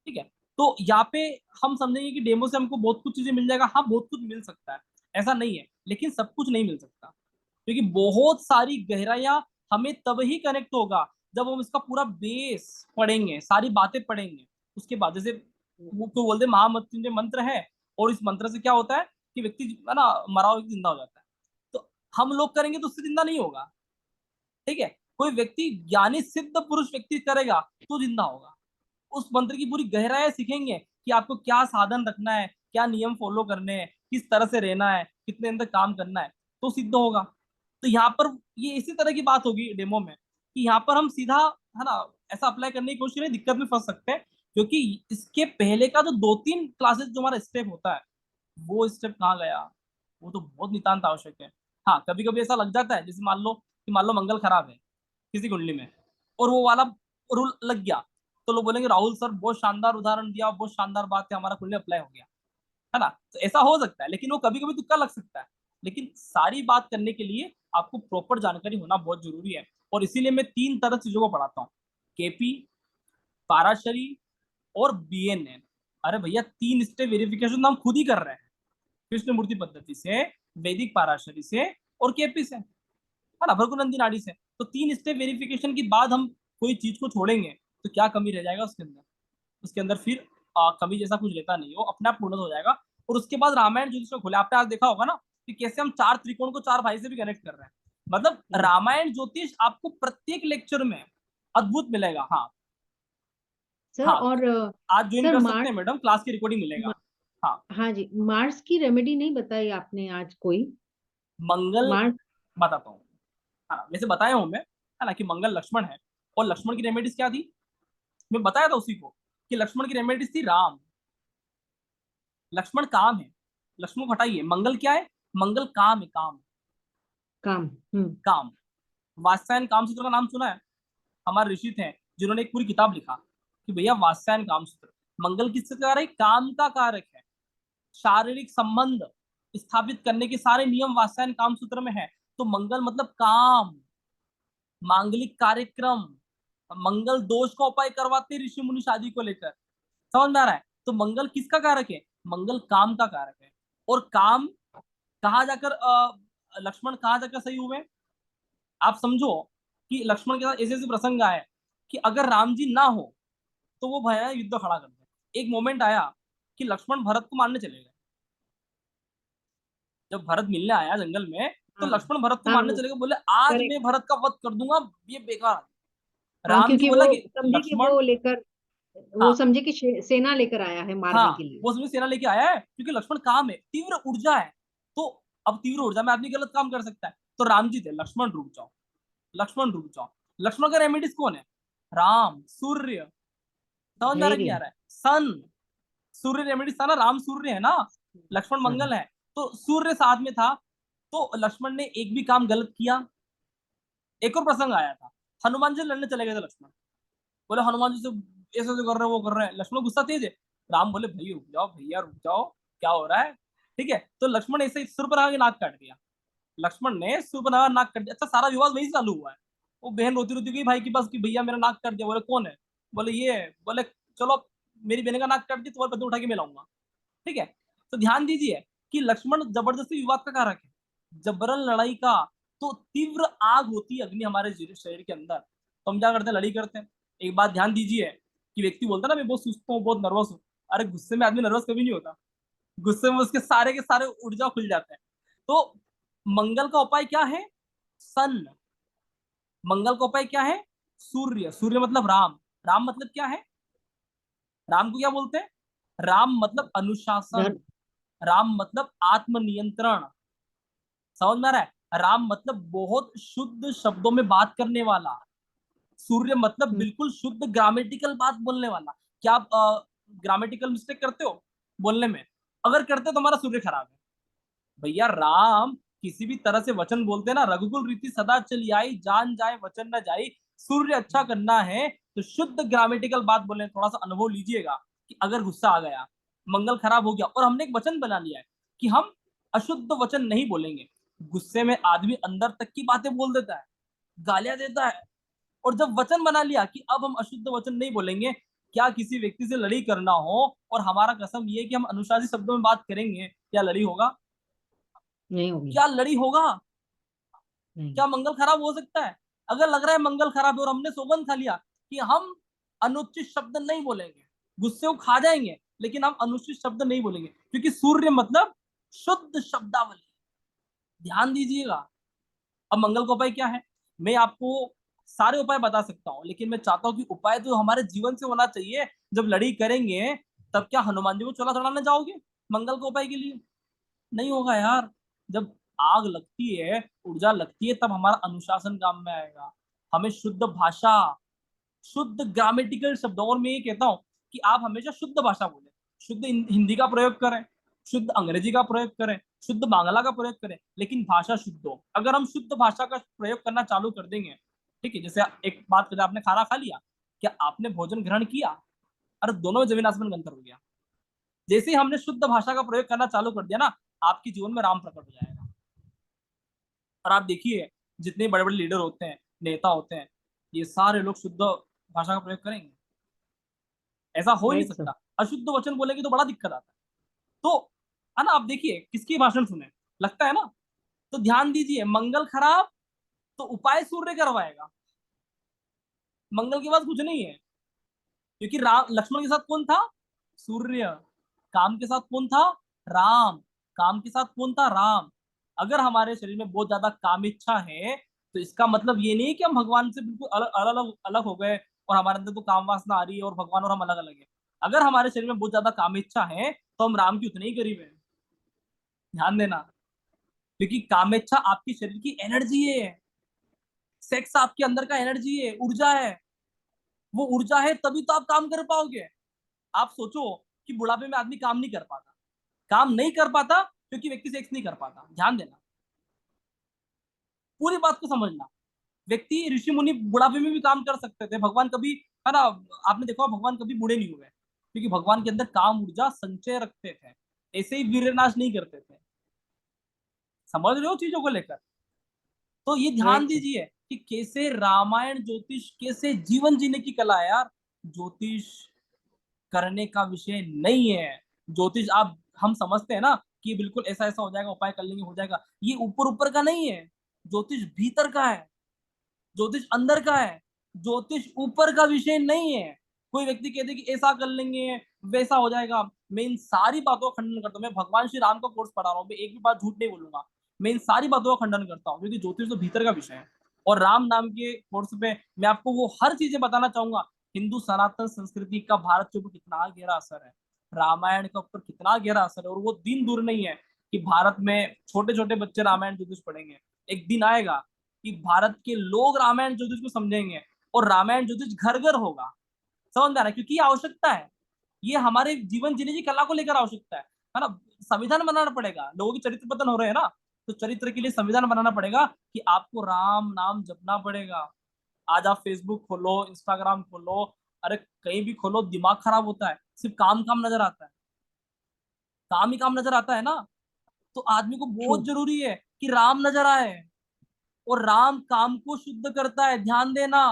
ठीक है। तो यहाँ पे हम समझेंगे कि डेमो से हमको बहुत कुछ चीजें मिल जाएगा। हाँ बहुत कुछ मिल सकता है, ऐसा नहीं है, लेकिन सब कुछ नहीं मिल सकता, क्योंकि बहुत सारी गहराइयां हमें तब ही कनेक्ट होगा जब हम इसका पूरा बेस पढ़ेंगे, सारी बातें पढ़ेंगे। उसके बाद जैसे वो तो बोलते महामृत्युंजय मंत्र है, और इस मंत्र से क्या होता है कि व्यक्ति है ना, मरा हुआ व्यक्ति जिंदा हो जाता है। तो हम लोग करेंगे तो उससे जिंदा नहीं होगा, ठीक है। कोई व्यक्ति ज्ञानी सिद्ध पुरुष व्यक्ति करेगा तो जिंदा होगा। उस मंत्र की पूरी गहराई सीखेंगे कि आपको क्या साधन रखना है, क्या नियम फॉलो करने हैं, किस तरह से रहना है, कितने दिन तक काम करना है, तो सिद्ध होगा। तो यहाँ पर ये इसी तरह की बात होगी डेमो में कि यहाँ पर हम सीधा है ना ऐसा अप्लाई करने की कोशिश करें, दिक्कत में फंस सकते हैं। क्योंकि इसके पहले का जो 2-3 क्लासेस जो हमारा स्टेप होता है, वो स्टेप कहाँ गया, वो तो बहुत नितांत आवश्यक है। हाँ कभी कभी ऐसा लग जाता है, जैसे मान लो कि मान लो मंगल खराब है, किसी कुंडली में, और वो वाला रूल लग गया, तो लोग बोलेंगे राहुल सर बहुत शानदार उदाहरण दिया, बहुत शानदार बात है, हमारा कुंडली अप्लाई हो गया, है ना। तो ऐसा हो सकता है, लेकिन वो कभी कभी तुक्का लग सकता है। लेकिन सारी बात करने के लिए आपको प्रॉपर जानकारी होना बहुत जरूरी है, और इसीलिए मैं 3 तरह चीजों को पढ़ाता हूँ, केपी, पाराशरी और बीएनएन। अरे भैया 3 स्टेप वेरिफिकेशन तो हम खुद ही कर रहे हैं, कृष्ण मूर्ति पद्धति से, वैदिक पाराशरी से और केपी से, है ना, भृगुनंदी नाड़ी से। तो 3 स्टेप वेरिफिकेशन के बाद हम कोई चीज को छोड़ेंगे तो क्या कमी रह जाएगा उसके अंदर? उसके अंदर फिर कमी जैसा कुछ रहता नहीं है, वो अपने आप पूर्ण हो जाएगा। और उसके बाद रामायण ज्योतिष को खोले, आपने आज देखा होगा ना कि कैसे हम 4 त्रिकोण को 4 भाई से भी कनेक्ट कर रहे हैं। मतलब रामायण ज्योतिष आपको प्रत्येक लेक्चर में अद्भुत मिलेगा। हाँ सर, हाँ, और आज ज्वाइन सर कर सकते मार्च, हैं मैडम, क्लास की रिकॉर्डिंग मिलेगा। हाँ, हाँ जी, मार्स की रेमेडी नहीं बताई आपने आज कोई? मंगल मार्स, बताता हूँ, है ना, वैसे बताया हूँ मैं, है ना, कि मंगल लक्ष्मण है, और लक्ष्मण की रेमेडीज क्या थी, मैं बताया था उसी को, कि लक्ष्मण की रेमेडीज थी राम। लक्ष्मण काम है, लक्ष्मण को हटाइए, मंगल क्या है, मंगल काम है, काम, काम। काम। वात्स्यायन काम सूत्र का नाम सुना है? हमारे ऋषि थे जिन्होंने एक पूरी किताब लिखा कि भैया वात्स्यायन काम सूत्र, मंगल किससे कारक है, काम का कारक है। शारीरिक संबंध स्थापित करने के सारे नियम वात्स्यायन काम सूत्र में है। तो मंगल मतलब काम, मांगलिक कार्यक्रम, मंगल दोष का उपाय करवाते ऋषि मुनि शादी को लेकर। समझ में आ रहा है? तो मंगल किसका कारक है, मंगल काम का कारक है। और काम कहाँ जाकर लक्ष्मण कहाँ जाकर सही हुए, आप समझो कि लक्ष्मण के साथ ऐसे ऐसे प्रसंग आए कि अगर राम जी ना हो तो वो भयानक युद्ध खड़ा कर दे। एक मोमेंट आया कि लक्ष्मण भरत को मारने चले गए, जब भरत मिलने आया जंगल में, तो हाँ लक्ष्मण भरत को हाँ, मारने वो चले गए, बोले आज करेक्ट। मैं भरत का वध कर दूंगा, ये बेकार। हाँ, राम जी क्योंकि बोला वो कि समझे कि लक्ष्मण, वो लेकर, वो हाँ समझे कि सेना लेकर आया है मारने हाँ, के लिए। वो उसमें सेना लेके आया है, क्योंकि लक्ष्मण काम है, तीव्र ऊर्जा है। तो अब तीव्र ऊर्जा में आदमी गलत काम कर सकता है, तो राम जी थे, लक्ष्मण रुक जाओ, लक्ष्मण रुक जाओ। लक्ष्मण का रेमेडीज कौन है, राम, सूर्य। समझ में आ रहा है कि वेरी नहीं आ रहा है? सन, सूर्य रेमेडीज था ना, राम सूर्य है ना, लक्ष्मण हाँ मंगल है, तो सूर्य साथ में था। तो लक्ष्मण ने एक भी काम गलत किया। एक और प्रसंग आया था, हनुमान जी लड़ने चले गए थे लक्ष्मण, बोले हनुमान जी से ऐसे ऐसे कर रहे हैं, वो कर रहे हैं। लक्ष्मण गुस्सा तेज है, राम बोले भाई रुक जाओ, भैया रुक जाओ, क्या हो रहा है? ठीक है, तो लक्ष्मण ऐसे ही शूर्पणखा की नाक काट दिया। लक्ष्मण ने शूर्पणखा नाक काट दिया। अच्छा, सारा विवाद वहीं से चालू हुआ है। वो बहन रोती रोती गई भाई के पास कि भैया मेरा नाक काट दिया। बोले कौन है? बोले ये है। बोले चलो मेरी बहन का नाक काट दिया, तुम्हारे पति उठा के मैं लाऊंगा। ठीक है, तो ध्यान दीजिए कि लक्ष्मण जबरदस्ती विवाद का कारक है, जबरन लड़ाई का। तो तीव्र आग होती है अग्नि हमारे शरीर के अंदर, तो हम क्या करते हैं, लड़ी करते हैं। एक बात ध्यान दीजिए कि व्यक्ति बोलता है ना मैं बहुत सुस्त हूँ, बहुत नर्वस हूँ। अरे गुस्से में आदमी नर्वस कभी नहीं होता, गुस्से में उसके सारे के सारे ऊर्जा खुल जाते हैं। तो मंगल का उपाय क्या है, सन। मंगल का उपाय क्या है, सूर्य। सूर्य मतलब राम, राम मतलब क्या है, राम को क्या बोलते हैं, राम मतलब अनुशासन, धर्म। राम मतलब आत्मनियंत्रण। समझ में आ रहा है? राम मतलब बहुत शुद्ध शब्दों में बात करने वाला। सूर्य मतलब बिल्कुल शुद्ध ग्रामेटिकल बात बोलने वाला। क्या आप ग्रामेटिकल मिस्टेक करते हो बोलने में? अगर करते हो तो हमारा सूर्य खराब है। भैया राम किसी भी तरह से वचन बोलते हैं ना, रघुकुल रीति सदा चली आई, जान जाए वचन न जाई। सूर्य अच्छा करना है तो शुद्ध ग्रामेटिकल बात बोले। थोड़ा सा अनुभव लीजिएगा कि अगर गुस्सा आ गया, मंगल खराब हो गया, और हमने एक वचन बना लिया है कि हम अशुद्ध वचन नहीं बोलेंगे। गुस्से में आदमी अंदर तक की बातें बोल देता है, गालियां देता है। और जब वचन बना लिया कि अब हम अशुद्ध वचन नहीं बोलेंगे, क्या किसी व्यक्ति से लड़ी करना हो और हमारा कसम ये है कि हम अनुशासित शब्दों में बात करेंगे, क्या लड़ी होगा? नहीं होगी। क्या लड़ी होगा? नहीं। क्या मंगल खराब हो सकता है? अगर लग रहा है मंगल खराब है और हमने सौगंध खा लिया कि हम अनुचित शब्द नहीं बोलेंगे, गुस्से को खा जाएंगे लेकिन हम अनुचित शब्द नहीं बोलेंगे, क्योंकि सूर्य मतलब शुद्ध शब्दावली। ध्यान दीजिएगा। अब मंगल का उपाय क्या है, मैं आपको सारे उपाय बता सकता हूँ, लेकिन मैं चाहता हूँ कि उपाय तो हमारे जीवन से होना चाहिए। जब लड़ी करेंगे तब क्या हनुमान जी को चोला चढ़ाने जाओगे मंगल के उपाय के लिए? नहीं होगा यार। जब आग लगती है, ऊर्जा लगती है, तब हमारा अनुशासन काम में आएगा। हमें शुद्ध भाषा, शुद्ध ग्रामेटिकल शब्द, और मैं ये कहता हूँ कि आप हमेशा शुद्ध भाषा बोले, शुद्ध हिंदी का प्रयोग करें, शुद्ध अंग्रेजी का प्रयोग करें, शुद्ध बांग्ला का प्रयोग करें, लेकिन भाषा शुद्ध हो। अगर हम शुद्ध भाषा का प्रयोग करना चालू कर देंगे ठीक है, जैसे एक बात करें, आपने खाना खा लिया, क्या आपने भोजन ग्रहण किया? अरे दोनों में जमीन आसमान का अंतर हो गया। जैसे ही हमने शुद्ध भाषा का प्रयोग करना चालू कर दिया ना, आपके जीवन में राम प्रकट हो जाएगा। और आप देखिए, जितने बड़े बड़े लीडर होते हैं, नेता होते हैं, ये सारे लोग शुद्ध भाषा का प्रयोग करेंगे? ऐसा हो ही नहीं राइट सर। सकता। अशुद्ध वचन बोलेंगे तो बड़ा दिक्कत आता है। तो है ना, आप देखिए किसकी भाषण सुने, लगता है ना। तो ध्यान दीजिए, मंगल खराब तो उपाय सूर्य करवाएगा, मंगल के पास कुछ नहीं है। क्योंकि राम लक्ष्मण के साथ कौन था? सूर्य। काम के साथ कौन था? राम। काम के साथ कौन था? राम। अगर हमारे शरीर में बहुत ज्यादा काम इच्छा है, तो इसका मतलब ये नहीं कि हम भगवान से बिल्कुल अलग अलग अलग हो गए और हमारे अंदर तो काम वासना आ रही है और भगवान और हम अलग अलग है। अगर हमारे शरीर में बहुत ज्यादा काम इच्छा है, तो हम राम की उतने ही करीब है। ध्यान देना, क्योंकि कामेच्छा आपकी शरीर की एनर्जी है, सेक्स आपके अंदर का एनर्जी है, ऊर्जा है। वो ऊर्जा है तभी तो आप काम कर पाओगे। आप सोचो कि बुढ़ापे में आदमी काम नहीं कर पाता, काम नहीं कर पाता क्योंकि व्यक्ति सेक्स नहीं कर पाता। ध्यान देना, पूरी बात को समझना। व्यक्ति, ऋषि मुनि बुढ़ापे में भी काम कर सकते थे। भगवान कभी, है ना, आपने देखा भगवान कभी बूढ़े नहीं हुए, क्योंकि भगवान के अंदर काम ऊर्जा संचय रखते थे। ऐसे ही वीरनाश नहीं करते थे। समझ रहे हो चीजों को लेकर? तो ये ध्यान राइट सर। दीजिए कि कैसे रामायण ज्योतिष, कैसे जीवन जीने की कला है यार। ज्योतिष करने का विषय नहीं है। ज्योतिष आप, हम समझते हैं ना कि बिल्कुल ऐसा ऐसा हो जाएगा, उपाय कर लेंगे हो जाएगा, ये ऊपर ऊपर का नहीं है। ज्योतिष भीतर का है, ज्योतिष अंदर का है। ज्योतिष ऊपर का विषय नहीं है। कोई व्यक्ति कहते कि ऐसा कर लेंगे वैसा हो जाएगा, मैं इन सारी बातों का खंडन करता हूँ। मैं भगवान श्री राम का कोर्स पढ़ा रहा हूँ, मैं एक भी बात झूठ नहीं बोलूंगा। मैं इन सारी बातों का खंडन करता हूँ, क्योंकि ज्योतिष तो भीतर का विषय है। और राम नाम के कोर्स पे मैं आपको वो हर चीजें बताना चाहूंगा। हिंदू सनातन संस्कृति का भारत के ऊपर कितना गहरा असर है, रामायण के ऊपर कितना गहरा असर है। और वो दिन दूर नहीं है कि भारत में छोटे छोटे बच्चे रामायण ज्योतिष पढ़ेंगे। एक दिन आएगा कि भारत के लोग रामायण ज्योतिष को समझेंगे और रामायण ज्योतिष घर घर होगा। समझ में आ रहा है? क्योंकि ये आवश्यकता है, ये हमारे जीवन जीने की कला को लेकर आवश्यकता है ना। संविधान बनाना पड़ेगा, लोगों की चरित्र पतन हो रहे हैं ना, तो चरित्र के लिए संविधान बनाना पड़ेगा कि आपको राम नाम जपना पड़ेगा। आज आप फेसबुक खोलो, इंस्टाग्राम खोलो, अरे कहीं भी खोलो, दिमाग खराब होता है, सिर्फ काम काम नजर आता है, काम ही काम नजर आता है ना। तो आदमी को ट्रू। बहुत जरूरी है कि राम नजर आए। और राम काम को शुद्ध करता है, ध्यान देना,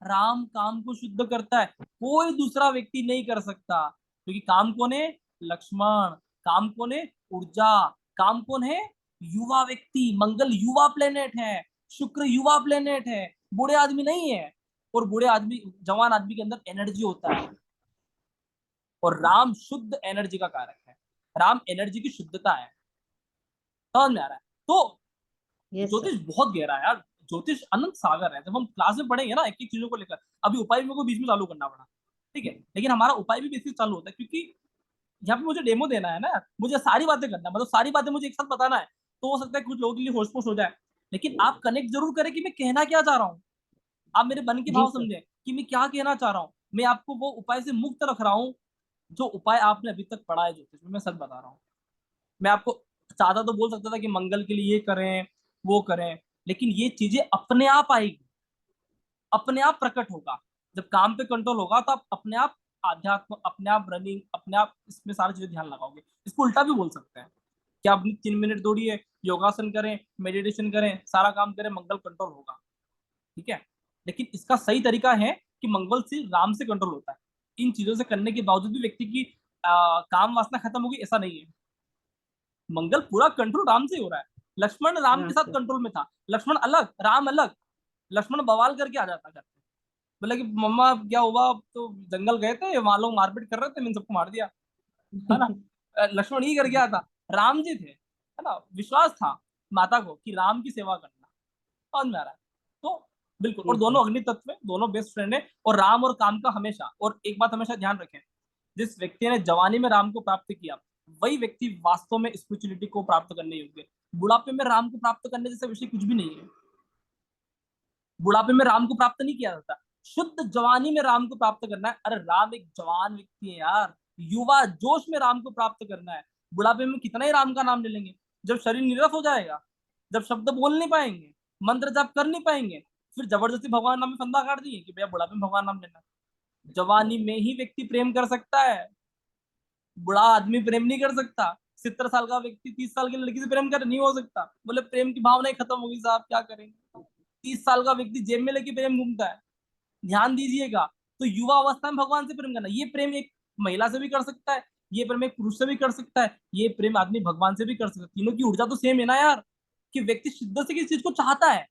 राम काम को शुद्ध करता है, कोई दूसरा व्यक्ति नहीं कर सकता। क्योंकि काम कौन है? लक्ष्मण। काम कौन है? ऊर्जा। काम कौन है? युवा व्यक्ति। मंगल युवा प्लेनेट है, शुक्र युवा प्लेनेट है, बूढ़े आदमी नहीं है। और बूढ़े आदमी, जवान आदमी के अंदर एनर्जी होता है। और राम शुद्ध एनर्जी का कारक है, राम एनर्जी की शुद्धता है। समझ में आ रहा है? तो यस सर। ज्योतिष बहुत गहरा है यार, ज्योतिष अनंत सागर है। जब हम क्लास में पढ़ेंगे ना एक एक चीजों को लेकर, अभी उपाय मेरे को बीच में चालू करना पड़ा, ठीक है, लेकिन हमारा उपाय भी बेसिक चालू होता है, क्योंकि यहाँ पे मुझे डेमो देना है ना, मुझे सारी बातें करना है, मतलब सारी बातें मुझे एक साथ बताना है। तो हो सकता है कुछ लोगों के लिए होश पोश हो जाए, लेकिन आप कनेक्ट जरूर करें कि मैं कहना क्या चाह रहा हूँ। आप मेरे मन के जी भाव सर। समझे कि मैं क्या कहना चाह रहा हूँ। मैं आपको वो उपाय से मुक्त रख रहा हूँ जो उपाय आपने अभी तक पढ़ा है ज्योतिष में। मैं सच बता रहा हूँ। मैं आपको चाहता तो बोल सकता था कि मंगल के लिए ये करें वो करें, लेकिन ये चीजें अपने आप आएगी, अपने आप प्रकट होगा। जब काम पे कंट्रोल होगा तो आप अपने आप आध्यात्म, अपने आप रनिंग, अपने आप इसमें सारी चीजें ध्यान लगाओगे। इसको उल्टा भी बोल सकते हैं कि आप 3 मिनट दौड़िए, योगासन करें, मेडिटेशन करें, सारा काम करें, मंगल कंट्रोल होगा। ठीक है, लेकिन इसका सही तरीका है कि मंगल से राम से कंट्रोल होता है। इन चीजों से करने के बावजूद भी व्यक्ति की काम वासना खत्म होगी ऐसा नहीं है। मंगल पूरा कंट्रोल राम से हो रहा है। लक्ष्मण राम हाँ के साथ सर। कंट्रोल में था, लक्ष्मण अलग राम अलग। लक्ष्मण बवाल करके आ जाता घर पे, बोले कि मम्मा क्या हुआ, तो जंगल गए थे, वहां लोग मारपीट कर रहे थे, मैंने सबको मार दिया, है ना। लक्ष्मण ही कर गया था, राम जी थे, है ना। विश्वास था माता को कि राम की सेवा करना। समझ में आ रहा है? तो बिल्कुल, और जी सर। दोनों अग्नि तत्व है, दोनों बेस्ट फ्रेंड है। और राम और काम का हमेशा, और एक बात हमेशा ध्यान रखें, जिस व्यक्ति ने जवानी में राम को प्राप्त किया, वही व्यक्ति वास्तव में स्पिरिचुअलिटी को प्राप्त करने योग्य है। बुढ़ापे में राम को प्राप्त करने जैसा विषय कुछ भी नहीं है। बुढ़ापे में राम को प्राप्त नहीं किया जाता, शुद्ध जवानी में राम को प्राप्त करना है। अरे राम एक जवान व्यक्ति है यार, युवा जोश में राम को प्राप्त करना है। बुढ़ापे में कितना ही राम का नाम ले लेंगे, जब शरीर नीरस हो जाएगा, जब शब्द बोल नहीं पाएंगे, मंत्र जाप कर नहीं पाएंगे, फिर जबरदस्ती भगवान नाम में फंदा काट दिए कि भैया बुढ़ापे में भगवान नाम लेना। जवानी में ही व्यक्ति प्रेम कर सकता है, बुढ़ा आदमी प्रेम नहीं कर सकता। 70 साल का व्यक्ति 30 साल की लड़की से प्रेम कर नहीं हो सकता। बोले प्रेम की भावना ही खत्म होगी साहब, क्या करेंगे। 30 साल का व्यक्ति जेब में लेके प्रेम घूमता है। ध्यान दीजिएगा, तो युवा अवस्था में भगवान से प्रेम करना, ये प्रेम एक महिला से भी कर सकता है, ये प्रेम एक पुरुष से भी कर सकता है, ये प्रेम आदमी भगवान से भी कर सकता है। तीनों की ऊर्जा तो सेम है ना यार, कि व्यक्ति शिद्दत से किसी चीज को चाहता है।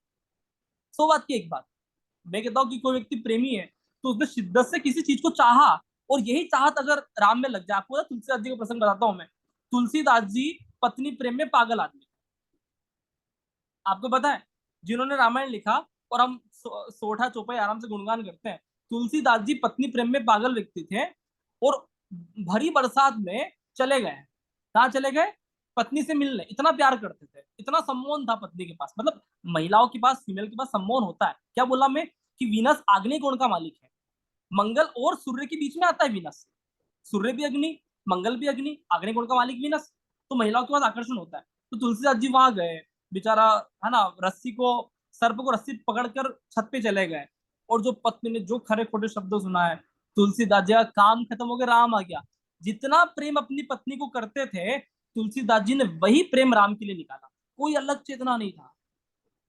100 बात की एक बात, मैं कहता हूँ कि कोई व्यक्ति प्रेमी है तो उसने शिद्दत से किसी चीज को चाहा, और यही चाहत अगर राम में लग जाए। आपको तुलसीदास जी का प्रसंग बताता हूँ मैं। तुलसीदास जी पत्नी प्रेम में पागल आदमी, आपको पता है, जिन्होंने रामायण लिखा, और हम सोठा चौपाई आराम से गुणगान करते हैं। तुलसीदास जी पत्नी प्रेम में पागल व्यक्ति थे, और भरी बरसात में चले गए। कहाँ चले गए? पत्नी से मिलने। इतना प्यार करते थे, इतना सम्मोहन था पत्नी के पास। मतलब महिलाओं के पास, फीमेल के पास सम्मोहन होता है। क्या बोला मैं? कि वीनस आग्नेय कोण का मालिक है। मंगल और सूर्य के बीच में आता है वीनस। सूर्य भी अग्नि, मंगल भी अग्नि, आग्नेय कोण का मालिक वीनस। तो महिलाओं के पास आकर्षण होता है। तो तुलसीदास जी वहां गए, बेचारा है ना, रस्सी को, सर्प को रस्सी पकड़कर छत पे चले गए, और जो पत्नी ने जो खरे खोटे शब्दों सुना है, तुलसीदास जी का काम खत्म हो गया, राम आ गया। जितना प्रेम अपनी पत्नी को करते थे, तुलसीदास जी ने वही प्रेम राम के लिए निकाला। कोई अलग चेतना नहीं था।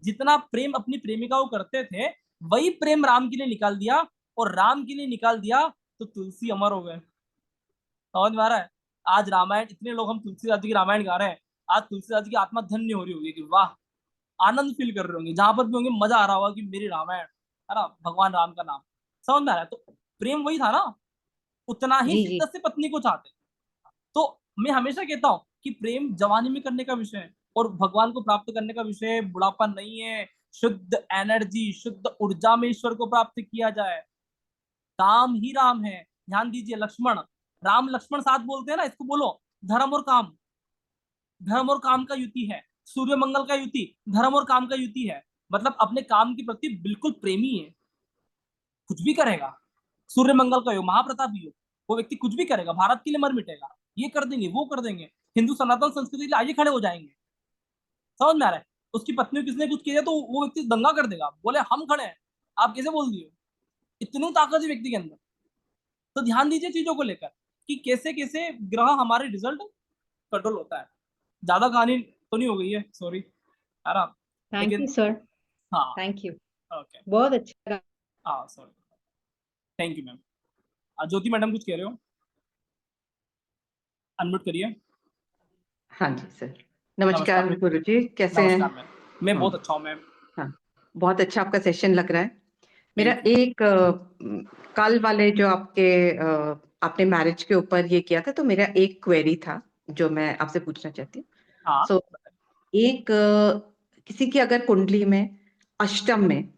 जितना प्रेम अपनी प्रेमिका को करते थे, वही प्रेम राम के लिए निकाल दिया, और राम के लिए निकाल दिया तो तुलसी अमर हो गए। समझ में आ रहा है? आज रामायण, इतने लोग हम तुलसीदास जी की रामायण गा रहे हैं, आज तुलसीदास जी की आत्मा धन्य हो रही होगी कि वाह, आनंद फील कर रहे होंगे। जहां पर भी होंगे मजा आ रहा होगा कि मेरी रामायण है ना, भगवान राम का नाम। समझ में आ रहा है? तो प्रेम वही था ना, उतना ही जी जी शिद्दत से पत्नी को चाहते। तो मैं हमेशा कहता हूँ कि प्रेम जवानी में करने का विषय है, और भगवान को प्राप्त करने का विषय बुढ़ापा नहीं है। शुद्ध एनर्जी, शुद्ध ऊर्जा में ईश्वर को प्राप्त किया जाए। काम ही राम है। ध्यान दीजिए, लक्ष्मण, राम लक्ष्मण साथ बोलते हैं ना, इसको बोलो धर्म और काम। धर्म और काम का युति है। सूर्य मंगल का युति धर्म और काम का युति है। मतलब अपने काम के प्रति बिल्कुल प्रेमी है, कुछ भी करेगा। सूर्य मंगल का योग, महाप्रतापी योग, वो व्यक्ति कुछ भी करेगा, भारत के लिए मर मिटेगा, ये कर देंगे, वो कर देंगे, हिंदू सनातन संस्कृति के लिए आगे खड़े हो जाएंगे। समझ में आ रहा है? उसकी पत्नी को किसने कुछ किया तो वो व्यक्ति दंगा कर देगा, बोले हम खड़े हैं, आप कैसे बोल दिए। इतनी ताकत है व्यक्ति के अंदर। तो ध्यान दीजिए चीजों को लेकर कि कैसे कैसे ग्रह हमारे रिजल्ट कंट्रोल होता है। ज्यादा कहानी तो नहीं हो गई है, सॉरी यार आप, थैंक लेकिन यू सर, हाँ, थैंक यू, ओके, बहुत अच्छा लगा। हाँ sorry, thank you ma'am. Jyoti madam कुछ कह रहे हो, अनम्यूट करिए। हाँ जी सर, नमस्कार नमस्कार गुरुजी, कैसे हैं? नमस्कार मैम, मैं बहुत अच्छा हूँ मैम। हाँ, बहुत अच्छा आपका सेशन लग रहा है। मेरा Thank you. एक कल वाले जो आपने मैरिज के ऊपर ये किया था, तो मेरा एक क्वेरी था जो मैं आपसे पूछना चाहती हूँ। हाँ, सो एक किसी की अगर कुंडली में अष्टम में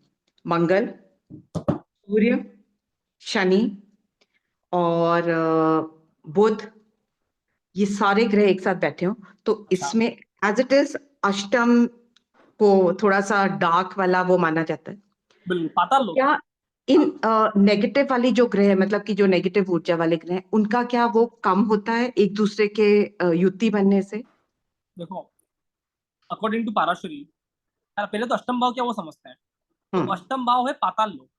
मंगल, सूर्य, शनि और बुध, ये सारे ग्रह एक साथ बैठे हो, तो इसमें एज इट इज अष्टम को थोड़ा सा डार्क वाला वो माना जाता है। बिल्कुल पाताल लोक। क्या इन नेगेटिव वाली जो ग्रह, मतलब कि जो नेगेटिव ऊर्जा वाले ग्रह, उनका क्या वो कम होता है एक दूसरे के युति बनने से? देखो, अकॉर्डिंग टू पाराशरी, पहले तो अष्टम भाव क्या वो समझते हैं। तो अष्टम भाव है पाताल लोक।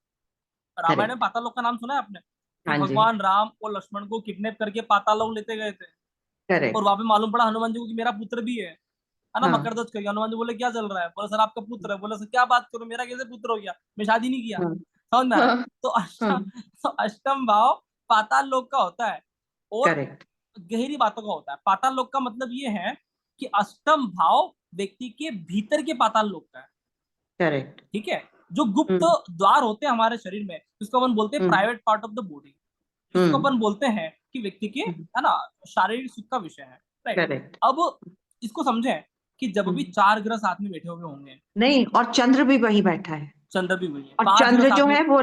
रामायण में पाताल लोक का नाम सुना है आपने? कि हाँ जी, भगवान राम और लक्ष्मण को किडनैप करके पाताल लोक लेते गए थे, और करेक्ट, वहां पे मालूम पड़ा हनुमान जी को कि मेरा पुत्र भी है ना, हाँ, मकर ध्वज करके। हनुमान जी बोले क्या चल रहा है? बोले सर आपका पुत्र है। बोले सर क्या बात करो, मेरा कैसे पुत्र हो गया, मैं शादी नहीं किया। हाँ, समझ में आ रहा है? हाँ, तो अष्टम भाव पाताल लोक का होता है, और करेक्ट, गहरी बातों का होता है। पाताल लोक का मतलब ये है कि अष्टम भाव व्यक्ति के भीतर के पाताल लोक का है। करेक्ट, ठीक है? जो गुप्त द्वार होते हैं हमारे शरीर में, उसको अपन बोलते हैं private part of the body. इसको अपन बोलते हैं कि व्यक्ति के, है ना, शारीरिक सुख का विषय है। राइट? करेक्ट। अब इसको समझें कि जब भी 4 ग्रह साथ में बैठे हुए होंगे, नहीं, और चंद्र भी वही बैठा है, चंद्र भी वही है, और 5 ग्रह चंद्र साथ जो में। है वो,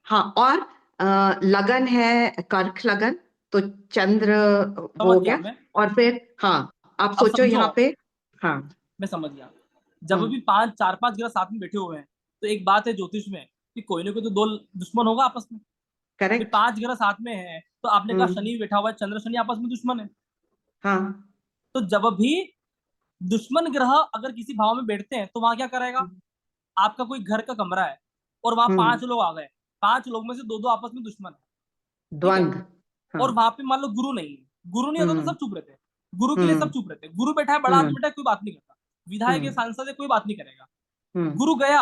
हाँ, और लगन है कर्क लगन, तो चंद्र वो समझ हो गया गया, मैं। और फिर हाँ, आप अब सोचो समझो, यहाँ पे, हाँ, मैं समझ गया। जब भी 4-5 ग्रह साथ में बैठे हुए हैं, तो एक बात है ज्योतिष में कि कोई ना कोई तो 2 दुश्मन होगा आपस में। करेक्ट, 5 ग्रह साथ में है, तो आपने कहा शनि बैठा हुआ है, चंद्र शनि आपस में दुश्मन है। हाँ, तो जब भी दुश्मन ग्रह अगर किसी भाव में बैठते हैं, तो वहां क्या करेगा? आपका कोई घर का कमरा है, और वहां 5 लोग आ गए, 5 लोग में से 2 आपस में दुश्मन है, ठीक है, द्वंद्व। और हाँ। वहां पे मान लो गुरु नहीं है, गुरु नहीं होता तो सब चुप रहते हैं, गुरु के लिए सब चुप रहते हैं, गुरु बैठा है, बड़ा आदमी बैठा है, कोई बात नहीं करता, विधायक है, सांसद है, कोई बात नहीं करेगा, गुरु गया,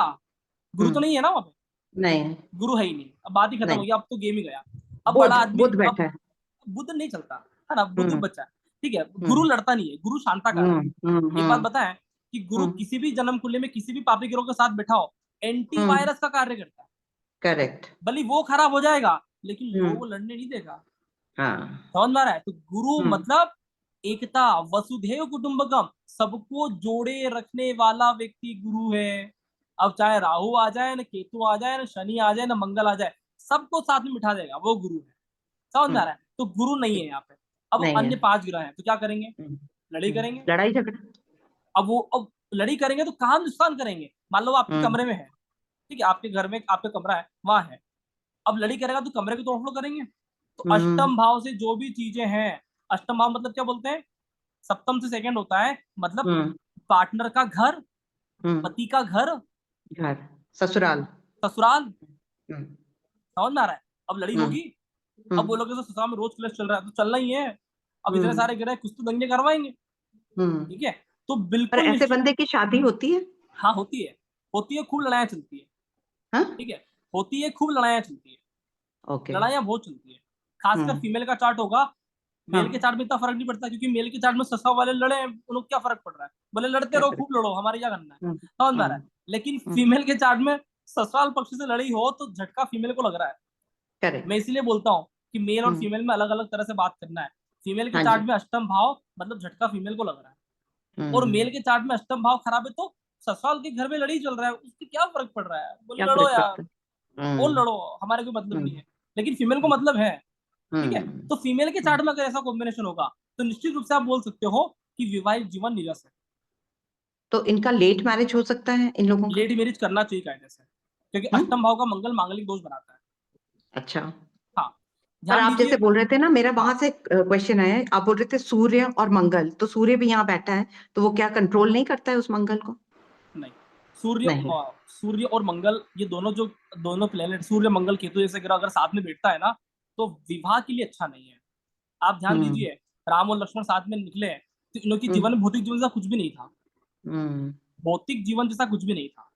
गुरु तो नहीं है ना वहां पे, नहीं गुरु है ही नहीं, अब बात ही खत्म हो नहीं, गई, अब तो गेम ही गया, अब बड़ा आदमी, बुद्ध अब बैठा है। बुद्ध नहीं चलता है ना, बुद्ध हम्म बच्चा है, ठीक है, गुरु लड़ता नहीं है, गुरु शांताकार है। एक बात बताएं कि गुरु किसी भी जन्म कुंडली में किसी भी पापी ग्रह के साथ बैठा हो, एंटी वायरस का कार्य करता है, करेक्ट। भले वो खराब हो जाएगा लेकिन लोगों को लड़ने नहीं देगा, हाँ। समझ में आ रहा है? तो गुरु मतलब एकता, वसुधैव कुटुंबकम, सबको जोड़े रखने वाला व्यक्ति गुरु है। अब चाहे राहु आ जाए ना, केतु आ जाए ना, शनि आ जाए ना, मंगल आ जाए, सबको साथ में बिठा देगा, वो गुरु है, समझ में आ रहा है? तो गुरु नहीं है यहाँ पे। अब नहीं अन्य है। 5 ग्रह हैं तो क्या करेंगे, लड़ाई करेंगे। लड़ाई झगड़ा। अब लड़ाई करेंगे तो कहाँ नुकसान करेंगे, मान लो आपके कमरे में है, ठीक है, आपके घर में आपका कमरा है, वहां है, अब लड़ी करेगा तो कमरे को तोड़फोड़ करेंगे। तो अष्टम भाव से जो भी चीजें हैं, अष्टम भाव मतलब क्या बोलते हैं, सप्तम से सेकंड होता है, मतलब पार्टनर का घर, पति का घर, घर, ससुराल। ससुराल, समझ में आ रहा है? अब लड़ी होगी, अब हम्म बोलोगे तो ससुराल में रोज क्लेश चल रहा है, तो चलना ही है, अब इतने सारे ग्रह कुछ तो दंगे करवाएंगे, ठीक है, तो पर बिल्कुल ऐसे निश्चित, बंदे की शादी होती है? हाँ होती है, होती है, खूब लड़ाइयाँ चलती है, हाँ। ठीक है, होती है, खूब लड़ाइयाँ चलती है, ओके। लड़ाइयाँ बहुत चलती है, खासकर फीमेल का चार्ट होगा, मेल के चार्ट में इतना फर्क नहीं पड़ता, क्योंकि मेल के चार्ट में ससुराल वाले लड़े हैं, उन लोग क्या फर्क पड़ रहा है, बोले लड़ते क्या रहो, फर्क? खूब लड़ो, हमारे क्या करना है, समझ में आ रहा है? लेकिन फीमेल के चार्ट में ससुराल पक्ष से लड़ी हो तो झटका फीमेल को लग रहा है। करेक्ट। मैं इसीलिए बोलता हूँ कि मेल और फीमेल में अलग अलग तरह से बात करना है। फीमेल के हाँ चार्ट जी। में अष्टम भाव मतलब झटका फीमेल को लग रहा है, और मेल के चार्ट में अष्टम भाव खराब है तो ससुराल के घर में लड़ी चल रहा है, उससे क्या फर्क पड़ रहा है, बोले क्या लड़ो फर्क यार, पड़ता है? और लड़ो, हमारे कोई मतलब नहीं है, लेकिन फीमेल को मतलब है, ठीक है। तो फीमेल के चार्ट में अगर ऐसा कॉम्बिनेशन होगा तो निश्चित रूप से आप बोल सकते हो कि विवाहित जीवन नीरस है। तो इनका लेट मैरिज हो सकता है इन लोगों का? लेट मैरिज करना चाहिए कायदे से, क्योंकि अष्टम भाव का मंगल मांगलिक दोष बनाता है। अच्छा। हाँ, पर ध्यान आप जैसे दीजिए। बोल रहे थे ना, मेरा वहां हाँ, से क्वेश्चन है, आप बोल रहे थे सूर्य और मंगल, तो सूर्य भी यहाँ बैठा है, तो वो क्या कंट्रोल नहीं करता है उस मंगल को? नहीं, सूर्य नहीं। सूर्य और मंगल ये दोनों जो दोनों प्लेनेट, सूर्य मंगल केतु जैसे ग्रह अगर साथ में बैठता है ना, तो विवाह के लिए अच्छा नहीं है। आप ध्यान दीजिए, राम और लक्ष्मण साथ में निकले तो इनके जीवन में भौतिक जीवन जैसा कुछ भी नहीं था, भौतिक जीवन जैसा कुछ भी नहीं था,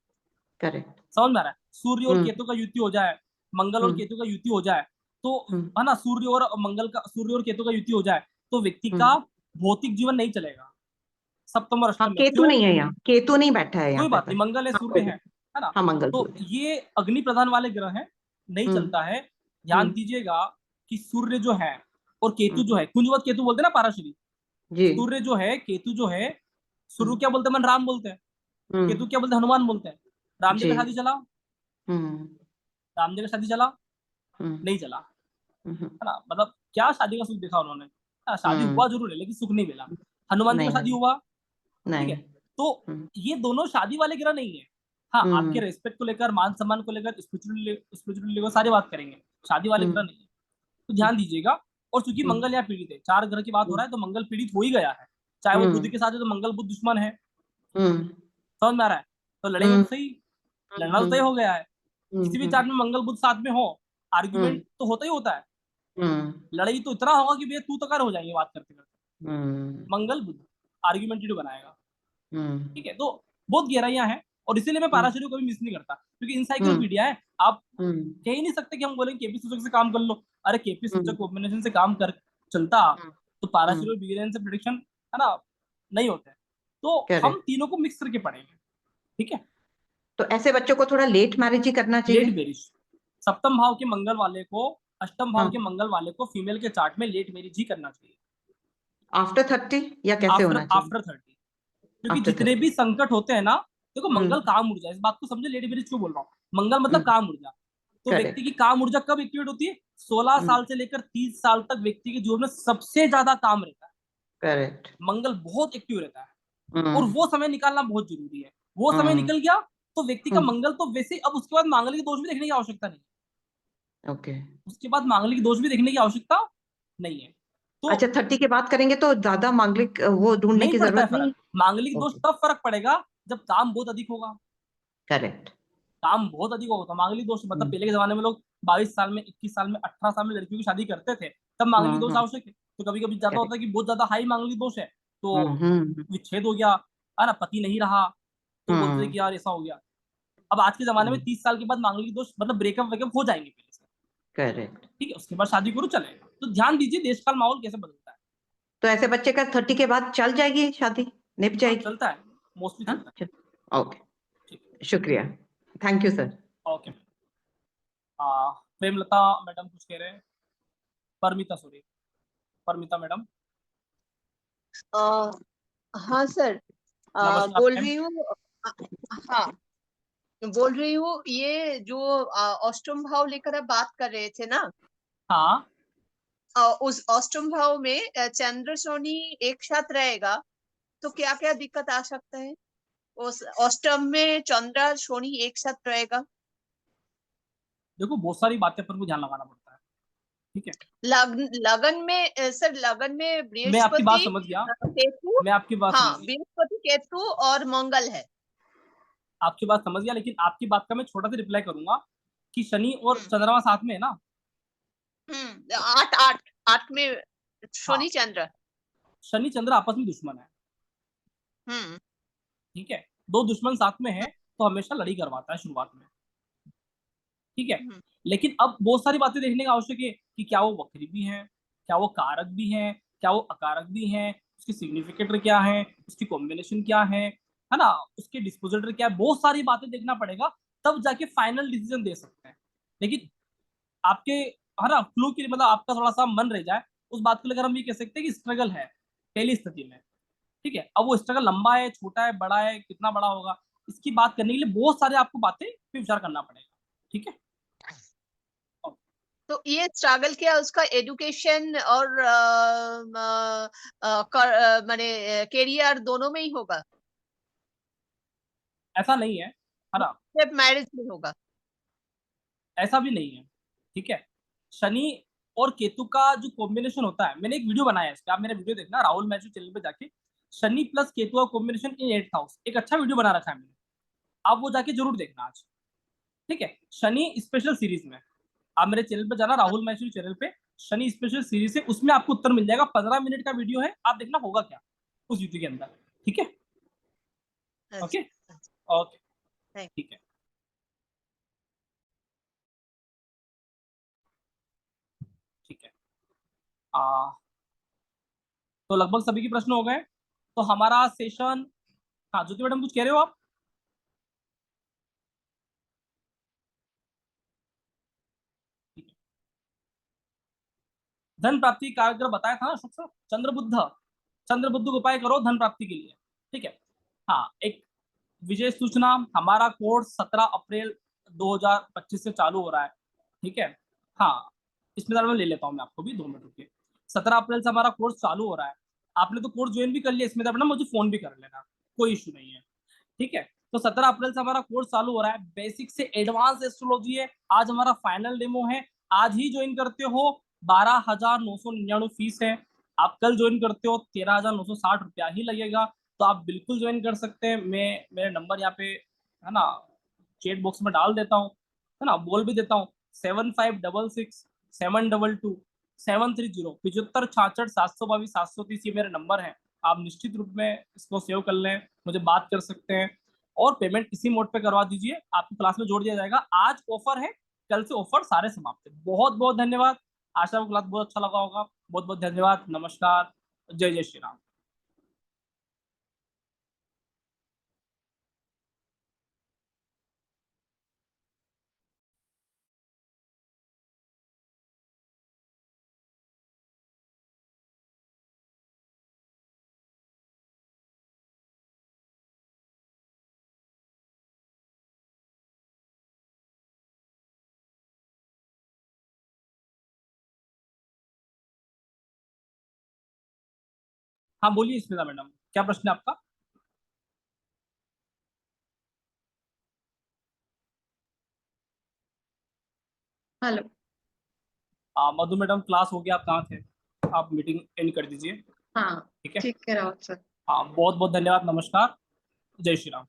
करेक्ट। समझ में आ रहा है? सूर्य और केतु का युति हो जाए, मंगल और केतु का युति हो जाए, तो है ना, सूर्य और केतु का युति हो जाए तो व्यक्ति का भौतिक जीवन नहीं चलेगा, सप्तम और हाँ, अष्टम में केतु क्यों, नहीं है यहाँ, केतु नहीं बैठा है यहाँ कोई पे बात नहीं, मंगल है, हाँ सूर्य कोई है ना, हाँ मंगल तो सूर्य। ये अग्नि प्रधान वाले ग्रह हैं, नहीं चलता है। ध्यान दीजिएगा कि सूर्य जो है और केतु जो है, कुंजवत केतु बोलते हैं ना पाराशरी, जी। सूर्य जो है, केतु जो है, सूर्य क्या बोलते हैं, मन राम बोलते हैं, केतु क्या बोलते हैं, हनुमान बोलते हैं। राम जी जी। का शादी चला, राम जी का शादी चला, नहीं चला, है ना, मतलब क्या शादी का सुख देखा उन्होंने, हाँ, शादी हुआ जरूर है लेकिन सुख नहीं मिला। हनुमान जी का नहीं शादी हुआ, ठीक नहीं। है, तो ये दोनों शादी वाले ग्रह नहीं है। हाँ, आपके रेस्पेक्ट को लेकर, मान सम्मान को लेकर, स्पिरिचुअली लेकर सारी बात करेंगे, शादी वाले ग्रह नहीं है, तो ध्यान दीजिएगा। और चूंकि मंगल यहाँ पीड़ित है, 4 ग्रह की बात हो रहा है तो मंगल पीड़ित हो ही गया है, चाहे वो बुध के साथ है तो मंगल बुध दुश्मन है, समझ में आ रहा है? तो लड़ेंगे तो सही, लड़ना तो तय हो गया है, किसी भी चार्ट में मंगल बुध साथ में हो, आर्ग्यूमेंट तो होता ही होता है, लड़ाई तो इतना होगा कि भैया तू तकार हो जाएंगे बात करते करते, मंगल बुध आर्ग्यूमेंटेटिव बनाएगा, ठीक है, तो बहुत गहराइयां हैं, और इसीलिए मैं पाराशरी को भी मिस नहीं करता, क्योंकि इनसाइक्लोपीडिया है, आप कह ही नहीं सकते कि हम बोलेंगे केपी सूचक से काम कर लो, अरे केपी सूचक कॉम्बिनेशन से काम कर चलता तो पाराशरी और बिगिनर से प्रेडिक्शन है ना नहीं होते, तो हम तीनों को मिक्स करके पढ़ेंगे, ठीक है। तो ऐसे बच्चों को थोड़ा लेट मैरिज ही करना चाहिए। लेट मैरिज, सप्तम भाव के मंगल वाले को, अष्टम भाव के मंगल वाले को फीमेल के चार्ट में लेट मैरिज ही करना चाहिए, आफ्टर 30 या कैसे होना चाहिए? आफ्टर 30, क्योंकि जितने भी संकट होते हैं ना, देखो मंगल काम ऊर्जा, इस बात को समझे, लेडी मैरिज क्यों बोल रहा हूँ, मंगल मतलब काम ऊर्जा, तो व्यक्ति की काम ऊर्जा कब एक्टिवेट होती है, 16 साल से लेकर 30 साल तक व्यक्ति के जीवन में सबसे ज्यादा काम रहता है, करेक्ट, मंगल बहुत एक्टिव रहता है, और वो समय निकालना बहुत जरूरी है, वो समय निकल गया तो व्यक्ति का मंगल तो वैसे, अब उसके बाद मांगलिक दोष भी देखने की आवश्यकता नहीं, ओके, उसके बाद मांगलिक दोष भी देखने की आवश्यकता नहीं है, तो अच्छा 30 के बाद करेंगे तो ज्यादा मांगलिक वो ढूंढने की जरूरत नहीं। मांगलिक दोष तब फर्क पड़ेगा जब काम बहुत अधिक होगा, करेक्ट, काम बहुत अधिक होता। मांगलिक दोष मतलब पहले के जमाने में लोग 22 साल में, 21 साल में, 18 साल में लड़कियों की शादी करते थे, तब मांगलिक दोष आवश्यक है। तो कभी कभी ज्यादा होता है कि बहुत ज्यादा हाई मांगलिक दोष है तो विच्छेद हो गया, है ना, पति नहीं रहा, तो बोलते थे कि यार ऐसा हो गया। अब आज के जमाने में 30 साल के बाद मांगलिक दोष मतलब ब्रेकअप वेकअप हो जाएंगे पहले से, करेक्ट। ठीक है, उसके बाद शादी करो चलेगा। तो ध्यान दीजिए देश काल माहौल कैसे बदलता है। तो ऐसे बच्चे का 30 के बाद चल जाएगी शादी, निप जाएगी? चलता है, मोस्टली चलता है। ओके, शुक्रिया, thank you sir. Okay. Premlata madam कुछ कह रहे हैं। परमिता मैडम। हाँ सर, नमस्कार बोल मैम। रही हूँ। हाँ, बोल रही हूँ, ये जो अष्टम भाव लेकर आप बात कर रहे थे ना, हाँ, उस अष्टम भाव में चंद्र शनि एक साथ रहेगा तो क्या क्या दिक्कत आ सकता है? उस अष्टम में चंद्र और शनि एक साथ रहेगा। देखो बहुत सारी बातें पर को ध्यान लगाना पड़ता है, ठीक है। लगन में सर, लगन में मैं आपकी बात बृहस्पति समझ गया, केतु, मैं आपकी बात हाँ, समझ गया, बृहस्पति केतु और मंगल है। आपकी बात समझ गया, लेकिन आपकी बात का मैं छोटा सा रिप्लाई करूंगा कि शनि और चंद्रमा साथ में है ना। 8 में शनि चंद्र। शनि चंद्र आपस में दुश्मन है, ठीक है, दो दुश्मन साथ में है तो हमेशा लड़ी करवाता है शुरुआत में, ठीक है। लेकिन अब बहुत सारी बातें देखने का आवश्यक है कि क्या वो वक्री भी है, क्या वो कारक भी है, क्या वो अकारक भी है, उसकी सिग्निफिकेटर क्या है, उसकी कॉम्बिनेशन क्या है ना, उसके डिस्पोजिटर क्या है, बहुत सारी बातें देखना पड़ेगा, तब जाके फाइनल डिसीजन दे सकते हैं। लेकिन आपके, है ना, फ्लू की मतलब आपका थोड़ा सा मन रह जाए उस बात को लेकर हम ये कह सकते हैं कि स्ट्रगल है पहली स्थिति में, ठीक है। अब वो स्ट्रगल लंबा है, छोटा है, बड़ा है, कितना बड़ा होगा, इसकी बात करने के लिए बहुत सारे आपको बातें पे विचार करना पड़ेगा, ठीक है। तो ये स्ट्रगल क्या उसका एजुकेशन और माने कैरियर दोनों में ही होगा? ऐसा नहीं है ना, सिर्फ मैरिज में होगा? ऐसा भी नहीं है, ठीक है। शनि और केतु का जो कॉम्बिनेशन होता है, मैंने एक वीडियो बनाया है इस पे, आप मेरा वीडियो देखना राहुल मैथ्यू चैनल पे जाके, शनि प्लस केतु का कॉम्बिनेशन इन 8th हाउस, एक अच्छा वीडियो बना रखा है मैंने, आप वो जाके जरूर देखना आज, ठीक है। शनि स्पेशल सीरीज में आप मेरे चैनल पे जाना, राहुल मैथ्यू चैनल पे शनि स्पेशल सीरीज है, उसमें आपको उत्तर मिल जाएगा। 15 मिनट का वीडियो है, आप देखना होगा क्या उस वीडियो के अंदर, ठीक है। ओके ओके, ठीक है, ठीक है। तो लगभग सभी के प्रश्न हो गए, तो हमारा सेशन, हाँ ज्योति मैडम कुछ कह रहे हो आप? धन प्राप्ति का अगर बताया था ना अशोक सर, चंद्र बुद्ध उपाय करो धन प्राप्ति के लिए, ठीक है। हाँ, एक विशेष सूचना, हमारा कोर्स 17 अप्रैल 2025 से चालू हो रहा है, ठीक है। हाँ, इसमें मैं ले लेता हूँ मैं आपको भी 2 मिनट रुकिए। 17 अप्रैल से हमारा कोर्स चालू हो रहा है, आपने तो कोर्स ज्वाइन भी कर लिया, इसमें अपना मुझे फोन भी कर लेना, कोई इशू नहीं है, ठीक है। तो 17 अप्रैल से हमारा कोर्स चालू हो रहा है, बेसिक से एडवांस एस्ट्रोलॉजी है। आज हमारा फाइनल डेमो है, आज ही ज्वाइन करते हो 12,999 फीस है, आप कल ज्वाइन करते हो 13,960 रुपया ही लगेगा, तो आप बिल्कुल ज्वाइन कर सकते हैं। मैं मेरा नंबर यहाँ पे, है ना, चैट बॉक्स में डाल देता हूँ, है ना, बोल भी देता हूँ, 7566 722 730 7566 722 730, ये मेरे नंबर है। आप निश्चित रूप में इसको सेव कर लें, मुझे बात कर सकते हैं, और पेमेंट इसी मोड पे करवा दीजिए, आपको क्लास में जोड़ दिया जाएगा। आज ऑफर है, कल से ऑफर सारे समाप्त है। बहुत बहुत धन्यवाद, आशा को क्लास बहुत अच्छा लगा होगा। बहुत बहुत धन्यवाद, नमस्कार, जय जय श्री राम। हाँ बोलिए स्मिता मैडम, क्या प्रश्न है आपका? हेलो। मधु मैडम क्लास हो गया, आप कहाँ थे? आप मीटिंग एंड कर दीजिए, हाँ ठीक है। ठीक है राहुल सर। हाँ बहुत बहुत धन्यवाद, नमस्कार, जय श्री राम।